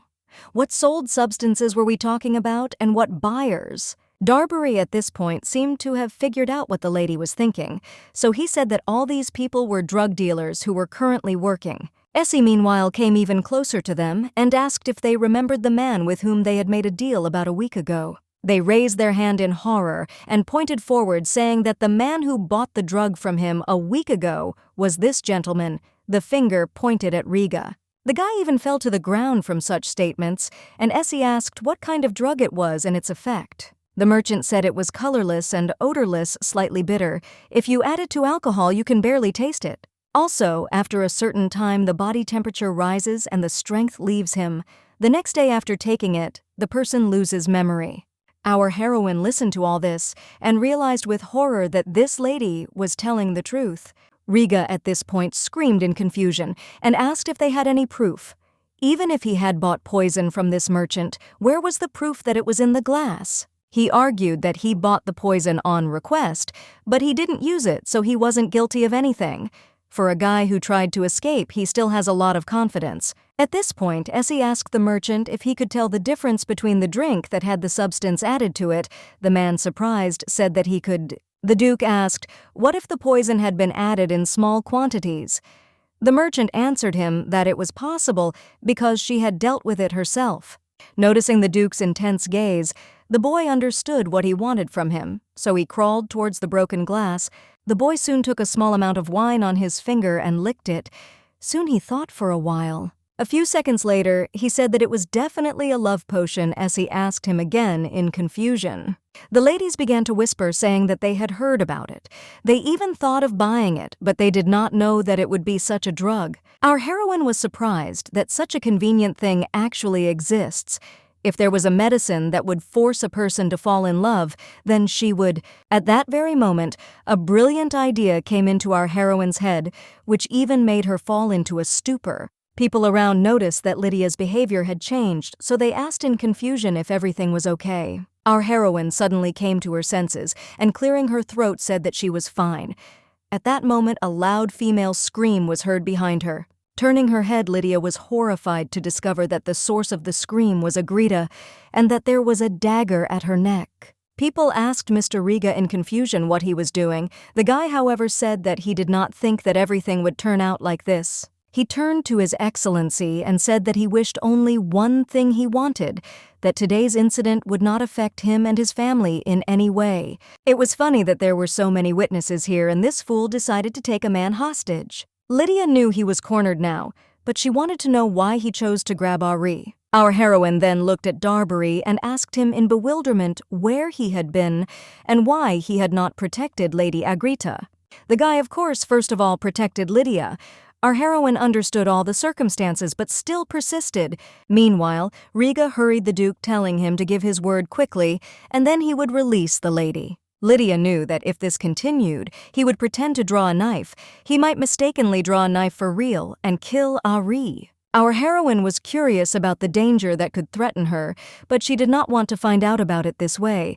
What sold substances were we talking about, and what buyers? Darbury at this point seemed to have figured out what the lady was thinking, so he said that all these people were drug dealers who were currently working. Essie, meanwhile, came even closer to them and asked if they remembered the man with whom they had made a deal about a week ago. They raised their hand in horror and pointed forward, saying that the man who bought the drug from him a week ago was this gentleman. The finger pointed at Riga. The guy even fell to the ground from such statements, and Essie asked what kind of drug it was and its effect. The merchant said it was colorless and odorless, slightly bitter. If you add it to alcohol, you can barely taste it. Also, after a certain time, the body temperature rises and the strength leaves him. The next day after taking it, the person loses memory. Our heroine listened to all this and realized with horror that this lady was telling the truth. Riga at this point screamed in confusion and asked if they had any proof. Even if he had bought poison from this merchant, where was the proof that it was in the glass? He argued that he bought the poison on request, but he didn't use it, so he wasn't guilty of anything. For a guy who tried to escape, he still has a lot of confidence. At this point, Essie asked the merchant if he could tell the difference between the drink that had the substance added to it. The man, surprised, said that he could. The Duke asked, what if the poison had been added in small quantities? The merchant answered him that it was possible because she had dealt with it herself. Noticing the Duke's intense gaze, the boy understood what he wanted from him, so he crawled towards the broken glass. The boy soon took a small amount of wine on his finger and licked it. Soon he thought for a while. A few seconds later, he said that it was definitely a love potion. Essie asked him again in confusion. The ladies began to whisper, saying that they had heard about it. They even thought of buying it, but they did not know that it would be such a drug. Our heroine was surprised that such a convenient thing actually exists. If there was a medicine that would force a person to fall in love, then she would. At that very moment, a brilliant idea came into our heroine's head, which even made her fall into a stupor. People around noticed that Lydia's behavior had changed, so they asked in confusion if everything was okay. Our heroine suddenly came to her senses and, clearing her throat, said that she was fine. At that moment, a loud female scream was heard behind her. Turning her head, Lydia was horrified to discover that the source of the scream was Agrita and that there was a dagger at her neck. People asked Mr. Riga in confusion what he was doing. The guy, however, said that he did not think that everything would turn out like this. He turned to His Excellency and said that he wished only one thing he wanted, that today's incident would not affect him and his family in any way. It was funny that there were so many witnesses here, and this fool decided to take a man hostage. Lydia knew he was cornered now, but she wanted to know why he chose to grab Ari. Our heroine then looked at Darbury and asked him in bewilderment where he had been and why he had not protected Lady Agrita. The guy, of course, first of all protected Lydia. Our heroine understood all the circumstances but still persisted. Meanwhile, Riga hurried the Duke, telling him to give his word quickly, and then he would release the lady. Lydia knew that if this continued, he would pretend to draw a knife. He might mistakenly draw a knife for real and kill Ari. Our heroine was curious about the danger that could threaten her, but she did not want to find out about it this way.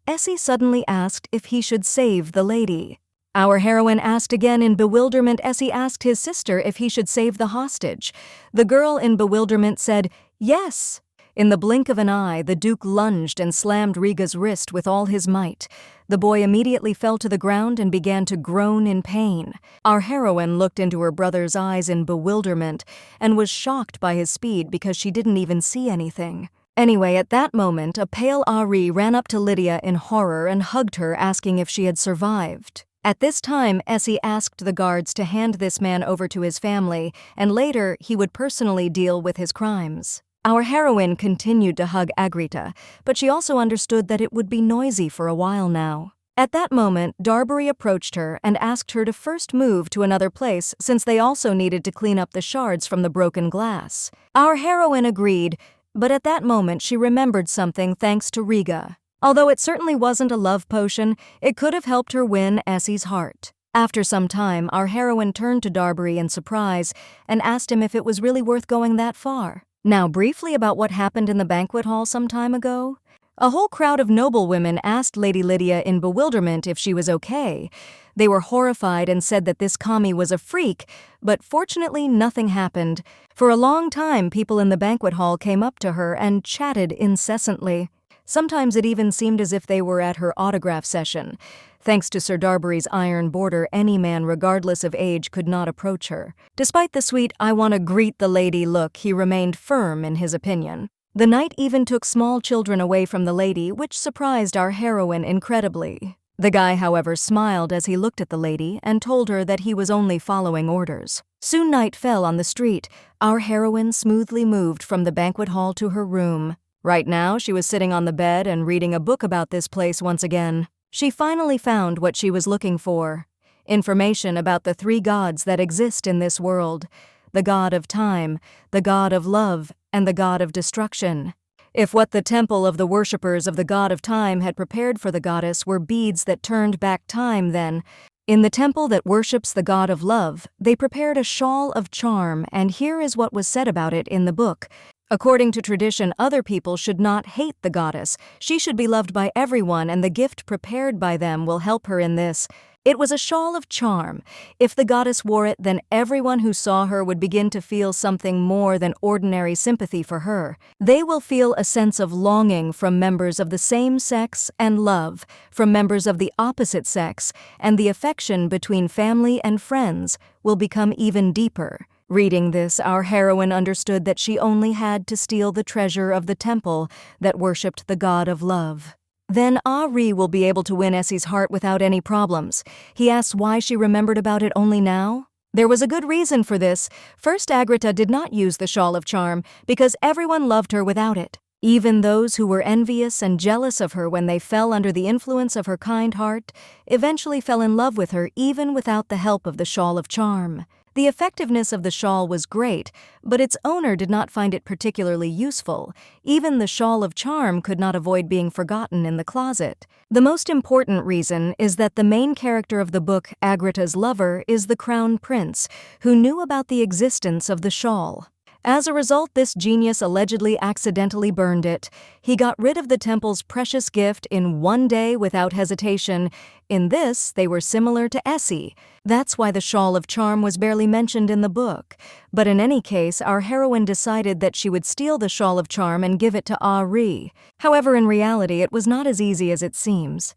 Essie suddenly asked if he should save the lady. Our heroine asked again in bewilderment. Essie asked his sister if he should save the hostage. The girl in bewilderment said, "Yes." In the blink of an eye, the Duke lunged and slammed Riga's wrist with all his might. The boy immediately fell to the ground and began to groan in pain. Our heroine looked into her brother's eyes in bewilderment and was shocked by his speed because she didn't even see anything. Anyway, at that moment, a pale Ari ran up to Lydia in horror and hugged her, asking if she had survived. At this time, Essie asked the guards to hand this man over to his family, and later he would personally deal with his crimes. Our heroine continued to hug Agrita, but she also understood that it would be noisy for a while now. At that moment, Darbury approached her and asked her to first move to another place since they also needed to clean up the shards from the broken glass. Our heroine agreed, but at that moment she remembered something thanks to Riga. Although it certainly wasn't a love potion, it could have helped her win Essie's heart. After some time, our heroine turned to Darbury in surprise and asked him if it was really worth going that far. Now, briefly about what happened in the banquet hall some time ago. A whole crowd of noblewomen asked Lady Lydia in bewilderment if she was okay. They were horrified and said that this commie was a freak, but fortunately nothing happened. For a long time, people in the banquet hall came up to her and chatted incessantly. Sometimes it even seemed as if they were at her autograph session. Thanks to Sir Darbury's iron border, any man regardless of age could not approach her. Despite the sweet "I want to greet the lady" look, he remained firm in his opinion. The knight even took small children away from the lady, which surprised our heroine incredibly. The guy, however, smiled as he looked at the lady and told her that he was only following orders. Soon night fell on the street. Our heroine smoothly moved from the banquet hall to her room. Right now, she was sitting on the bed and reading a book about this place once again. She finally found what she was looking for: information about the three gods that exist in this world: the god of time, the god of love, and the god of destruction. If what the temple of the worshippers of the god of time had prepared for the goddess were beads that turned back time, then, in the temple that worships the god of love, they prepared a shawl of charm, and here is what was said about it in the book. According to tradition, other people should not hate the goddess. She should be loved by everyone, and the gift prepared by them will help her in this. It was a shawl of charm. If the goddess wore it, then everyone who saw her would begin to feel something more than ordinary sympathy for her. They will feel a sense of longing from members of the same sex and love from members of the opposite sex, and the affection between family and friends will become even deeper. Reading this, our heroine understood that she only had to steal the treasure of the temple that worshipped the god of love. Then Ari will be able to win Essie's heart without any problems. He asked why she remembered about it only now. There was a good reason for this. First, Agrita did not use the shawl of charm because everyone loved her without it. Even those who were envious and jealous of her when they fell under the influence of her kind heart eventually fell in love with her even without the help of the shawl of charm. The effectiveness of the shawl was great, but its owner did not find it particularly useful. Even the shawl of charm could not avoid being forgotten in the closet. The most important reason is that the main character of the book, Agrita's lover, is the crown prince, who knew about the existence of the shawl. As a result, this genius allegedly accidentally burned it. He got rid of the temple's precious gift in one day without hesitation. In this, they were similar to Essie. That's why the shawl of charm was barely mentioned in the book. But in any case, our heroine decided that she would steal the shawl of charm and give it to Ari. However, in reality, it was not as easy as it seems.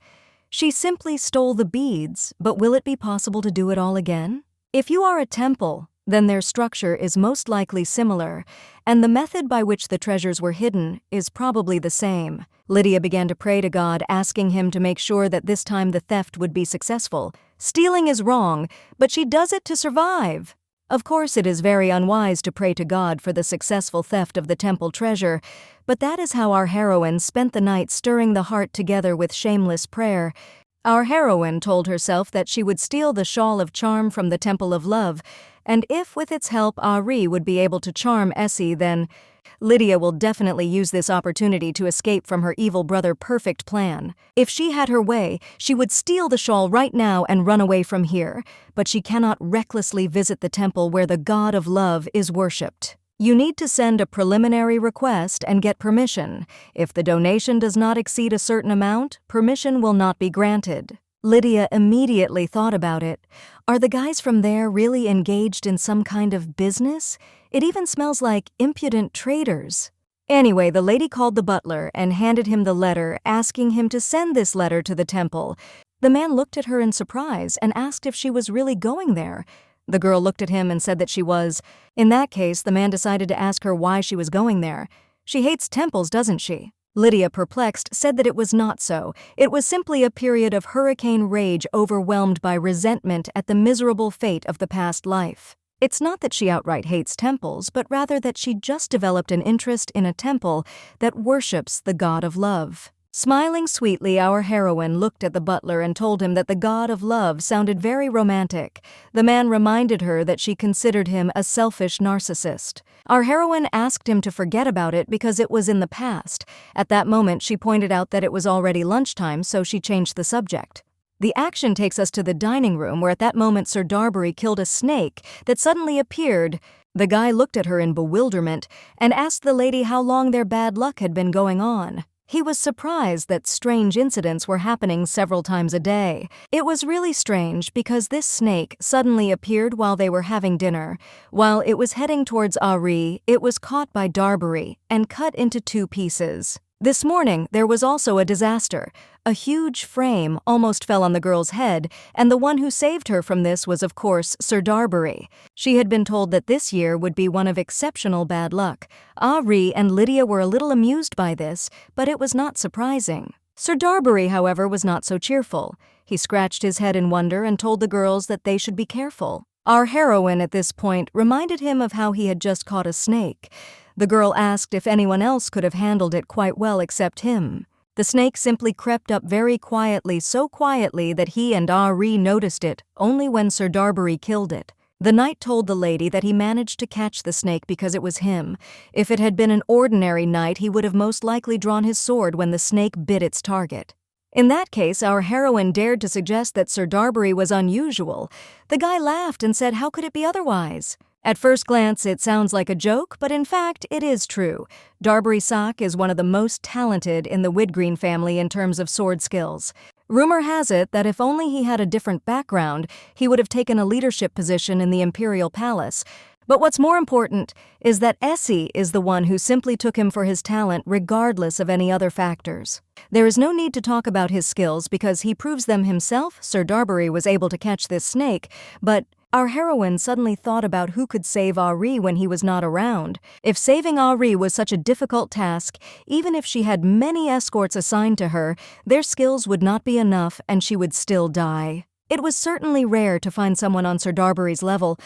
She simply stole the beads, but will it be possible to do it all again? If you are a temple, then their structure is most likely similar, and the method by which the treasures were hidden is probably the same. Lydia began to pray to God, asking him to make sure that this time the theft would be successful. Stealing is wrong, but she does it to survive. Of course, it is very unwise to pray to God for the successful theft of the temple treasure, but that is how our heroine spent the night, stirring the heart together with shameless prayer. Our heroine told herself that she would steal the shawl of charm from the Temple of Love, and if with its help Ari would be able to charm Essie, then Lydia will definitely use this opportunity to escape from her evil brother's perfect plan. If she had her way, she would steal the shawl right now and run away from here, but she cannot recklessly visit the temple where the god of love is worshipped. You need to send a preliminary request and get permission. If the donation does not exceed a certain amount, permission will not be granted. Lydia immediately thought about it. Are the guys from there really engaged in some kind of business? It even smells like impudent traders. Anyway, the lady called the butler and handed him the letter, asking him to send this letter to the temple. The man looked at her in surprise and asked if she was really going there. The girl looked at him and said that she was. In that case, the man decided to ask her why she was going there. She hates temples, doesn't she? Lydia, perplexed, said that it was not so. It was simply a period of hurricane rage overwhelmed by resentment at the miserable fate of the past life. It's not that she outright hates temples, but rather that she just developed an interest in a temple that worships the god of love. Smiling sweetly, our heroine looked at the butler and told him that the god of love sounded very romantic. The man reminded her that she considered him a selfish narcissist. Our heroine asked him to forget about it because it was in the past. At that moment, she pointed out that it was already lunchtime, so she changed the subject. The action takes us to the dining room, where at that moment Sir Darbury killed a snake that suddenly appeared. The guy looked at her in bewilderment and asked the lady how long their bad luck had been going on. He was surprised that strange incidents were happening several times a day. It was really strange because this snake suddenly appeared while they were having dinner. While it was heading towards Ari, it was caught by Darbury and cut into 2 pieces. This morning, there was also a disaster. A huge frame almost fell on the girl's head, and the one who saved her from this was, of course, Sir Darbury. She had been told that this year would be one of exceptional bad luck. Ari and Lydia were a little amused by this, but it was not surprising. Sir Darbury, however, was not so cheerful. He scratched his head in wonder and told the girls that they should be careful. Our heroine at this point reminded him of how he had just caught a snake. The girl asked if anyone else could have handled it quite well except him. The snake simply crept up very quietly, so quietly that he and Ari noticed it only when Sir Darbury killed it. The knight told the lady that he managed to catch the snake because it was him. If it had been an ordinary knight, he would have most likely drawn his sword when the snake bit its target. In that case, our heroine dared to suggest that Sir Darbury was unusual. The guy laughed and said, how could it be otherwise? At first glance, it sounds like a joke, but in fact, it is true. Darbury Sock is one of the most talented in the Widgreen family in terms of sword skills. Rumor has it that if only he had a different background, he would have taken a leadership position in the Imperial Palace. But what's more important is that Essie is the one who simply took him for his talent regardless of any other factors. There is no need to talk about his skills because he proves them himself. Sir Darbury was able to catch this snake, but our heroine suddenly thought about who could save Ari when he was not around. If saving Ari was such a difficult task, even if she had many escorts assigned to her, their skills would not be enough and she would still die. It was certainly rare to find someone on Sir Darbury's level,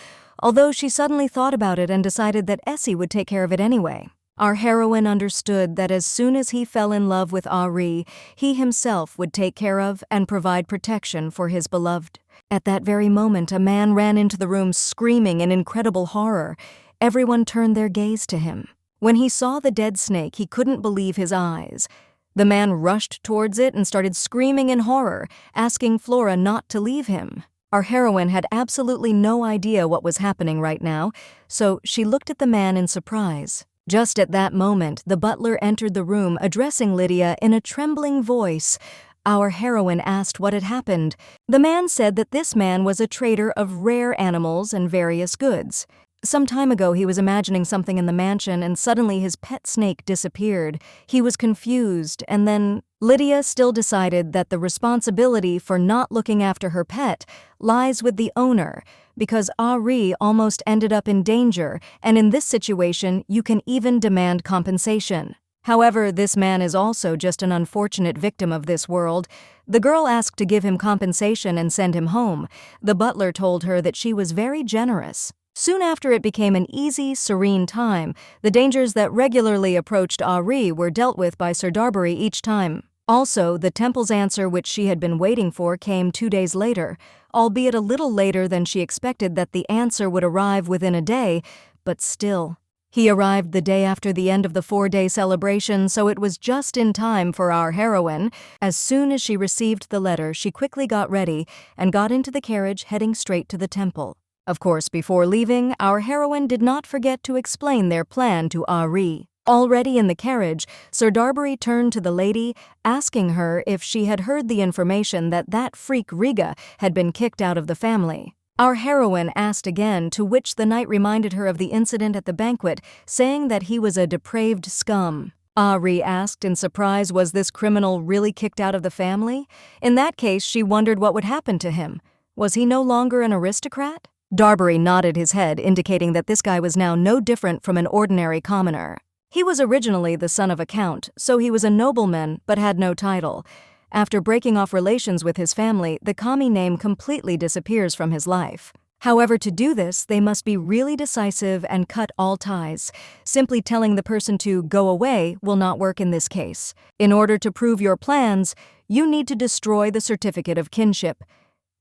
although she suddenly thought about it and decided that Essie would take care of it anyway. Our heroine understood that as soon as he fell in love with Ari, he himself would take care of and provide protection for his beloved. At that very moment, a man ran into the room screaming in incredible horror. Everyone turned their gaze to him. When he saw the dead snake, he couldn't believe his eyes. The man rushed towards it and started screaming in horror, asking Flora not to leave him. Our heroine had absolutely no idea what was happening right now, so she looked at the man in surprise. Just at that moment, the butler entered the room, addressing Lydia in a trembling voice. Our heroine asked what had happened. The man said that this man was a trader of rare animals and various goods. Some time ago, he was imagining something in the mansion and suddenly his pet snake disappeared. He was confused, and then Lydia still decided that the responsibility for not looking after her pet lies with the owner, because Ari almost ended up in danger, and in this situation, you can even demand compensation. However, this man is also just an unfortunate victim of this world. The girl asked to give him compensation and send him home. The butler told her that she was very generous. Soon after, it became an easy, serene time. The dangers that regularly approached Ari were dealt with by Sir Darbury each time. Also, the temple's answer, which she had been waiting for, came 2 days later, albeit a little later than she expected that the answer would arrive within a day, but still. He arrived the day after the end of the 4-day celebration, so it was just in time for our heroine. As soon as she received the letter, she quickly got ready and got into the carriage heading straight to the temple. Of course, before leaving, our heroine did not forget to explain their plan to Ari. Already in the carriage, Sir Darbury turned to the lady, asking her if she had heard the information that freak Riga had been kicked out of the family. Our heroine asked again, to which the knight reminded her of the incident at the banquet, saying that he was a depraved scum. Ari asked in surprise, was this criminal really kicked out of the family? In that case, she wondered what would happen to him. Was he no longer an aristocrat? Darbury nodded his head, indicating that this guy was now no different from an ordinary commoner. He was originally the son of a count, so he was a nobleman but had no title. After breaking off relations with his family, the Kami name completely disappears from his life. However, to do this, they must be really decisive and cut all ties. Simply telling the person to go away will not work in this case. In order to prove your plans, you need to destroy the certificate of kinship.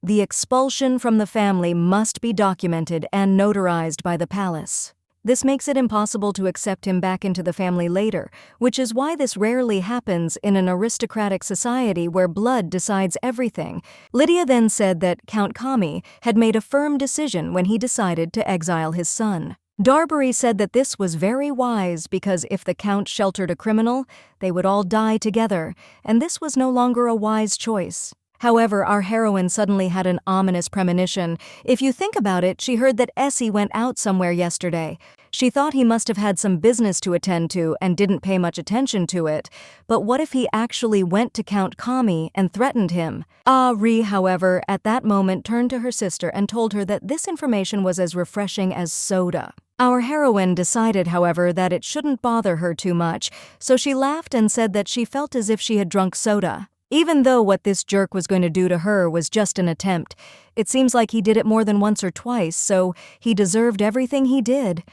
The expulsion from the family must be documented and notarized by the palace. This makes it impossible to accept him back into the family later, which is why this rarely happens in an aristocratic society where blood decides everything. Lydia then said that Count Kami had made a firm decision when he decided to exile his son. Darbury said that this was very wise because if the Count sheltered a criminal, they would all die together, and this was no longer a wise choice. However, our heroine suddenly had an ominous premonition. If you think about it, she heard that Essie went out somewhere yesterday. She thought he must have had some business to attend to and didn't pay much attention to it. But what if he actually went to Count Kami and threatened him? Ari, however, at that moment turned to her sister and told her that this information was as refreshing as soda. Our heroine decided, however, that it shouldn't bother her too much, so she laughed and said that she felt as if she had drunk soda. Even though what this jerk was going to do to her was just an attempt, it seems like he did it more than once or twice, so he deserved everything he did.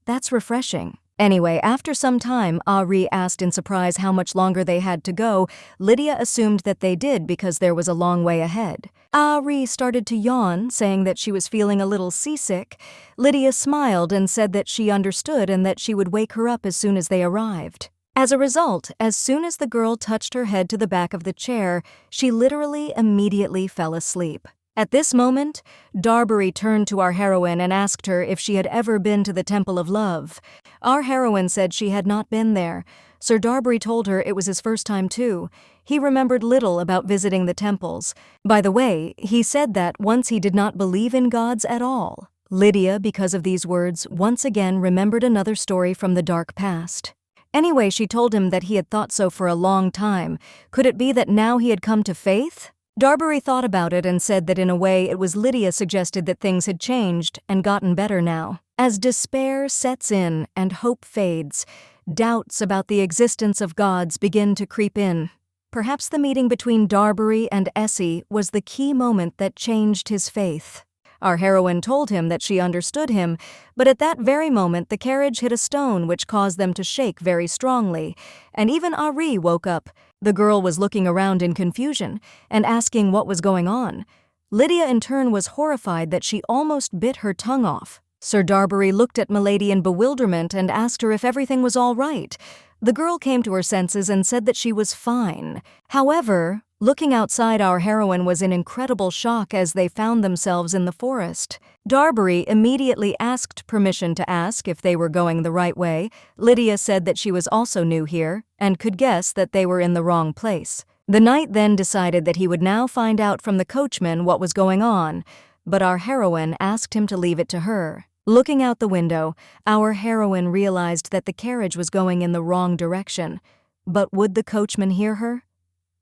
That's refreshing. Anyway, after some time, Ari asked in surprise how much longer they had to go. Lydia assumed that they did because there was a long way ahead. Ari started to yawn, saying that she was feeling a little seasick. Lydia smiled and said that she understood and that she would wake her up as soon as they arrived. As a result, as soon as the girl touched her head to the back of the chair, she literally immediately fell asleep. At this moment, Darbury turned to our heroine and asked her if she had ever been to the Temple of Love. Our heroine said she had not been there. Sir Darbury told her it was his first time too. He remembered little about visiting the temples. By the way, he said that once he did not believe in gods at all. Lydia, because of these words, once again remembered another story from the dark past. Anyway, she told him that he had thought so for a long time. Could it be that now he had come to faith? Darbury thought about it and said that in a way it was Lydia suggested that things had changed and gotten better now. As despair sets in and hope fades, doubts about the existence of gods begin to creep in. Perhaps the meeting between Darbury and Essie was the key moment that changed his faith. Our heroine told him that she understood him, but at that very moment the carriage hit a stone which caused them to shake very strongly, and even Ari woke up. The girl was looking around in confusion and asking what was going on. Lydia in turn was horrified that she almost bit her tongue off. Sir Darbury looked at Milady in bewilderment and asked her if everything was all right. The girl came to her senses and said that she was fine. However, looking outside, our heroine was in incredible shock as they found themselves in the forest. Darbury immediately asked permission to ask if they were going the right way. Lydia said that she was also new here and could guess that they were in the wrong place. The knight then decided that he would now find out from the coachman what was going on, but our heroine asked him to leave it to her. Looking out the window, our heroine realized that the carriage was going in the wrong direction. But would the coachman hear her?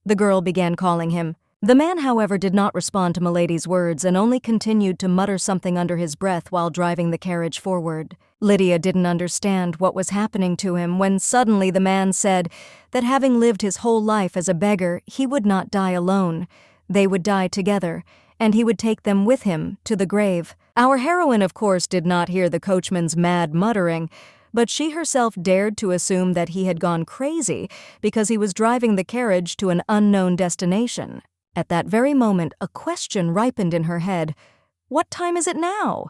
The girl began calling him. The man, however, did not respond to Milady's words and only continued to mutter something under his breath while driving the carriage forward. Lydia didn't understand what was happening to him when suddenly the man said that having lived his whole life as a beggar, he would not die alone. They would die together, and he would take them with him to the grave. Our heroine, of course, did not hear the coachman's mad muttering, but she herself dared to assume that he had gone crazy because he was driving the carriage to an unknown destination. At that very moment, a question ripened in her head. What time is it now?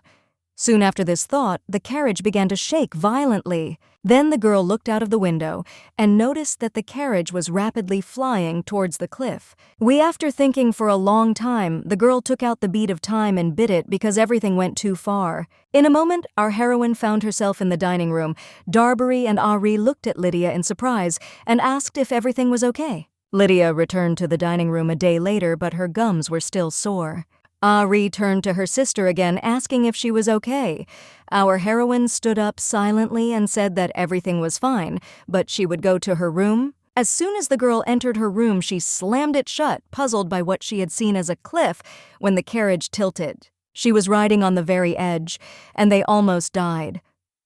Soon after this thought, the carriage began to shake violently. Then the girl looked out of the window and noticed that the carriage was rapidly flying towards the cliff. After thinking for a long time, the girl took out the bead of time and bit it because everything went too far. In a moment, our heroine found herself in the dining room. Darbury and Ari looked at Lydia in surprise and asked if everything was okay. Lydia returned to the dining room a day later, but her gums were still sore. Ari turned to her sister again, asking if she was okay. Our heroine stood up silently and said that everything was fine, but she would go to her room. As soon as the girl entered her room, she slammed it shut, puzzled by what she had seen as a cliff when the carriage tilted. She was riding on the very edge, and they almost died.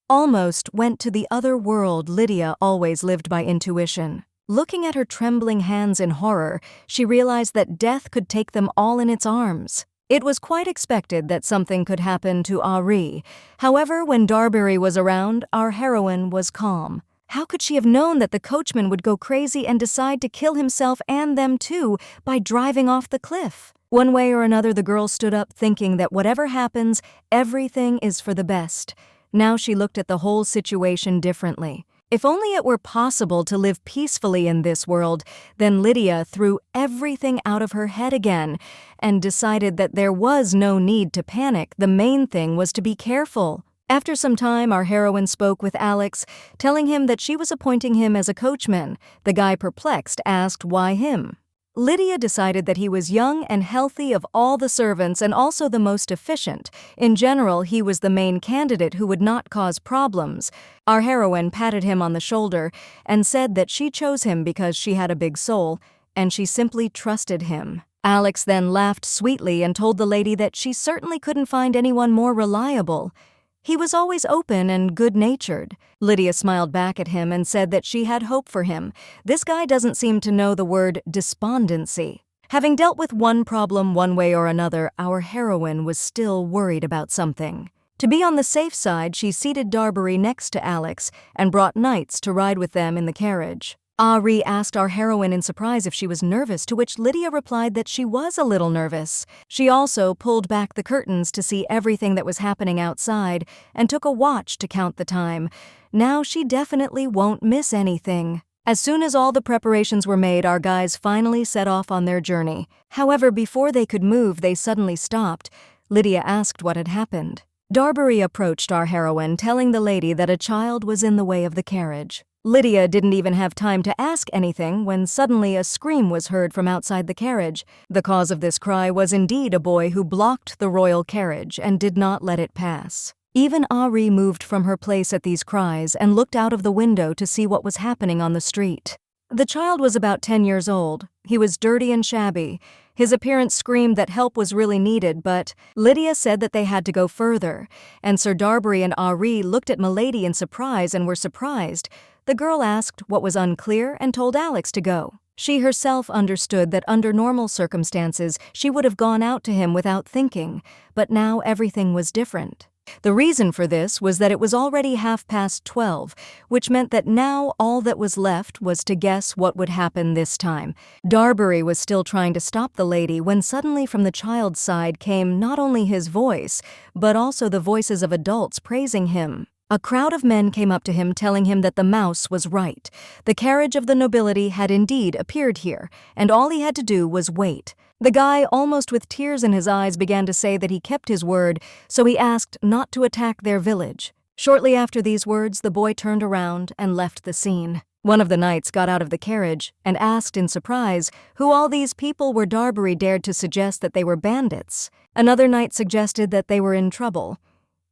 Almost went to the other world. Lydia always lived by intuition. Looking at her trembling hands in horror, she realized that death could take them all in its arms. It was quite expected that something could happen to Ari. However, when Darbury was around, our heroine was calm. How could she have known that the coachman would go crazy and decide to kill himself and them too by driving off the cliff? One way or another, the girl stood up thinking that whatever happens, everything is for the best. Now she looked at the whole situation differently. If only it were possible to live peacefully in this world, then Lydia threw everything out of her head again and decided that there was no need to panic. The main thing was to be careful. After some time, our heroine spoke with Alex, telling him that she was appointing him as a coachman. The guy, perplexed, asked why him. Lydia decided that he was young and healthy of all the servants and also the most efficient. In general, he was the main candidate who would not cause problems. Our heroine patted him on the shoulder and said that she chose him because she had a big soul, and she simply trusted him. Alex then laughed sweetly and told the lady that she certainly couldn't find anyone more reliable. He was always open and good-natured. Lydia smiled back at him and said that she had hope for him. This guy doesn't seem to know the word despondency. Having dealt with one problem one way or another, our heroine was still worried about something. To be on the safe side, she seated Darbury next to Alex and brought knights to ride with them in the carriage. Ari asked our heroine in surprise if she was nervous, to which Lydia replied that she was a little nervous. She also pulled back the curtains to see everything that was happening outside and took a watch to count the time. Now she definitely won't miss anything. As soon as all the preparations were made, our guys finally set off on their journey. However, before they could move, they suddenly stopped. Lydia asked what had happened. Darbury approached our heroine, telling the lady that a child was in the way of the carriage. Lydia didn't even have time to ask anything when suddenly a scream was heard from outside the carriage. The cause of this cry was indeed a boy who blocked the royal carriage and did not let it pass. Even Ari moved from her place at these cries and looked out of the window to see what was happening on the street. The child was about 10 years old. He was dirty and shabby. His appearance screamed that help was really needed, but Lydia said that they had to go further, and Sir Darbury and Ari looked at Milady in surprise and were surprised. The girl asked what was unclear and told Alex to go. She herself understood that under normal circumstances she would have gone out to him without thinking, but now everything was different. The reason for this was that it was already 12:30, which meant that now all that was left was to guess what would happen this time. Darbury was still trying to stop the lady when suddenly from the child's side came not only his voice, but also the voices of adults praising him. A crowd of men came up to him telling him that the mouse was right. The carriage of the nobility had indeed appeared here, and all he had to do was wait. The guy, almost with tears in his eyes, began to say that he kept his word, so he asked not to attack their village. Shortly after these words, the boy turned around and left the scene. One of the knights got out of the carriage and asked in surprise who all these people were. Darbury dared to suggest that they were bandits. Another knight suggested that they were in trouble.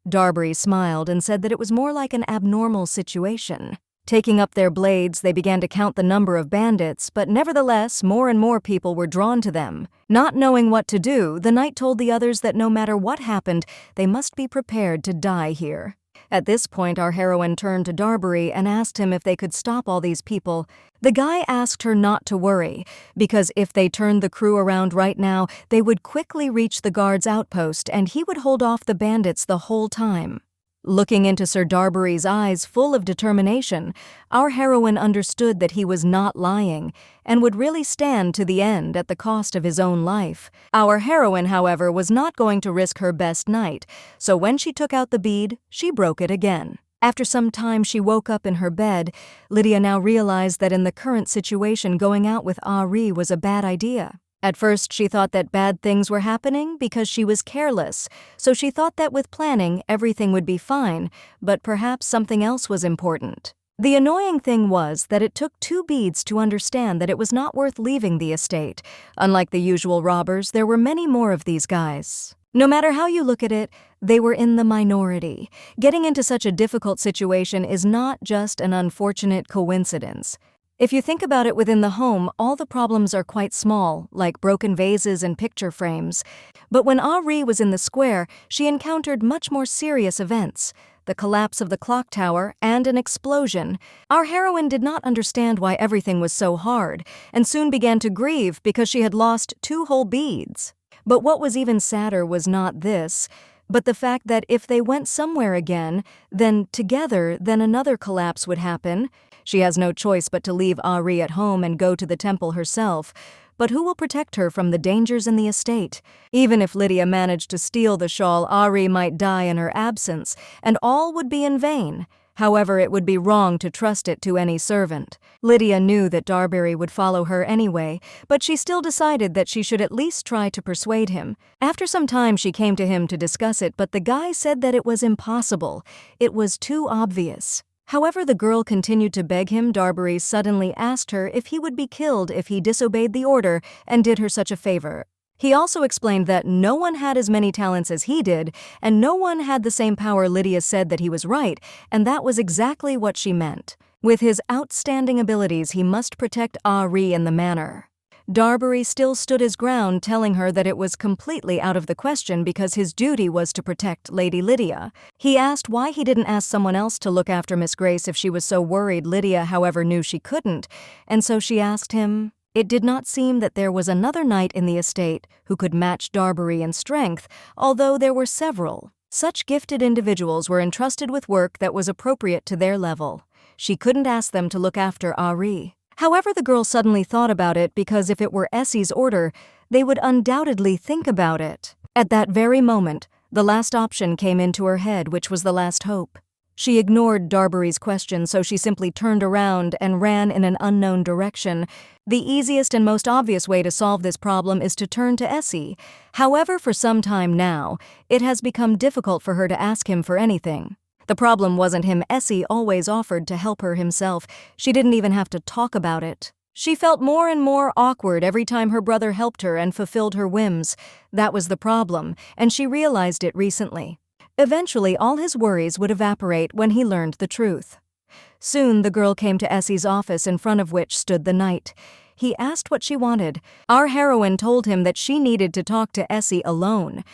Darbury smiled and said that it was more like an abnormal situation. Taking up their blades, they began to count the number of bandits, but nevertheless, more and more people were drawn to them. Not knowing what to do, the knight told the others that no matter what happened, they must be prepared to die here. At this point, our heroine turned to Darbury and asked him if they could stop all these people. The guy asked her not to worry, because if they turned the crew around right now, they would quickly reach the guard's outpost and he would hold off the bandits the whole time. Looking into Sir Darbury's eyes full of determination, our heroine understood that he was not lying and would really stand to the end at the cost of his own life. Our heroine, however, was not going to risk her best night, so when she took out the bead, she broke it again. After some time she woke up in her bed. Lydia now realized that in the current situation going out with Ari was a bad idea. At first she thought that bad things were happening because she was careless, so she thought that with planning everything would be fine, but perhaps something else was important. The annoying thing was that it took 2 beads to understand that it was not worth leaving the estate. Unlike the usual robbers, there were many more of these guys. No matter how you look at it, they were in the minority. Getting into such a difficult situation is not just an unfortunate coincidence. If you think about it within the home, all the problems are quite small, like broken vases and picture frames. But when Ari was in the square, she encountered much more serious events. The collapse of the clock tower and an explosion. Our heroine did not understand why everything was so hard, and soon began to grieve because she had lost 2 whole beads. But what was even sadder was not this, but the fact that if they went somewhere again, then together, then another collapse would happen. She has no choice but to leave Ari at home and go to the temple herself. But who will protect her from the dangers in the estate? Even if Lydia managed to steal the shawl, Ari might die in her absence, and all would be in vain. However, it would be wrong to trust it to any servant. Lydia knew that Darbury would follow her anyway, but she still decided that she should at least try to persuade him. After some time she came to him to discuss it, but the guy said that it was impossible. It was too obvious. However, the girl continued to beg him. Darbury suddenly asked her if he would be killed if he disobeyed the order and did her such a favor. He also explained that no one had as many talents as he did, and no one had the same power. Lydia said that he was right, and that was exactly what she meant. With his outstanding abilities, he must protect Ari in the manor. Darbury still stood his ground, telling her that it was completely out of the question because his duty was to protect Lady Lydia. He asked why he didn't ask someone else to look after Miss Grace if she was so worried. Lydia, however, knew she couldn't, and so she asked him. It did not seem that there was another knight in the estate who could match Darbury in strength, although there were several. Such gifted individuals were entrusted with work that was appropriate to their level. She couldn't ask them to look after Ari. However, the girl suddenly thought about it because if it were Essie's order, they would undoubtedly think about it. At that very moment, the last option came into her head, which was the last hope. She ignored Darbury's question, so she simply turned around and ran in an unknown direction. The easiest and most obvious way to solve this problem is to turn to Essie. However, for some time now, it has become difficult for her to ask him for anything. The problem wasn't him. Essie always offered to help her himself. She didn't even have to talk about it. She felt more and more awkward every time her brother helped her and fulfilled her whims. That was the problem, and she realized it recently. Eventually, all his worries would evaporate when he learned the truth. Soon, the girl came to Essie's office, in front of which stood the knight. He asked what she wanted. Our heroine told him that she needed to talk to Essie alone.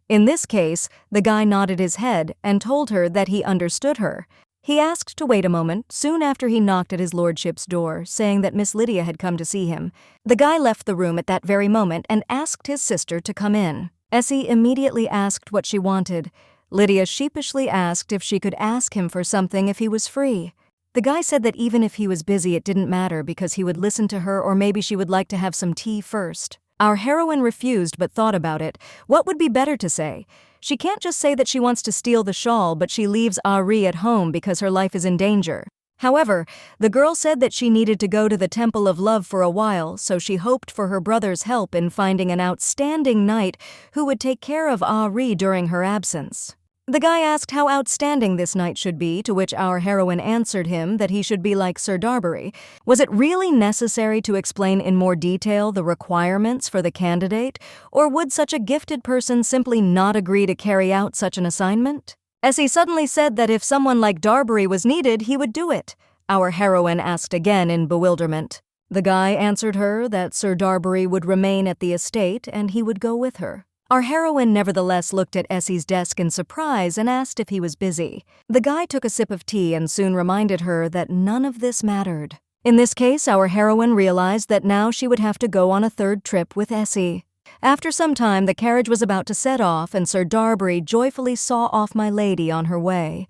In this case, the guy nodded his head and told her that he understood her. He asked to wait a moment. Soon after, he knocked at his lordship's door, saying that Miss Lydia had come to see him. The guy left the room at that very moment and asked his sister to come in. Essie immediately asked what she wanted. Lydia sheepishly asked if she could ask him for something if he was free. The guy said that even if he was busy, it didn't matter because he would listen to her, or maybe she would like to have some tea first. Our heroine refused but thought about it. What would be better to say? She can't just say that she wants to steal the shawl, but she leaves Ari at home because her life is in danger. However, the girl said that she needed to go to the Temple of Love for a while, so she hoped for her brother's help in finding an outstanding knight who would take care of Ari during her absence. The guy asked how outstanding this knight should be, to which our heroine answered him that he should be like Sir Darbury. Was it really necessary to explain in more detail the requirements for the candidate, or would such a gifted person simply not agree to carry out such an assignment? Essie suddenly said that if someone like Darbury was needed, he would do it. Our heroine asked again in bewilderment. The guy answered her that Sir Darbury would remain at the estate and he would go with her. Our heroine nevertheless looked at Essie's desk in surprise and asked if he was busy. The guy took a sip of tea and soon reminded her that none of this mattered. In this case, our heroine realized that now she would have to go on a third trip with Essie. After some time, the carriage was about to set off, and Sir Darbury joyfully saw off my lady on her way.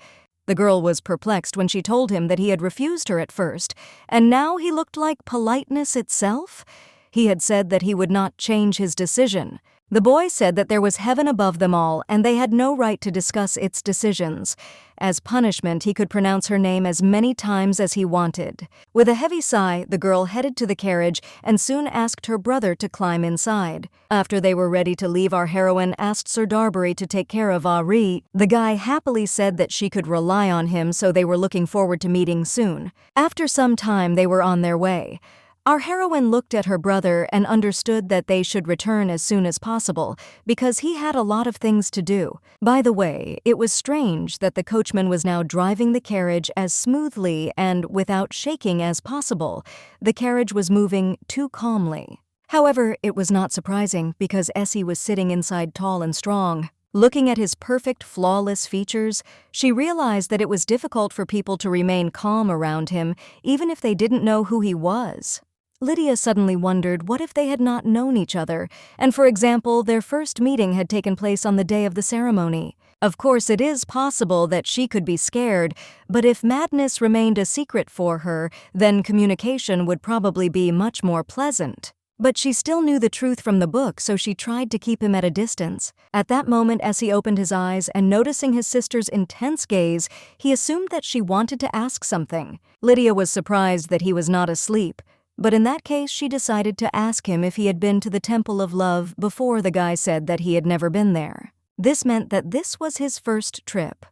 The girl was perplexed when she told him that he had refused her at first, and now he looked like politeness itself. He had said that he would not change his decision. The boy said that there was heaven above them all, and they had no right to discuss its decisions. As punishment, he could pronounce her name as many times as he wanted. With a heavy sigh, the girl headed to the carriage and soon asked her brother to climb inside. After they were ready to leave, our heroine asked Sir Darbury to take care of Agrita. The guy happily said that she could rely on him, so they were looking forward to meeting soon. After some time, they were on their way. Our heroine looked at her brother and understood that they should return as soon as possible, because he had a lot of things to do. By the way, it was strange that the coachman was now driving the carriage as smoothly and without shaking as possible. The carriage was moving too calmly. However, it was not surprising, because Essie was sitting inside tall and strong. Looking at his perfect, flawless features, she realized that it was difficult for people to remain calm around him, even if they didn't know who he was. Lydia suddenly wondered what if they had not known each other, and for example, their first meeting had taken place on the day of the ceremony. Of course, it is possible that she could be scared, but if madness remained a secret for her, then communication would probably be much more pleasant. But she still knew the truth from the book, so she tried to keep him at a distance. At that moment, Essie opened his eyes, and noticing his sister's intense gaze, he assumed that she wanted to ask something. Lydia was surprised that he was not asleep. But in that case, she decided to ask him if he had been to the Temple of Love before the guy said that he had never been there. This meant that this was his first trip.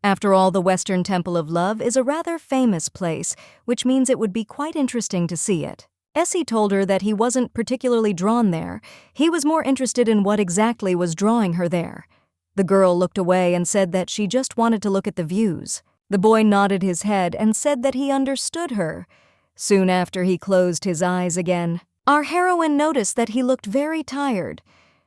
After all, the Western Temple of Love is a rather famous place, which means it would be quite interesting to see it. Essie told her that he wasn't particularly drawn there. He was more interested in what exactly was drawing her there. The girl looked away and said that she just wanted to look at the views. The boy nodded his head and said that he understood her. Soon after, he closed his eyes again. Our heroine noticed that he looked very tired.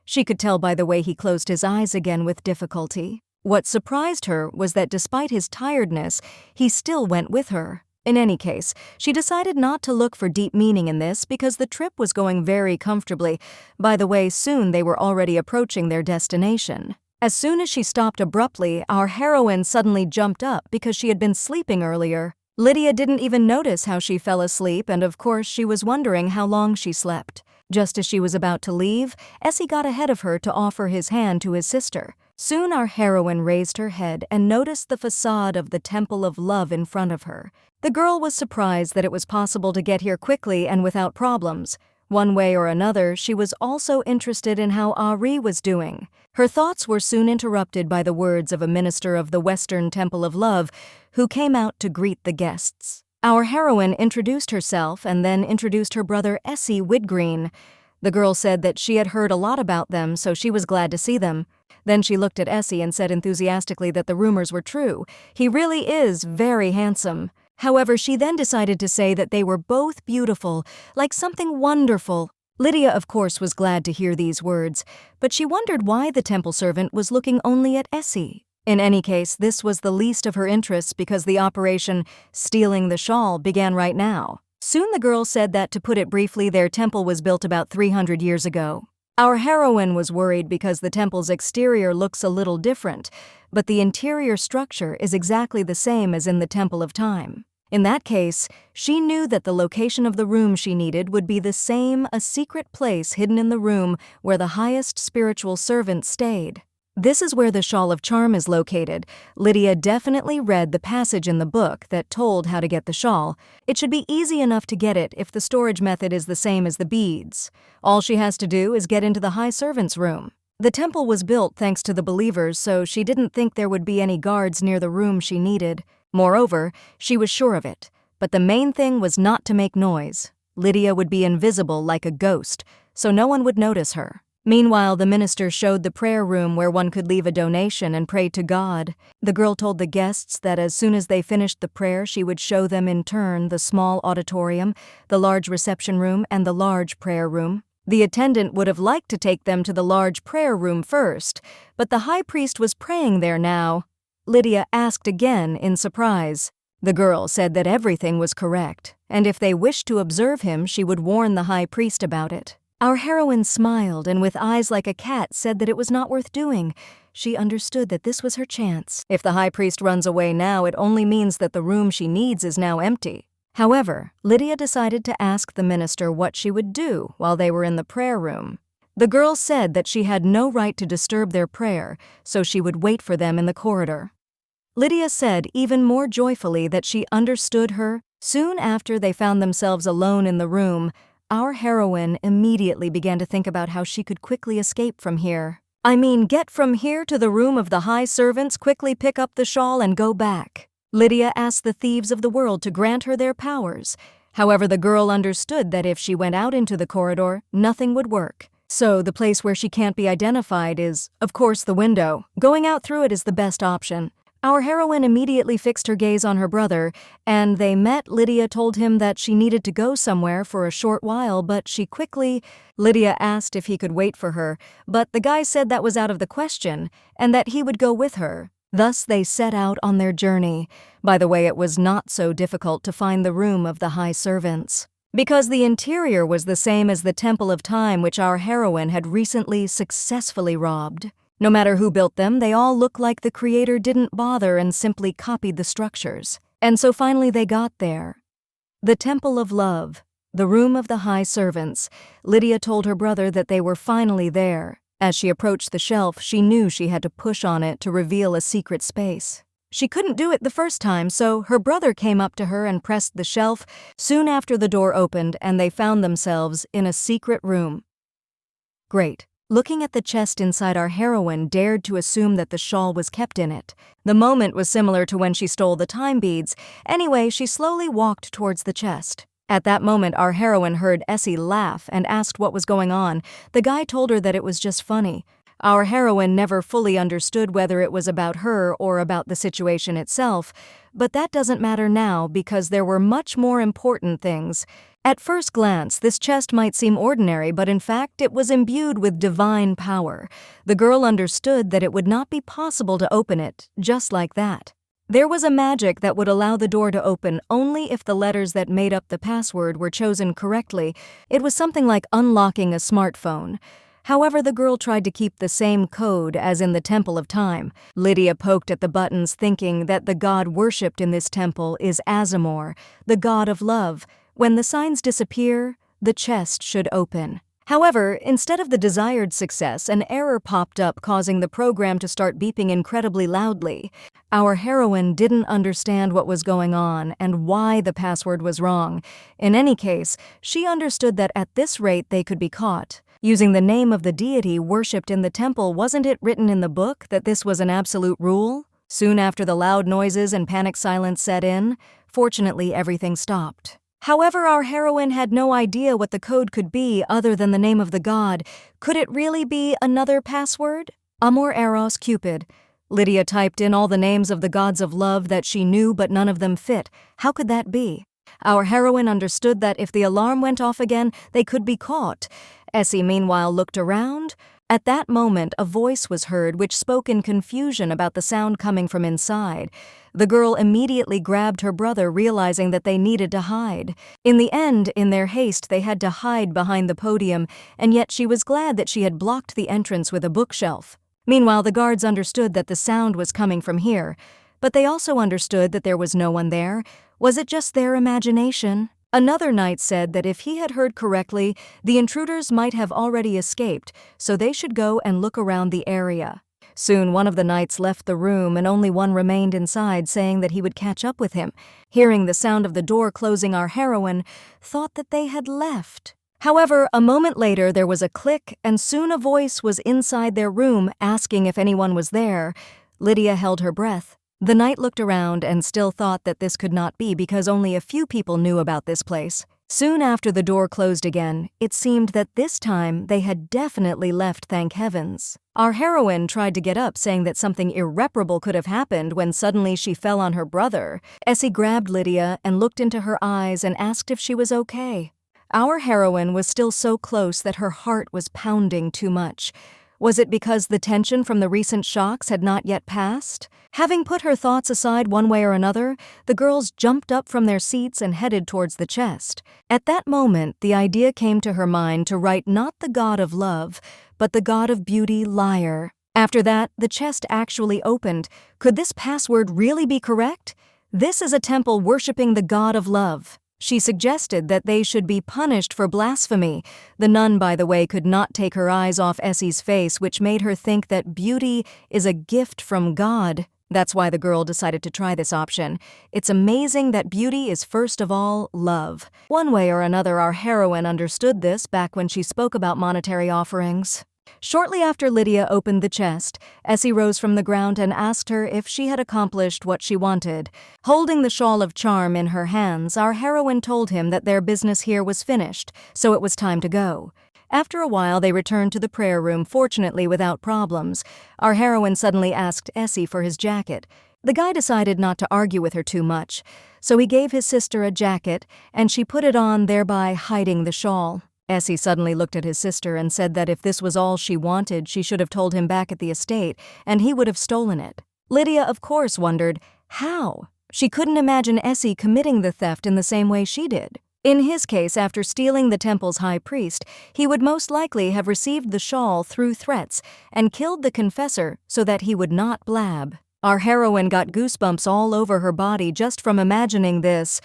She could tell by the way he closed his eyes again with difficulty. What surprised her was that despite his tiredness, he still went with her. In any case, she decided not to look for deep meaning in this because the trip was going very comfortably. By the way, soon they were already approaching their destination. As soon as she stopped abruptly, our heroine suddenly jumped up because she had been sleeping earlier. Lydia didn't even notice how she fell asleep, and of course she was wondering how long she slept. Just as she was about to leave, Essie got ahead of her to offer his hand to his sister. Soon our heroine raised her head and noticed the facade of the Temple of Love in front of her. The girl was surprised that it was possible to get here quickly and without problems. One way or another, she was also interested in how Agrita was doing. Her thoughts were soon interrupted by the words of a minister of the Western Temple of Love, who came out to greet the guests. Our heroine introduced herself and then introduced her brother Essie Widgreen. The girl said that she had heard a lot about them, so she was glad to see them. Then she looked at Essie and said enthusiastically that the rumors were true. He really is very handsome. However, she then decided to say that they were both beautiful, like something wonderful. Lydia, of course, was glad to hear these words, but she wondered why the temple servant was looking only at Essie. In any case, this was the least of her interests because the operation, stealing the shawl, began right now. Soon the girl said that, to put it briefly, their temple was built about 300 years ago. Our heroine was worried because the temple's exterior looks a little different, but the interior structure is exactly the same as in the Temple of Time. In that case, she knew that the location of the room she needed would be the same, a secret place hidden in the room where the highest spiritual servant stayed. This is where the Shawl of Charm is located. Lydia definitely read the passage in the book that told how to get the shawl. It should be easy enough to get it if the storage method is the same as the beads. All she has to do is get into the high servant's room. The temple was built thanks to the believers, so she didn't think there would be any guards near the room she needed. Moreover, she was sure of it. But the main thing was not to make noise. Lydia would be invisible like a ghost, so no one would notice her. Meanwhile, the minister showed the prayer room where one could leave a donation and pray to God. The girl told the guests that as soon as they finished the prayer, she would show them in turn the small auditorium, the large reception room, and the large prayer room. The attendant would have liked to take them to the large prayer room first, but the high priest was praying there now. Lydia asked again in surprise. The girl said that everything was correct, and if they wished to observe him, she would warn the high priest about it. Our heroine smiled and with eyes like a cat said that it was not worth doing. She understood that this was her chance. If the high priest runs away now, it only means that the room she needs is now empty. However, Lydia decided to ask the minister what she would do while they were in the prayer room. The girl said that she had no right to disturb their prayer, so she would wait for them in the corridor. Lydia said even more joyfully that she understood her. Soon after they found themselves alone in the room, our heroine immediately began to think about how she could quickly escape from here. Get from here to the room of the high servants, quickly pick up the shawl and go back. Lydia asked the thieves of the world to grant her their powers. However, the girl understood that if she went out into the corridor, nothing would work. So the place where she can't be identified is, of course, the window. Going out through it is the best option. Our heroine immediately fixed her gaze on her brother, and they met. Lydia told him that she needed to go somewhere for a short while, but Lydia asked if he could wait for her, but the guy said that was out of the question, and that he would go with her. Thus they set out on their journey. By the way, it was not so difficult to find the room of the high servants, because the interior was the same as the Temple of Time, which our heroine had recently successfully robbed. No matter who built them, they all look like the creator didn't bother and simply copied the structures. And so finally they got there. The Temple of Love, the room of the high servants. Lydia told her brother that they were finally there. As she approached the shelf, she knew she had to push on it to reveal a secret space. She couldn't do it the first time, so her brother came up to her and pressed the shelf. Soon after, the door opened and they found themselves in a secret room. Great. Looking at the chest inside, our heroine dared to assume that the shawl was kept in it. The moment was similar to when she stole the time beads. Anyway, she slowly walked towards the chest. At that moment, our heroine heard Essie laugh and asked what was going on. The guy told her that it was just funny. Our heroine never fully understood whether it was about her or about the situation itself, but that doesn't matter now because there were much more important things. At first glance, this chest might seem ordinary, but in fact, it was imbued with divine power. The girl understood that it would not be possible to open it just like that. There was a magic that would allow the door to open only if the letters that made up the password were chosen correctly. It was something like unlocking a smartphone. However, the girl tried to keep the same code as in the Temple of Time. Lydia poked at the buttons, thinking that the god worshipped in this temple is Azamor, the god of love. When the signs disappear, the chest should open. However, instead of the desired success, an error popped up, causing the program to start beeping incredibly loudly. Our heroine didn't understand what was going on and why the password was wrong. In any case, she understood that at this rate they could be caught. Using the name of the deity worshipped in the temple, wasn't it written in the book that this was an absolute rule? Soon after, the loud noises and panic silence set in. Fortunately, everything stopped. However, our heroine had no idea what the code could be other than the name of the god. Could it really be another password? Amor, Eros, Cupid. Lydia typed in all the names of the gods of love that she knew, but none of them fit. How could that be? Our heroine understood that if the alarm went off again, they could be caught. Essie, meanwhile, looked around. At that moment, a voice was heard which spoke in confusion about the sound coming from inside. The girl immediately grabbed her brother, realizing that they needed to hide. In the end, in their haste, they had to hide behind the podium, and yet she was glad that she had blocked the entrance with a bookshelf. Meanwhile, the guards understood that the sound was coming from here, but they also understood that there was no one there. Was it just their imagination? Another knight said that if he had heard correctly, the intruders might have already escaped, so they should go and look around the area. Soon one of the knights left the room and only one remained inside, saying that he would catch up with him. Hearing the sound of the door closing, our heroine thought that they had left. However, a moment later there was a click, and soon a voice was inside their room asking if anyone was there. Lydia held her breath. The knight looked around and still thought that this could not be because only a few people knew about this place. Soon after the door closed again, it seemed that this time they had definitely left, thank heavens. Our heroine tried to get up, saying that something irreparable could have happened, when suddenly she fell on her brother. Essie grabbed Lydia and looked into her eyes and asked if she was okay. Our heroine was still so close that her heart was pounding too much. Was it because the tension from the recent shocks had not yet passed? Having put her thoughts aside one way or another, the girls jumped up from their seats and headed towards the chest. At that moment, the idea came to her mind to write not the god of love, but the god of beauty, Liar. After that, the chest actually opened. Could this password really be correct? This is a temple worshipping the god of love. She suggested that they should be punished for blasphemy. The nun, by the way, could not take her eyes off Essie's face, which made her think that beauty is a gift from God. That's why the girl decided to try this option. It's amazing that beauty is first of all love. One way or another, our heroine understood this back when she spoke about monetary offerings. Shortly after Lydia opened the chest, Essie rose from the ground and asked her if she had accomplished what she wanted. Holding the shawl of charm in her hands, our heroine told him that their business here was finished, so it was time to go. After a while, they returned to the prayer room, fortunately without problems. Our heroine suddenly asked Essie for his jacket. The guy decided not to argue with her too much, so he gave his sister a jacket, and she put it on, thereby hiding the shawl. Essie suddenly looked at his sister and said that if this was all she wanted, she should have told him back at the estate, and he would have stolen it. Lydia, of course, wondered, how? She couldn't imagine Essie committing the theft in the same way she did. In his case, after stealing the temple's high priest, he would most likely have received the shawl through threats and killed the confessor so that he would not blab. Our heroine got goosebumps all over her body just from imagining this.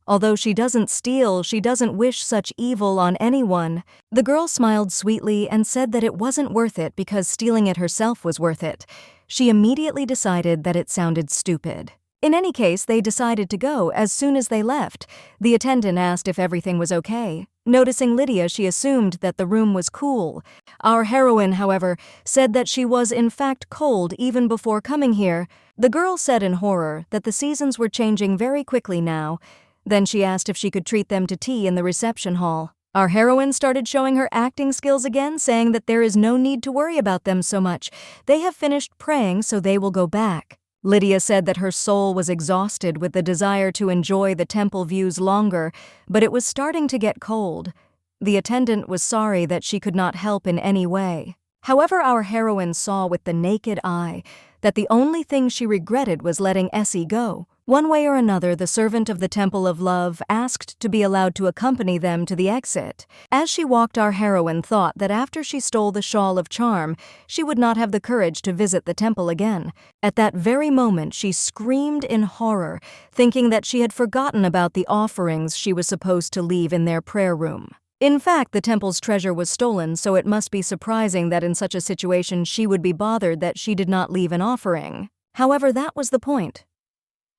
Although she doesn't steal, she doesn't wish such evil on anyone. The girl smiled sweetly and said that it wasn't worth it because stealing it herself was worth it. She immediately decided that it sounded stupid. In any case, they decided to go as soon as they left. The attendant asked if everything was okay. Noticing Lydia, she assumed that the room was cool. Our heroine, however, said that she was in fact cold even before coming here. The girl said in horror that the seasons were changing very quickly now. Then she asked if she could treat them to tea in the reception hall. Our heroine started showing her acting skills again, saying that there is no need to worry about them so much. They have finished praying, so they will go back. Lydia said that her soul was exhausted with the desire to enjoy the temple views longer, but it was starting to get cold. The attendant was sorry that she could not help in any way. However, our heroine saw with the naked eye that the only thing she regretted was letting Essie go. One way or another, the servant of the Temple of Love asked to be allowed to accompany them to the exit. As she walked, our heroine thought that after she stole the shawl of charm, she would not have the courage to visit the temple again. At that very moment, she screamed in horror, thinking that she had forgotten about the offerings she was supposed to leave in their prayer room. In fact, the temple's treasure was stolen, so it must be surprising that in such a situation she would be bothered that she did not leave an offering. However, that was the point.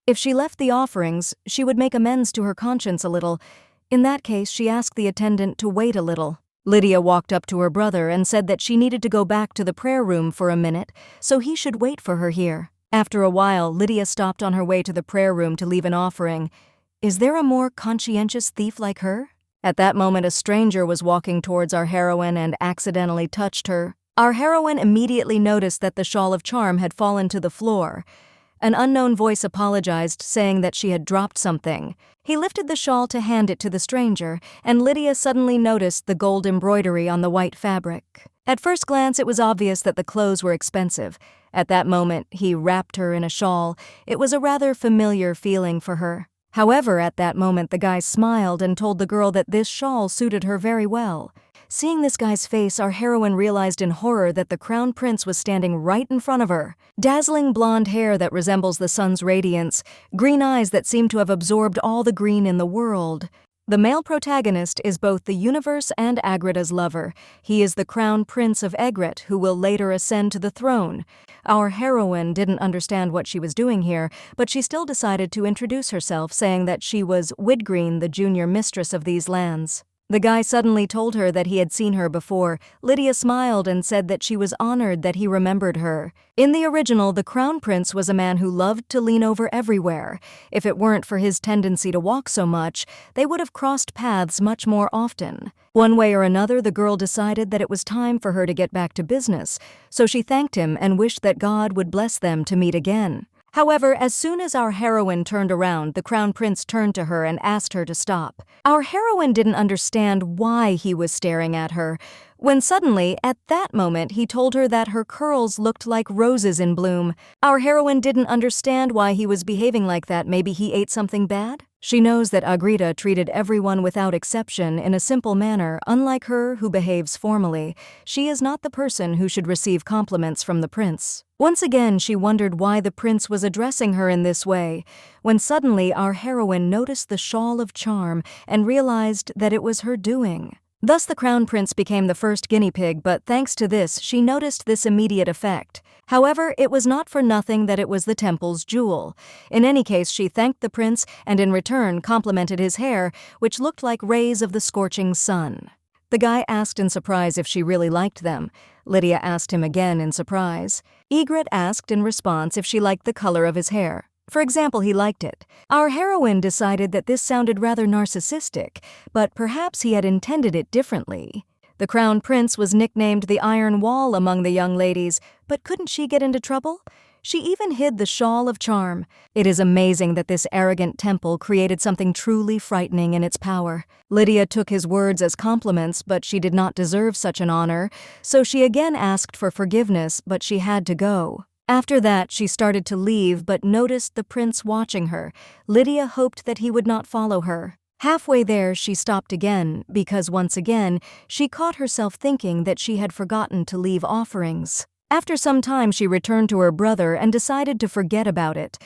If she left the offerings, she would make amends to her conscience a little. In that case, she asked the attendant to wait a little. Lydia walked up to her brother and said that she needed to go back to the prayer room for a minute, so he should wait for her here. After a while, Lydia stopped on her way to the prayer room to leave an offering. Is there a more conscientious thief like her? At that moment, a stranger was walking towards our heroine and accidentally touched her. Our heroine immediately noticed that the shawl of charm had fallen to the floor. An unknown voice apologized, saying that she had dropped something. He lifted the shawl to hand it to the stranger, and Lydia suddenly noticed the gold embroidery on the white fabric. At first glance, it was obvious that the clothes were expensive. At that moment, he wrapped her in a shawl. It was a rather familiar feeling for her. However, at that moment, the guy smiled and told the girl that this shawl suited her very well. Seeing this guy's face, our heroine realized in horror that the crown prince was standing right in front of her. Dazzling blonde hair that resembles the sun's radiance, green eyes that seem to have absorbed all the green in the world. The male protagonist is both the universe and Agrita's lover. He is the crown prince of Agrita, who will later ascend to the throne. Our heroine didn't understand what she was doing here, but she still decided to introduce herself, saying that she was Widgreen, the junior mistress of these lands. The guy suddenly told her that he had seen her before. Lydia smiled and said that she was honored that he remembered her. In the original, the crown prince was a man who loved to lean over everywhere. If it weren't for his tendency to walk so much, they would have crossed paths much more often. One way or another, the girl decided that it was time for her to get back to business, so she thanked him and wished that God would bless them to meet again. However, as soon as our heroine turned around, the crown prince turned to her and asked her to stop. Our heroine didn't understand why he was staring at her. when suddenly, at that moment, he told her that her curls looked like roses in bloom. Our heroine didn't understand why he was behaving like that. Maybe he ate something bad? She knows that Agrita treated everyone without exception in a simple manner. Unlike her, who behaves formally, she is not the person who should receive compliments from the prince. Once again, she wondered why the prince was addressing her in this way, when suddenly our heroine noticed the shawl of charm and realized that it was her doing. Thus the crown prince became the first guinea pig, but thanks to this, she noticed this immediate effect. However, it was not for nothing that it was the temple's jewel. In any case, she thanked the prince and in return complimented his hair, which looked like rays of the scorching sun. The guy asked in surprise if she really liked them. Lydia asked him again in surprise. Agrita asked in response if she liked the color of his hair. For example, he liked it. Our heroine decided that this sounded rather narcissistic, but perhaps he had intended it differently. The crown prince was nicknamed the Iron Wall among the young ladies, but couldn't she get into trouble? She even hid the shawl of charm. It is amazing that this arrogant temple created something truly frightening in its power. Lydia took his words as compliments, but she did not deserve such an honor, so she again asked for forgiveness, but she had to go. After that, she started to leave but noticed the prince watching her. Lydia hoped that he would not follow her. Halfway there, she stopped again, because once again, she caught herself thinking that she had forgotten to leave offerings. After some time, she returned to her brother and decided to forget about it.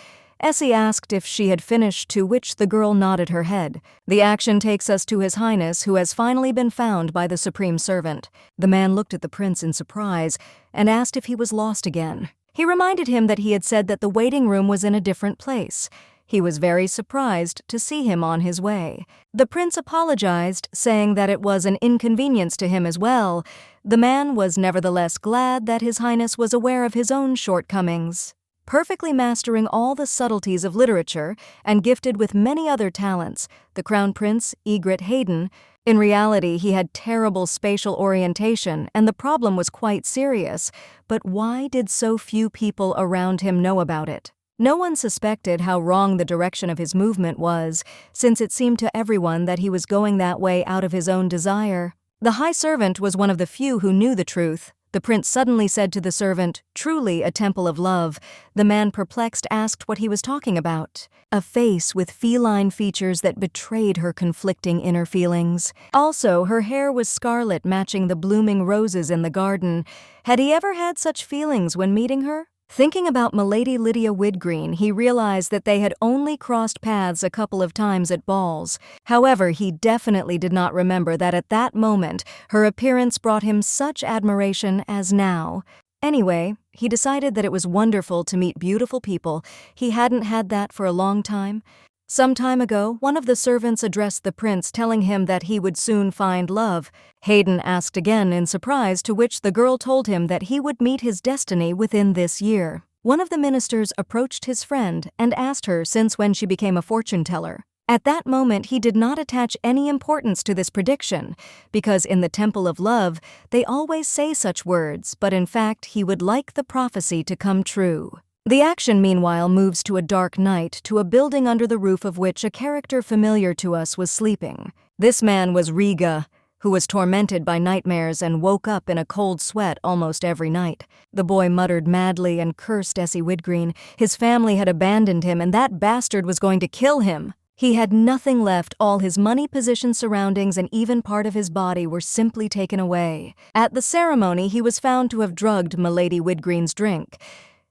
Essie asked if she had finished, to which the girl nodded her head. The action takes us to His Highness, who has finally been found by the supreme servant. The man looked at the prince in surprise and asked if he was lost again. He reminded him that he had said that the waiting room was in a different place. He was very surprised to see him on his way. The prince apologized, saying that it was an inconvenience to him as well. The man was nevertheless glad that His Highness was aware of his own shortcomings. Perfectly mastering all the subtleties of literature and gifted with many other talents, the Crown Prince, Egret Hayden, in reality, he had terrible spatial orientation, and the problem was quite serious. But why did so few people around him know about it? No one suspected how wrong the direction of his movement was, since it seemed to everyone that he was going that way out of his own desire. The high servant was one of the few who knew the truth. The prince suddenly said to the servant, "Truly a temple of love." The man, perplexed, asked what he was talking about. A face with feline features that betrayed her conflicting inner feelings. Also, her hair was scarlet, matching the blooming roses in the garden. Had he ever had such feelings when meeting her? Thinking about Milady Lydia Widgreen, he realized that they had only crossed paths a couple of times at balls. However, he definitely did not remember that at that moment, her appearance brought him such admiration as now. Anyway, he decided that it was wonderful to meet beautiful people. He hadn't had that for a long time. Some time ago, one of the servants addressed the prince, telling him that he would soon find love. Hayden asked again in surprise, to which the girl told him that he would meet his destiny within this year. One of the ministers approached his friend and asked her since when she became a fortune teller. At that moment, he did not attach any importance to this prediction, because in the Temple of Love, they always say such words, but in fact, he would like the prophecy to come true. The action, meanwhile, moves to a dark night, to a building under the roof of which a character familiar to us was sleeping. This man was Riga, who was tormented by nightmares and woke up in a cold sweat almost every night. The boy muttered madly and cursed Essie Widgreen. His family had abandoned him, and that bastard was going to kill him. He had nothing left. All his money, position, surroundings, and even part of his body were simply taken away. At the ceremony, he was found to have drugged Milady Widgreen's drink.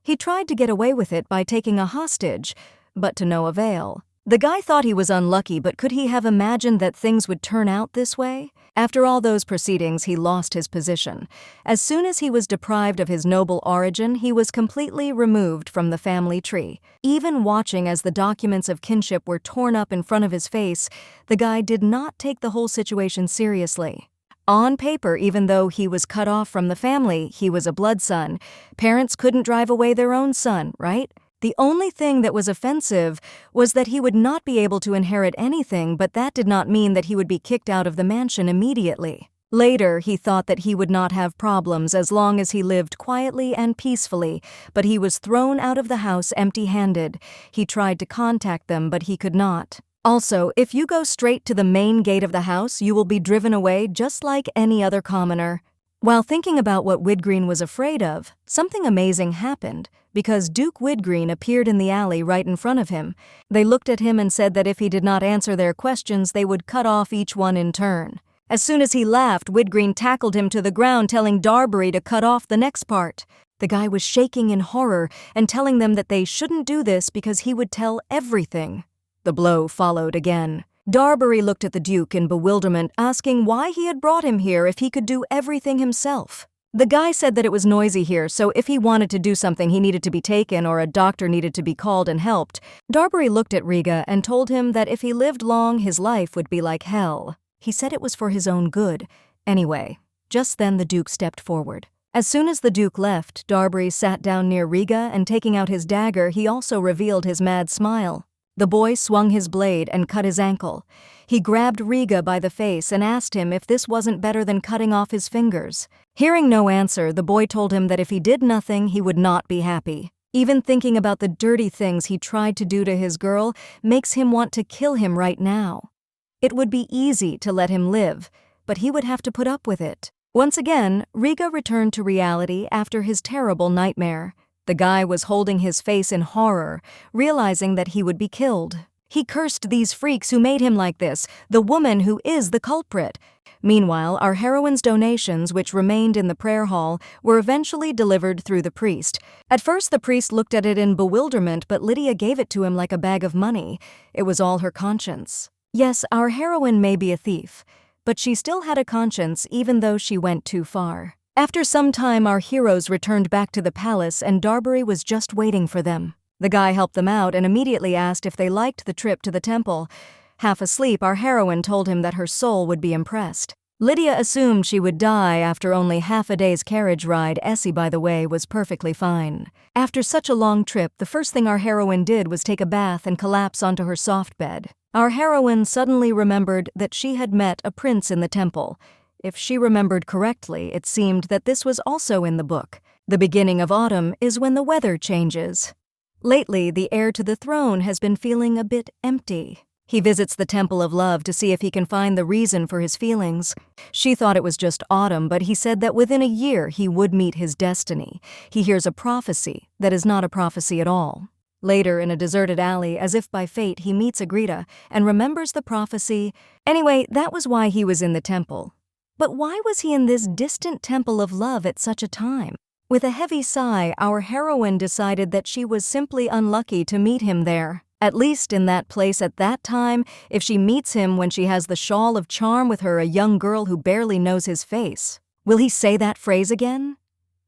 He tried to get away with it by taking a hostage, but to no avail. The guy thought he was unlucky, but could he have imagined that things would turn out this way? After all those proceedings, he lost his position. As soon as he was deprived of his noble origin, he was completely removed from the family tree. Even watching as the documents of kinship were torn up in front of his face, the guy did not take the whole situation seriously. On paper, even though he was cut off from the family, he was a blood son. Parents couldn't drive away their own son, right? The only thing that was offensive was that he would not be able to inherit anything, but that did not mean that he would be kicked out of the mansion immediately. Later, he thought that he would not have problems as long as he lived quietly and peacefully, but he was thrown out of the house empty-handed. He tried to contact them, but he could not. Also, if you go straight to the main gate of the house, you will be driven away just like any other commoner. While thinking about what Widgreen was afraid of, something amazing happened, because Duke Widgreen appeared in the alley right in front of him. They looked at him and said that if he did not answer their questions, they would cut off each one in turn. As soon as he laughed, Widgreen tackled him to the ground, telling Darbury to cut off the next part. The guy was shaking in horror and telling them that they shouldn't do this because he would tell everything. The blow followed again. Darbury looked at the Duke in bewilderment, asking why he had brought him here if he could do everything himself. The guy said that it was noisy here, so if he wanted to do something he needed to be taken or a doctor needed to be called and helped. Darbury looked at Riga and told him that if he lived long, his life would be like hell. He said it was for his own good. Anyway, just then the Duke stepped forward. As soon as the Duke left, Darbury sat down near Riga and taking out his dagger, he also revealed his mad smile. The boy swung his blade and cut his ankle. He grabbed Riga by the face and asked him if this wasn't better than cutting off his fingers. Hearing no answer, the boy told him that if he did nothing, he would not be happy. Even thinking about the dirty things he tried to do to his girl makes him want to kill him right now. It would be easy to let him live, but he would have to put up with it. Once again, Riga returned to reality after his terrible nightmare. The guy was holding his face in horror, realizing that he would be killed. He cursed these freaks who made him like this, the woman who is the culprit. Meanwhile, our heroine's donations, which remained in the prayer hall, were eventually delivered through the priest. At first, the priest looked at it in bewilderment, but Lydia gave it to him like a bag of money. It was all her conscience. Yes, our heroine may be a thief, but she still had a conscience even though she went too far. After some time, our heroes returned back to the palace and Darbury was just waiting for them. The guy helped them out and immediately asked if they liked the trip to the temple. Half asleep, our heroine told him that her soul would be impressed. Lydia assumed she would die after only half a day's carriage ride. Essie, by the way, was perfectly fine. After such a long trip, the first thing our heroine did was take a bath and collapse onto her soft bed. Our heroine suddenly remembered that she had met a prince in the temple. If she remembered correctly, it seemed that this was also in the book. The beginning of autumn is when the weather changes. Lately, the heir to the throne has been feeling a bit empty. He visits the Temple of Love to see if he can find the reason for his feelings. She thought it was just autumn, but he said that within a year he would meet his destiny. He hears a prophecy that is not a prophecy at all. Later, in a deserted alley, as if by fate, he meets Agrita and remembers the prophecy. Anyway, that was why he was in the temple. But why was he in this distant temple of love at such a time? With a heavy sigh, our heroine decided that she was simply unlucky to meet him there. At least in that place at that time, if she meets him when she has the shawl of charm with her, a young girl who barely knows his face. Will he say that phrase again?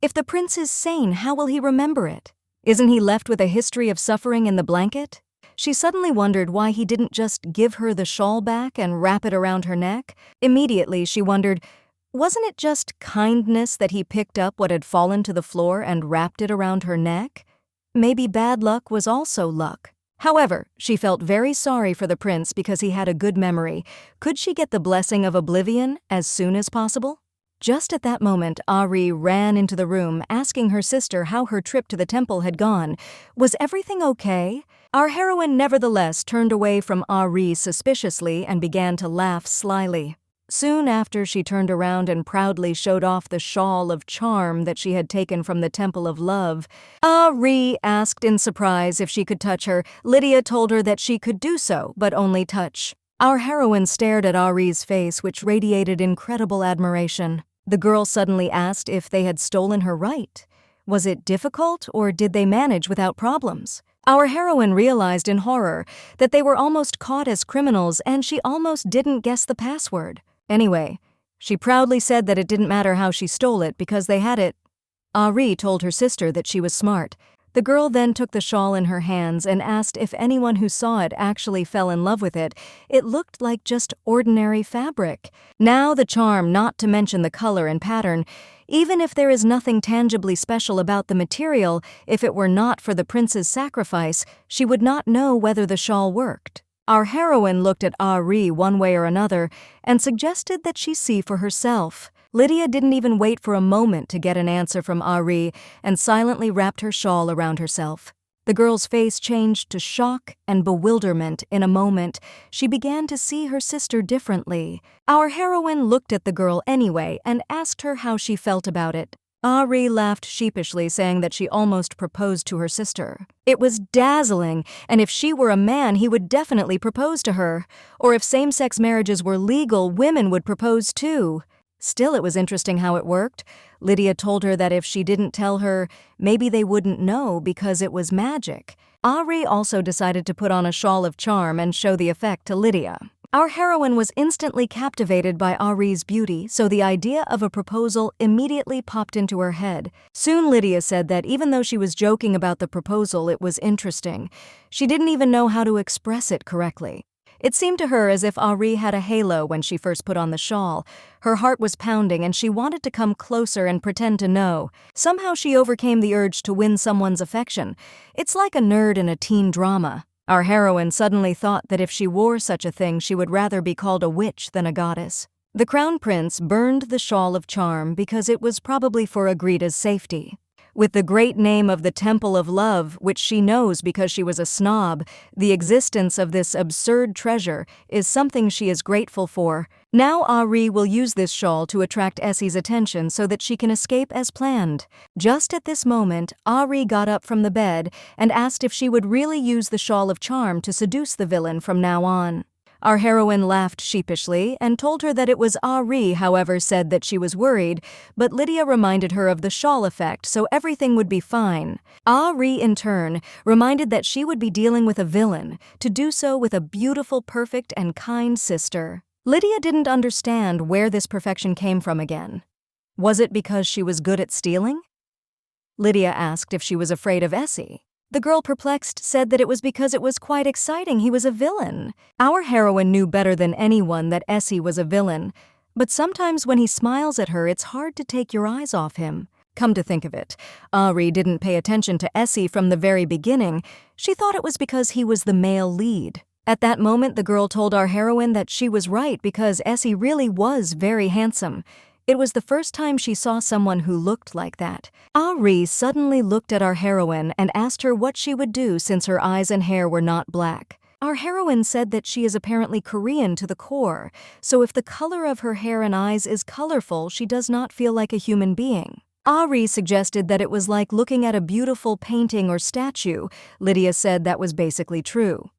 If the prince is sane, how will he remember it? Isn't he left with a history of suffering in the blanket? She suddenly wondered why he didn't just give her the shawl back and wrap it around her neck. Immediately, she wondered, wasn't it just kindness that he picked up what had fallen to the floor and wrapped it around her neck? Maybe bad luck was also luck. However, she felt very sorry for the prince because he had a good memory. Could she get the blessing of oblivion as soon as possible? Just at that moment, Ari ran into the room, asking her sister how her trip to the temple had gone. Was everything okay? Our heroine nevertheless turned away from Ari suspiciously and began to laugh slyly. Soon after, she turned around and proudly showed off the shawl of charm that she had taken from the Temple of Love. Ari asked in surprise if she could touch her. Lydia told her that she could do so, but only touch. Our heroine stared at Ari's face, which radiated incredible admiration. The girl suddenly asked if they had stolen her right. Was it difficult, or did they manage without problems? Our heroine realized in horror that they were almost caught as criminals, and she almost didn't guess the password. Anyway, she proudly said that it didn't matter how she stole it because they had it. Ari told her sister that she was smart. The girl then took the shawl in her hands and asked if anyone who saw it actually fell in love with it. It looked like just ordinary fabric. Now the charm, not to mention the color and pattern, even if there is nothing tangibly special about the material, if it were not for the prince's sacrifice, she would not know whether the shawl worked. Our heroine looked at Ari one way or another and suggested that she see for herself. Lydia didn't even wait for a moment to get an answer from Ari and silently wrapped her shawl around herself. The girl's face changed to shock and bewilderment in a moment. She began to see her sister differently. Our heroine looked at the girl anyway and asked her how she felt about it. Ari laughed sheepishly, saying that she almost proposed to her sister. It was dazzling, and if she were a man, he would definitely propose to her. Or if same-sex marriages were legal, women would propose too. Still, it was interesting how it worked. Lydia told her that if she didn't tell her, maybe they wouldn't know because it was magic. Ari also decided to put on a shawl of charm and show the effect to Lydia. Our heroine was instantly captivated by Ari's beauty, so the idea of a proposal immediately popped into her head. Soon Lydia said that even though she was joking about the proposal, it was interesting. She didn't even know how to express it correctly. It seemed to her as if Ari had a halo when she first put on the shawl. Her heart was pounding and she wanted to come closer and pretend to know. Somehow she overcame the urge to win someone's affection. It's like a nerd in a teen drama. Our heroine suddenly thought that if she wore such a thing, she would rather be called a witch than a goddess. The crown prince burned the shawl of charm because it was probably for Agrita's safety. With the great name of the Temple of Love, which she knows because she was a snob, the existence of this absurd treasure is something she is grateful for. Now Ari will use this shawl to attract Essie's attention so that she can escape as planned. Just at this moment, Ari got up from the bed and asked if she would really use the shawl of charm to seduce the villain from now on. Our heroine laughed sheepishly and told her that it was Ari, however, said that she was worried, but Lydia reminded her of the shawl effect, so everything would be fine. Ari, in turn, reminded that she would be dealing with a villain, to do so with a beautiful, perfect, and kind sister. Lydia didn't understand where this perfection came from again. Was it because she was good at stealing? Lydia asked if she was afraid of Essie. The girl, perplexed, said that it was because it was quite exciting. He was a villain. Our heroine knew better than anyone that Essie was a villain, but sometimes when he smiles at her, it's hard to take your eyes off him. Come to think of it, Ari didn't pay attention to Essie from the very beginning. She thought it was because he was the male lead. At that moment, the girl told our heroine that she was right because Essie really was very handsome. It was the first time she saw someone who looked like that. Ari suddenly looked at our heroine and asked her what she would do since her eyes and hair were not black. Our heroine said that she is apparently Korean to the core, so if the color of her hair and eyes is colorful, she does not feel like a human being. Ari suggested that it was like looking at a beautiful painting or statue. Lydia said that was basically true.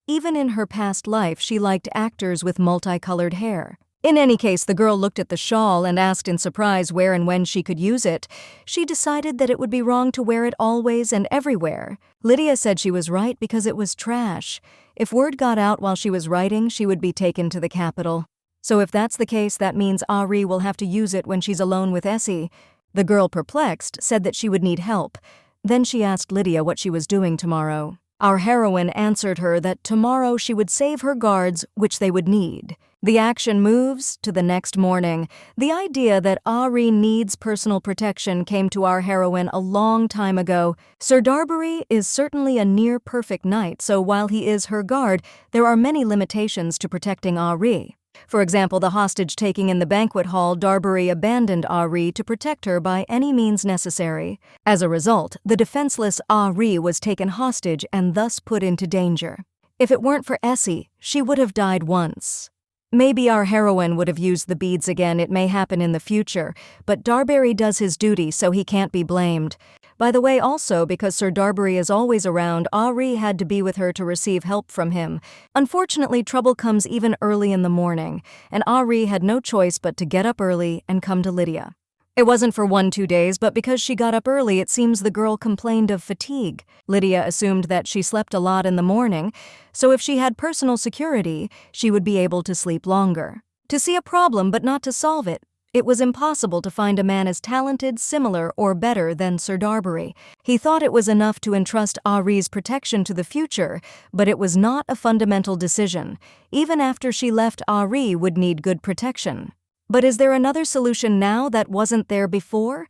Even in her past life, she liked actors with multicolored hair. In any case, the girl looked at the shawl and asked in surprise where and when she could use it. She decided that it would be wrong to wear it always and everywhere. Lydia said she was right because it was trash. If word got out while she was writing, she would be taken to the capital. So if that's the case, that means Ari will have to use it when she's alone with Essie. The girl, perplexed, said that she would need help. Then she asked Lydia what she was doing tomorrow. Our heroine answered her that tomorrow she would save her guards, which they would need. The action moves to the next morning. The idea that Ari needs personal protection came to our heroine a long time ago. Sir Darbury is certainly a near-perfect knight, so while he is her guard, there are many limitations to protecting Ari. For example, the hostage-taking in the banquet hall, Darbury abandoned Ari to protect her by any means necessary. As a result, the defenseless Ari was taken hostage and thus put into danger. If it weren't for Essie, she would have died once. Maybe our heroine would have used the beads again. It may happen in the future, but Darbury does his duty, so he can't be blamed. By the way, also, because Sir Darbury is always around, Ari had to be with her to receive help from him. Unfortunately, trouble comes even early in the morning, and Ari had no choice but to get up early and come to Lydia. It wasn't for 1-2 days, but because she got up early, it seems the girl complained of fatigue. Lydia assumed that she slept a lot in the morning, so if she had personal security, she would be able to sleep longer. To see a problem but not to solve it. It was impossible to find a man as talented, similar, or better than Sir Darbury. He thought it was enough to entrust Ari's protection to the future, but it was not a fundamental decision. Even after she left, Ari would need good protection. But is there another solution now that wasn't there before?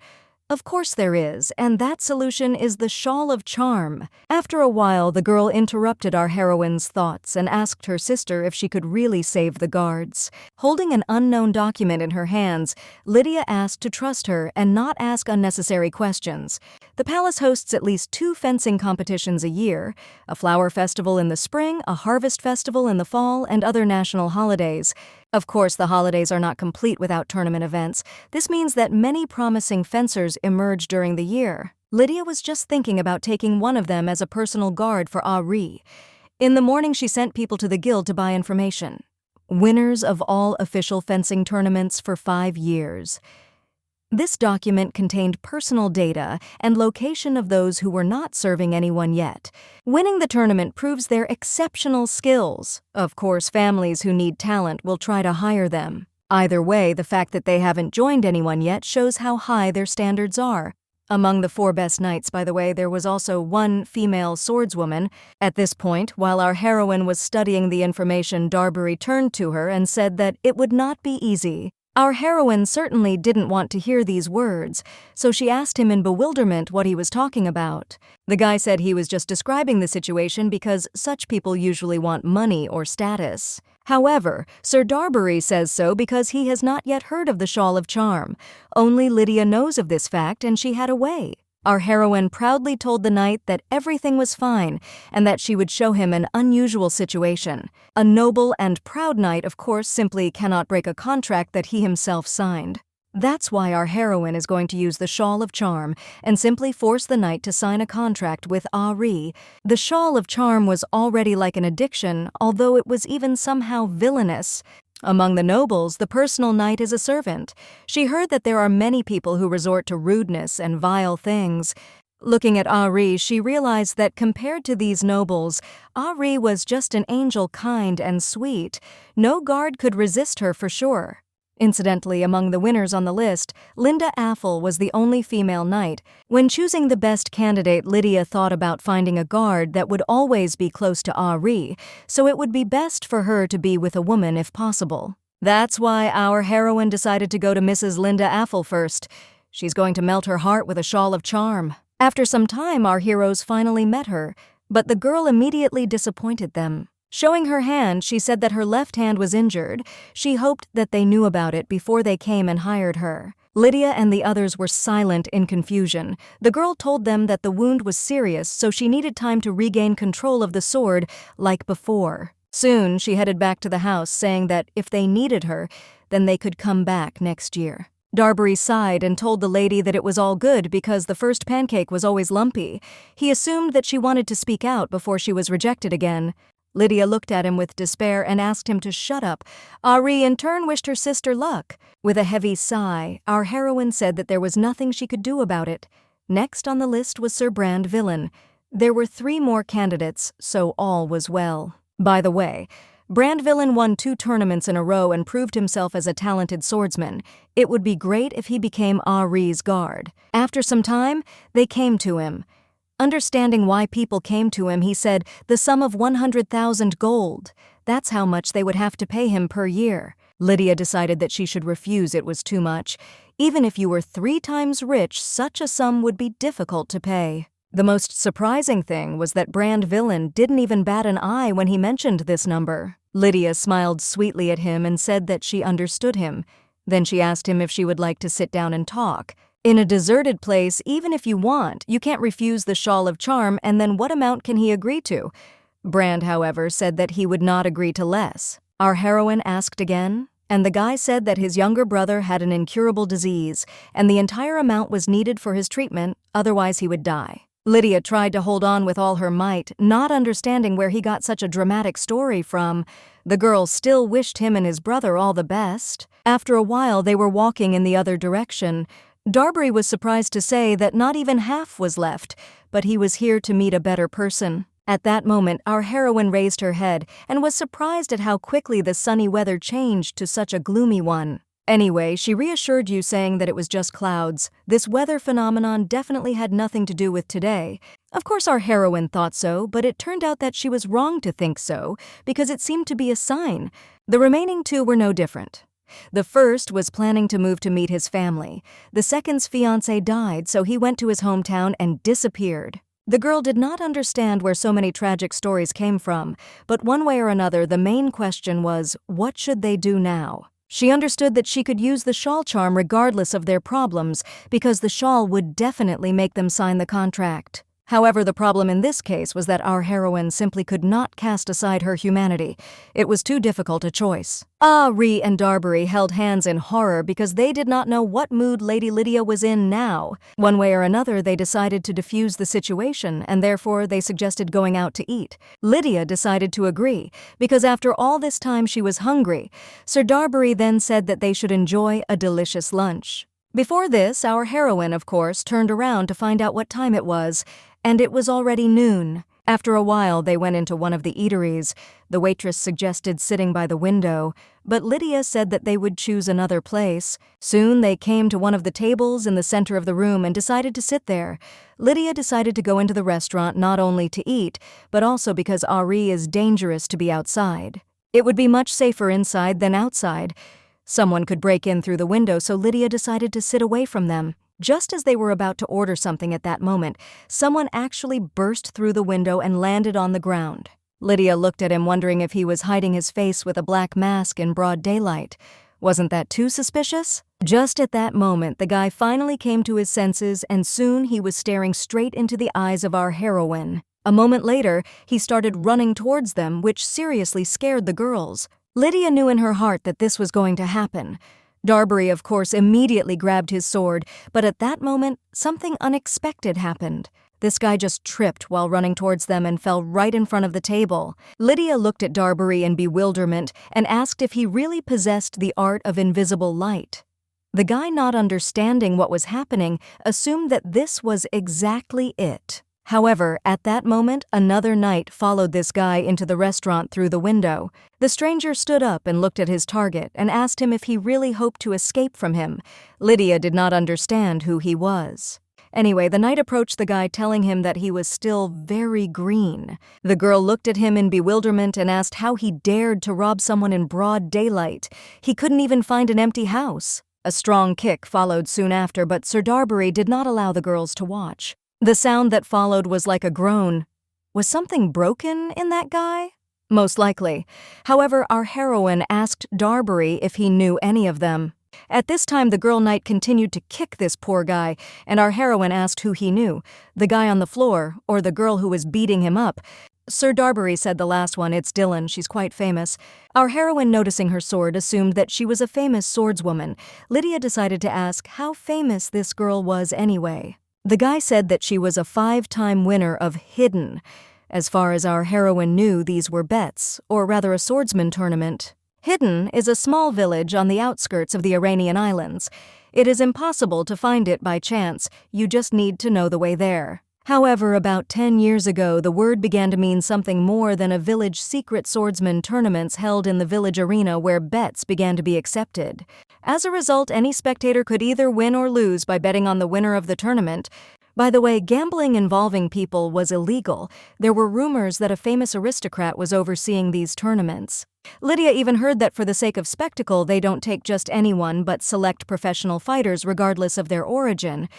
Of course there is, and that solution is the shawl of charm. After a while, the girl interrupted our heroine's thoughts and asked her sister if she could really save the guards. Holding an unknown document in her hands, Lydia asked to trust her and not ask unnecessary questions. The palace hosts at least 2 fencing competitions a year, a flower festival in the spring, a harvest festival in the fall, and other national holidays. Of course, the holidays are not complete without tournament events. This means that many promising fencers emerge during the year. Lydia was just thinking about taking one of them as a personal guard for Ari. In the morning, she sent people to the guild to buy information. Winners of all official fencing tournaments for 5 years. This document contained personal data and location of those who were not serving anyone yet. Winning the tournament proves their exceptional skills. Of course, families who need talent will try to hire them. Either way, the fact that they haven't joined anyone yet shows how high their standards are. Among the 4 best knights, by the way, there was also 1 female swordswoman. At this point, while our heroine was studying the information, Darbury turned to her and said that it would not be easy. Our heroine certainly didn't want to hear these words, so she asked him in bewilderment what he was talking about. The guy said he was just describing the situation because such people usually want money or status. However, Sir Darbury says so because he has not yet heard of the Shawl of Charm. Only Lydia knows of this fact, and she had a way. Our heroine proudly told the knight that everything was fine and that she would show him an unusual situation. A noble and proud knight, of course, simply cannot break a contract that he himself signed. That's why our heroine is going to use the Shawl of Charm and simply force the knight to sign a contract with Ari. The Shawl of Charm was already like an addiction, although it was even somehow villainous. Among the nobles, the personal knight is a servant. She heard that there are many people who resort to rudeness and vile things. Looking at Ari, she realized that compared to these nobles, Ari was just an angel, kind and sweet. No guard could resist her for sure. Incidentally, among the winners on the list, Linda Affle was the only female knight. When choosing the best candidate, Lydia thought about finding a guard that would always be close to Ari, so it would be best for her to be with a woman if possible. That's why our heroine decided to go to Mrs. Linda Affle first. She's going to melt her heart with a shawl of charm. After some time, our heroes finally met her, but the girl immediately disappointed them. Showing her hand, she said that her left hand was injured. She hoped that they knew about it before they came and hired her. Lydia and the others were silent in confusion. The girl told them that the wound was serious, so she needed time to regain control of the sword like before. Soon, she headed back to the house, saying that if they needed her, then they could come back next year. Darbury sighed and told the lady that it was all good because the first pancake was always lumpy. He assumed that she wanted to speak out before she was rejected again. Lydia looked at him with despair and asked him to shut up. Ari in turn wished her sister luck. With a heavy sigh, our heroine said that there was nothing she could do about it. Next on the list was Sir Brand Villain. There were 3 more candidates, so all was well. By the way, Brand Villain won 2 tournaments in a row and proved himself as a talented swordsman. It would be great if he became Ari's guard. After some time, they came to him. Understanding why people came to him, he said the sum of 100,000 gold. That's how much they would have to pay him per year. Lydia decided that she should refuse. It was too much. Even if you were 3 times rich, such a sum would be difficult to pay. The most surprising thing was that Brand Villain didn't even bat an eye when he mentioned this number. Lydia smiled sweetly at him and said that she understood him. Then she asked him if she would like to sit down and talk. In a deserted place, even if you want, you can't refuse the Shawl of Charm, and then what amount can he agree to? Brand, however, said that he would not agree to less. Our heroine asked again, and the guy said that his younger brother had an incurable disease, and the entire amount was needed for his treatment, otherwise he would die. Lydia tried to hold on with all her might, not understanding where he got such a dramatic story from. The girl still wished him and his brother all the best. After a while, they were walking in the other direction. Darbury was surprised to say that not even half was left, but he was here to meet a better person. At that moment, our heroine raised her head and was surprised at how quickly the sunny weather changed to such a gloomy one. Anyway, she reassured you, saying that it was just clouds. This weather phenomenon definitely had nothing to do with today. Of course, our heroine thought so, but it turned out that she was wrong to think so, because it seemed to be a sign. The remaining 2 were no different. The first was planning to move to meet his family. The second's fiancé died, so he went to his hometown and disappeared. The girl did not understand where so many tragic stories came from, but one way or another, the main question was, what should they do now? She understood that she could use the shawl charm regardless of their problems, because the shawl would definitely make them sign the contract. However, the problem in this case was that our heroine simply could not cast aside her humanity. It was too difficult a choice. Ree and Darbury held hands in horror because they did not know what mood Lady Lydia was in now. One way or another, they decided to defuse the situation, and therefore they suggested going out to eat. Lydia decided to agree, because after all this time she was hungry. Sir Darbury then said that they should enjoy a delicious lunch. Before this, our heroine, of course, turned around to find out what time it was, and it was already noon. After a while, they went into one of the eateries. The waitress suggested sitting by the window, but Lydia said that they would choose another place. Soon they came to one of the tables in the center of the room and decided to sit there. Lydia decided to go into the restaurant not only to eat, but also because Ari is dangerous to be outside. It would be much safer inside than outside. Someone could break in through the window, so Lydia decided to sit away from them. Just as they were about to order something at that moment, someone actually burst through the window and landed on the ground. Lydia looked at him, wondering if he was hiding his face with a black mask in broad daylight. Wasn't that too suspicious? Just at that moment, the guy finally came to his senses, and soon he was staring straight into the eyes of our heroine. A moment later, he started running towards them, which seriously scared the girls. Lydia knew in her heart that this was going to happen. Darbury, of course, immediately grabbed his sword, but at that moment, something unexpected happened. This guy just tripped while running towards them and fell right in front of the table. Lydia looked at Darbury in bewilderment and asked if he really possessed the art of invisible light. The guy, not understanding what was happening, assumed that this was exactly it. However, at that moment, another knight followed this guy into the restaurant through the window. The stranger stood up and looked at his target and asked him if he really hoped to escape from him. Lydia did not understand who he was. Anyway, the knight approached the guy, telling him that he was still very green. The girl looked at him in bewilderment and asked how he dared to rob someone in broad daylight. He couldn't even find an empty house. A strong kick followed soon after, but Sir Darbury did not allow the girls to watch. The sound that followed was like a groan. Was something broken in that guy? Most likely. However, our heroine asked Darbury if he knew any of them. At this time, the girl knight continued to kick this poor guy, and our heroine asked who he knew, the guy on the floor or the girl who was beating him up. Sir Darbury said the last one. It's Dylan. She's quite famous. Our heroine, noticing her sword, assumed that she was a famous swordswoman. Lydia decided to ask how famous this girl was anyway. The guy said that she was a 5-time winner of Hidden. As far as our heroine knew, these were bets, or rather a swordsman tournament. Hidden is a small village on the outskirts of the Iranian islands. It is impossible to find it by chance. You just need to know the way there. However, about 10 years ago, the word began to mean something more than a village secret swordsman tournaments held in the village arena where bets began to be accepted. As a result, any spectator could either win or lose by betting on the winner of the tournament. By the way, gambling involving people was illegal. There were rumors that a famous aristocrat was overseeing these tournaments. Lydia even heard that for the sake of spectacle, they don't take just anyone but select professional fighters regardless of their origin.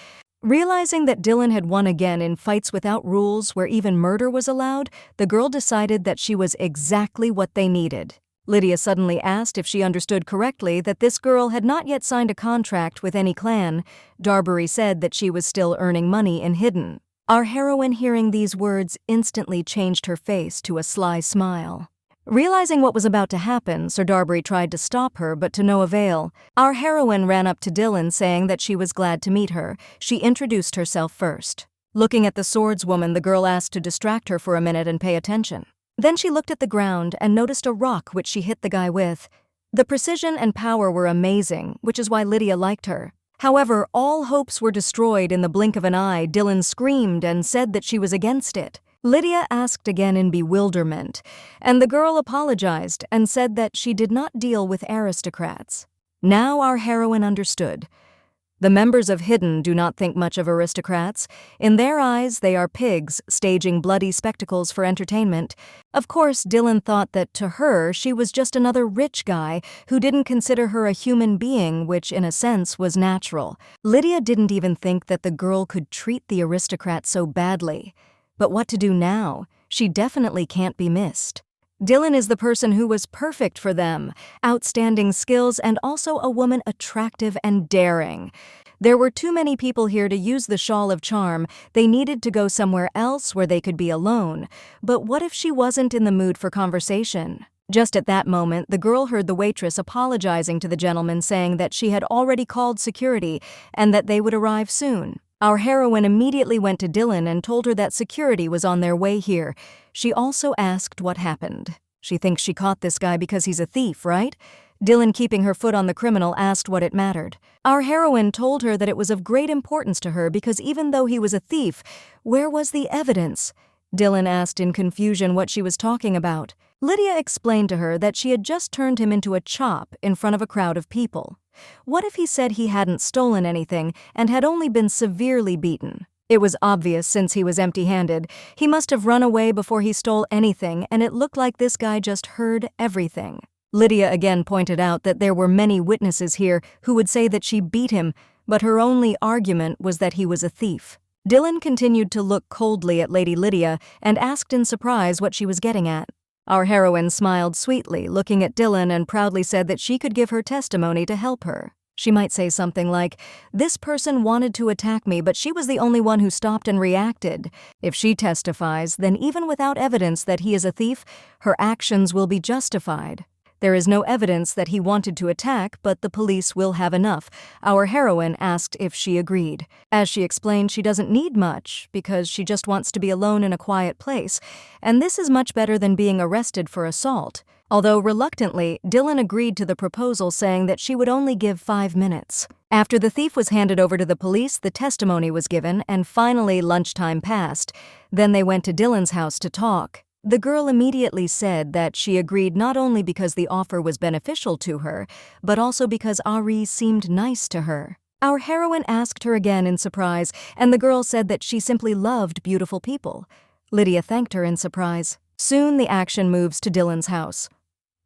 Realizing that Dylan had won again in fights without rules where even murder was allowed, the girl decided that she was exactly what they needed. Lydia suddenly asked if she understood correctly that this girl had not yet signed a contract with any clan. Darbury said that she was still earning money in Hidden. Our heroine, hearing these words, instantly changed her face to a sly smile. Realizing what was about to happen, Sir Darbury tried to stop her, but to no avail. Our heroine ran up to Dylan, saying that she was glad to meet her. She introduced herself first. Looking at the swordswoman, the girl asked to distract her for a minute and pay attention. Then she looked at the ground and noticed a rock which she hit the guy with. The precision and power were amazing, which is why Lydia liked her. However, all hopes were destroyed in the blink of an eye. Dylan screamed and said that she was against it. Lydia asked again in bewilderment, and the girl apologized and said that she did not deal with aristocrats. Now our heroine understood. The members of Hidden do not think much of aristocrats. In their eyes, they are pigs staging bloody spectacles for entertainment. Of course, Dylan thought that to her, she was just another rich guy who didn't consider her a human being, which in a sense was natural. Lydia didn't even think that the girl could treat the aristocrat so badly. But what to do now? She definitely can't be missed. Dylan is the person who was perfect for them, outstanding skills and also a woman attractive and daring. There were too many people here to use the shawl of charm. They needed to go somewhere else where they could be alone. But what if she wasn't in the mood for conversation? Just at that moment, the girl heard the waitress apologizing to the gentleman, saying that she had already called security and that they would arrive soon. Our heroine immediately went to Dylan and told her that security was on their way here. She also asked what happened. She thinks she caught this guy because he's a thief, right? Dylan, keeping her foot on the criminal, asked what it mattered. Our heroine told her that it was of great importance to her because even though he was a thief, where was the evidence? Dylan asked in confusion what she was talking about. Lydia explained to her that she had just turned him into a chop in front of a crowd of people. What if he said he hadn't stolen anything and had only been severely beaten? It was obvious since he was empty-handed. He must have run away before he stole anything, and it looked like this guy just heard everything. Lydia again pointed out that there were many witnesses here who would say that she beat him, but her only argument was that he was a thief. Dylan continued to look coldly at Lady Lydia and asked in surprise what she was getting at. Our heroine smiled sweetly, looking at Dylan, and proudly said that she could give her testimony to help her. She might say something like, "This person wanted to attack me, but she was the only one who stopped and reacted." If she testifies, then even without evidence that he is a thief, her actions will be justified. There is no evidence that he wanted to attack, but the police will have enough. Our heroine asked if she agreed. As she explained, she doesn't need much because she just wants to be alone in a quiet place, and this is much better than being arrested for assault. Although reluctantly, Dylan agreed to the proposal, saying that she would only give 5 minutes. After the thief was handed over to the police, the testimony was given, and finally lunchtime passed. Then they went to Dylan's house to talk. The girl immediately said that she agreed not only because the offer was beneficial to her, but also because Ari seemed nice to her. Our heroine asked her again in surprise, and the girl said that she simply loved beautiful people. Lydia thanked her in surprise. Soon the action moves to Dylan's house.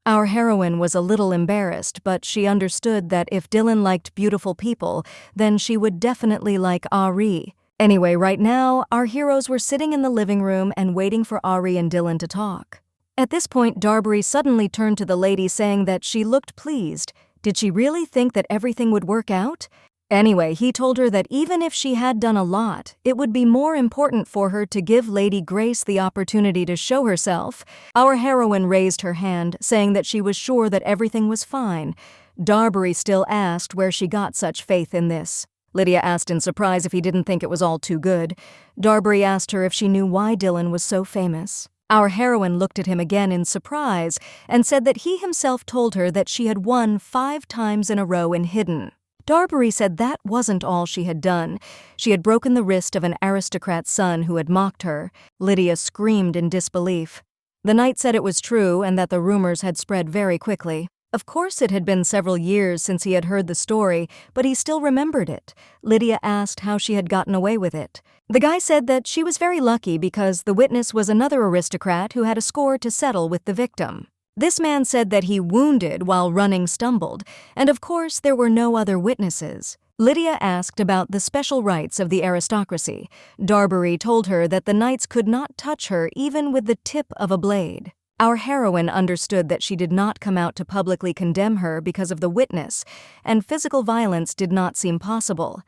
Our heroine was a little embarrassed, but she understood that if Dylan liked beautiful people, then she would definitely like Ari. Anyway, right now, our heroes were sitting in the living room and waiting for Ari and Dylan to talk. At this point, Darbury suddenly turned to the lady, saying that she looked pleased. Did she really think that everything would work out? Anyway, he told her that even if she had done a lot, it would be more important for her to give Lady Grace the opportunity to show herself. Our heroine raised her hand, saying that she was sure that everything was fine. Darbury still asked where she got such faith in this. Lydia asked in surprise if he didn't think it was all too good. Darbury asked her if she knew why Dylan was so famous. Our heroine looked at him again in surprise and said that he himself told her that she had won 5 times in a row in Hidden. Darbury said that wasn't all she had done. She had broken the wrist of an aristocrat's son who had mocked her. Lydia screamed in disbelief. The knight said it was true and that the rumors had spread very quickly. Of course, it had been several years since he had heard the story, but he still remembered it. Lydia asked how she had gotten away with it. The guy said that she was very lucky because the witness was another aristocrat who had a score to settle with the victim. This man said that he wounded while running stumbled, and of course there were no other witnesses. Lydia asked about the special rights of the aristocracy. Darbury told her that the knights could not touch her even with the tip of a blade. Our heroine understood that she did not come out to publicly condemn her because of the witness, and physical violence did not seem possible.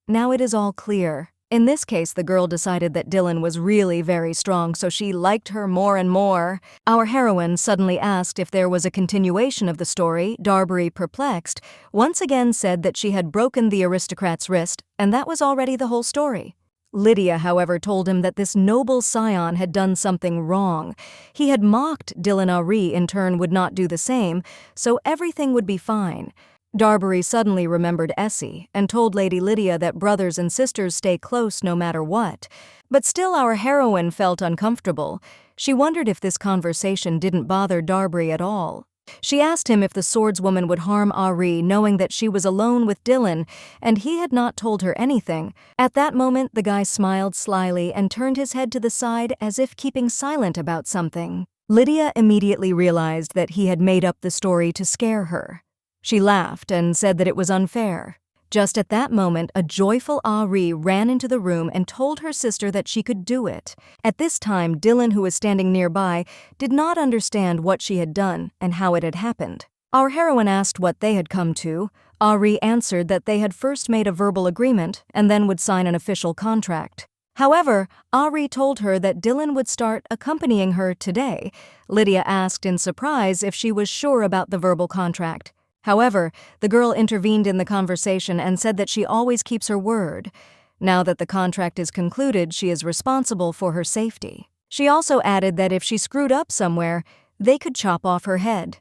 Now it is all clear. In this case, the girl decided that Dylan was really very strong, so she liked her more and more. Our heroine suddenly asked if there was a continuation of the story. Darbury, perplexed, once again said that she had broken the aristocrat's wrist, and that was already the whole story. Lydia, however, told him that this noble scion had done something wrong. He had mocked Dylan. Ari, in turn, would not do the same, so everything would be fine. Darbury suddenly remembered Essie and told Lady Lydia that brothers and sisters stay close no matter what. But still our heroine felt uncomfortable. She wondered if this conversation didn't bother Darbury at all. She asked him if the swordswoman would harm Ari, knowing that she was alone with Dylan, and he had not told her anything. At that moment, the guy smiled slyly and turned his head to the side as if keeping silent about something. Lydia immediately realized that he had made up the story to scare her. She laughed and said that it was unfair. Just at that moment, a joyful Ari ran into the room and told her sister that she could do it. At this time, Dylan, who was standing nearby, did not understand what she had done and how it had happened. Our heroine asked what they had come to. Ari answered that they had first made a verbal agreement and then would sign an official contract. However, Ari told her that Dylan would start accompanying her today. Lydia asked in surprise if she was sure about the verbal contract. However, the girl intervened in the conversation and said that she always keeps her word. Now that the contract is concluded, she is responsible for her safety. She also added that if she screwed up somewhere, they could chop off her head.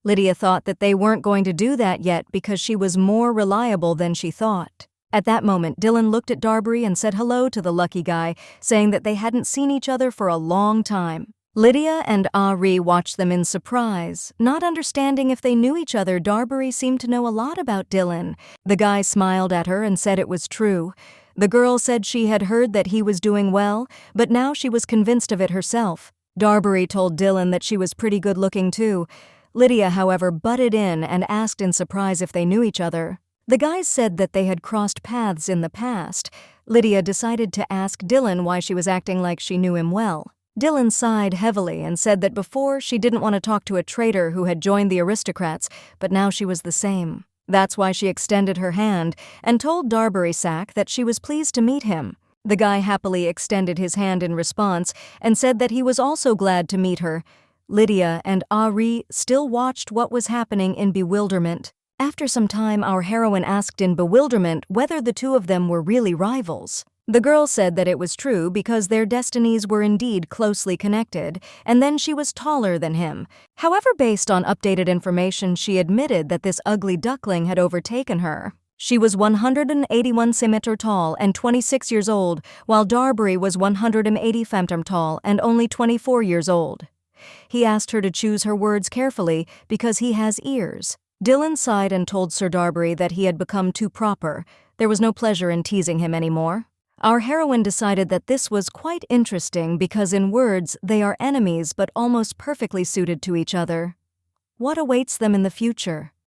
Lydia thought that they weren't going to do that yet because she was more reliable than she thought. At that moment, Dylan looked at Darbury and said hello to the lucky guy, saying that they hadn't seen each other for a long time. Lydia and Ari watched them in surprise. Not understanding if they knew each other, Darbury seemed to know a lot about Dylan. The guy smiled at her and said it was true. The girl said she had heard that he was doing well, but now she was convinced of it herself. Darbury told Dylan that she was pretty good-looking too. Lydia, however, butted in and asked in surprise if they knew each other. The guys said that they had crossed paths in the past. Lydia decided to ask Dylan why she was acting like she knew him well. Dylan sighed heavily and said that before she didn't want to talk to a traitor who had joined the aristocrats, but now she was the same. That's why she extended her hand and told Darbury Sack that she was pleased to meet him. The guy happily extended his hand in response and said that he was also glad to meet her. Lydia and Ari still watched what was happening in bewilderment. After some time, our heroine asked in bewilderment whether the two of them were really rivals. The girl said that it was true because their destinies were indeed closely connected, and then she was taller than him. However, based on updated information, she admitted that this ugly duckling had overtaken her. She was 181 cm tall and 26 years old, while Darbury was 180 cm tall and only 24 years old. He asked her to choose her words carefully because he has ears. Dylan sighed and told Sir Darbury that he had become too proper. There was no pleasure in teasing him anymore. Our heroine decided that this was quite interesting because in words they are enemies but almost perfectly suited to each other. What awaits them in the future?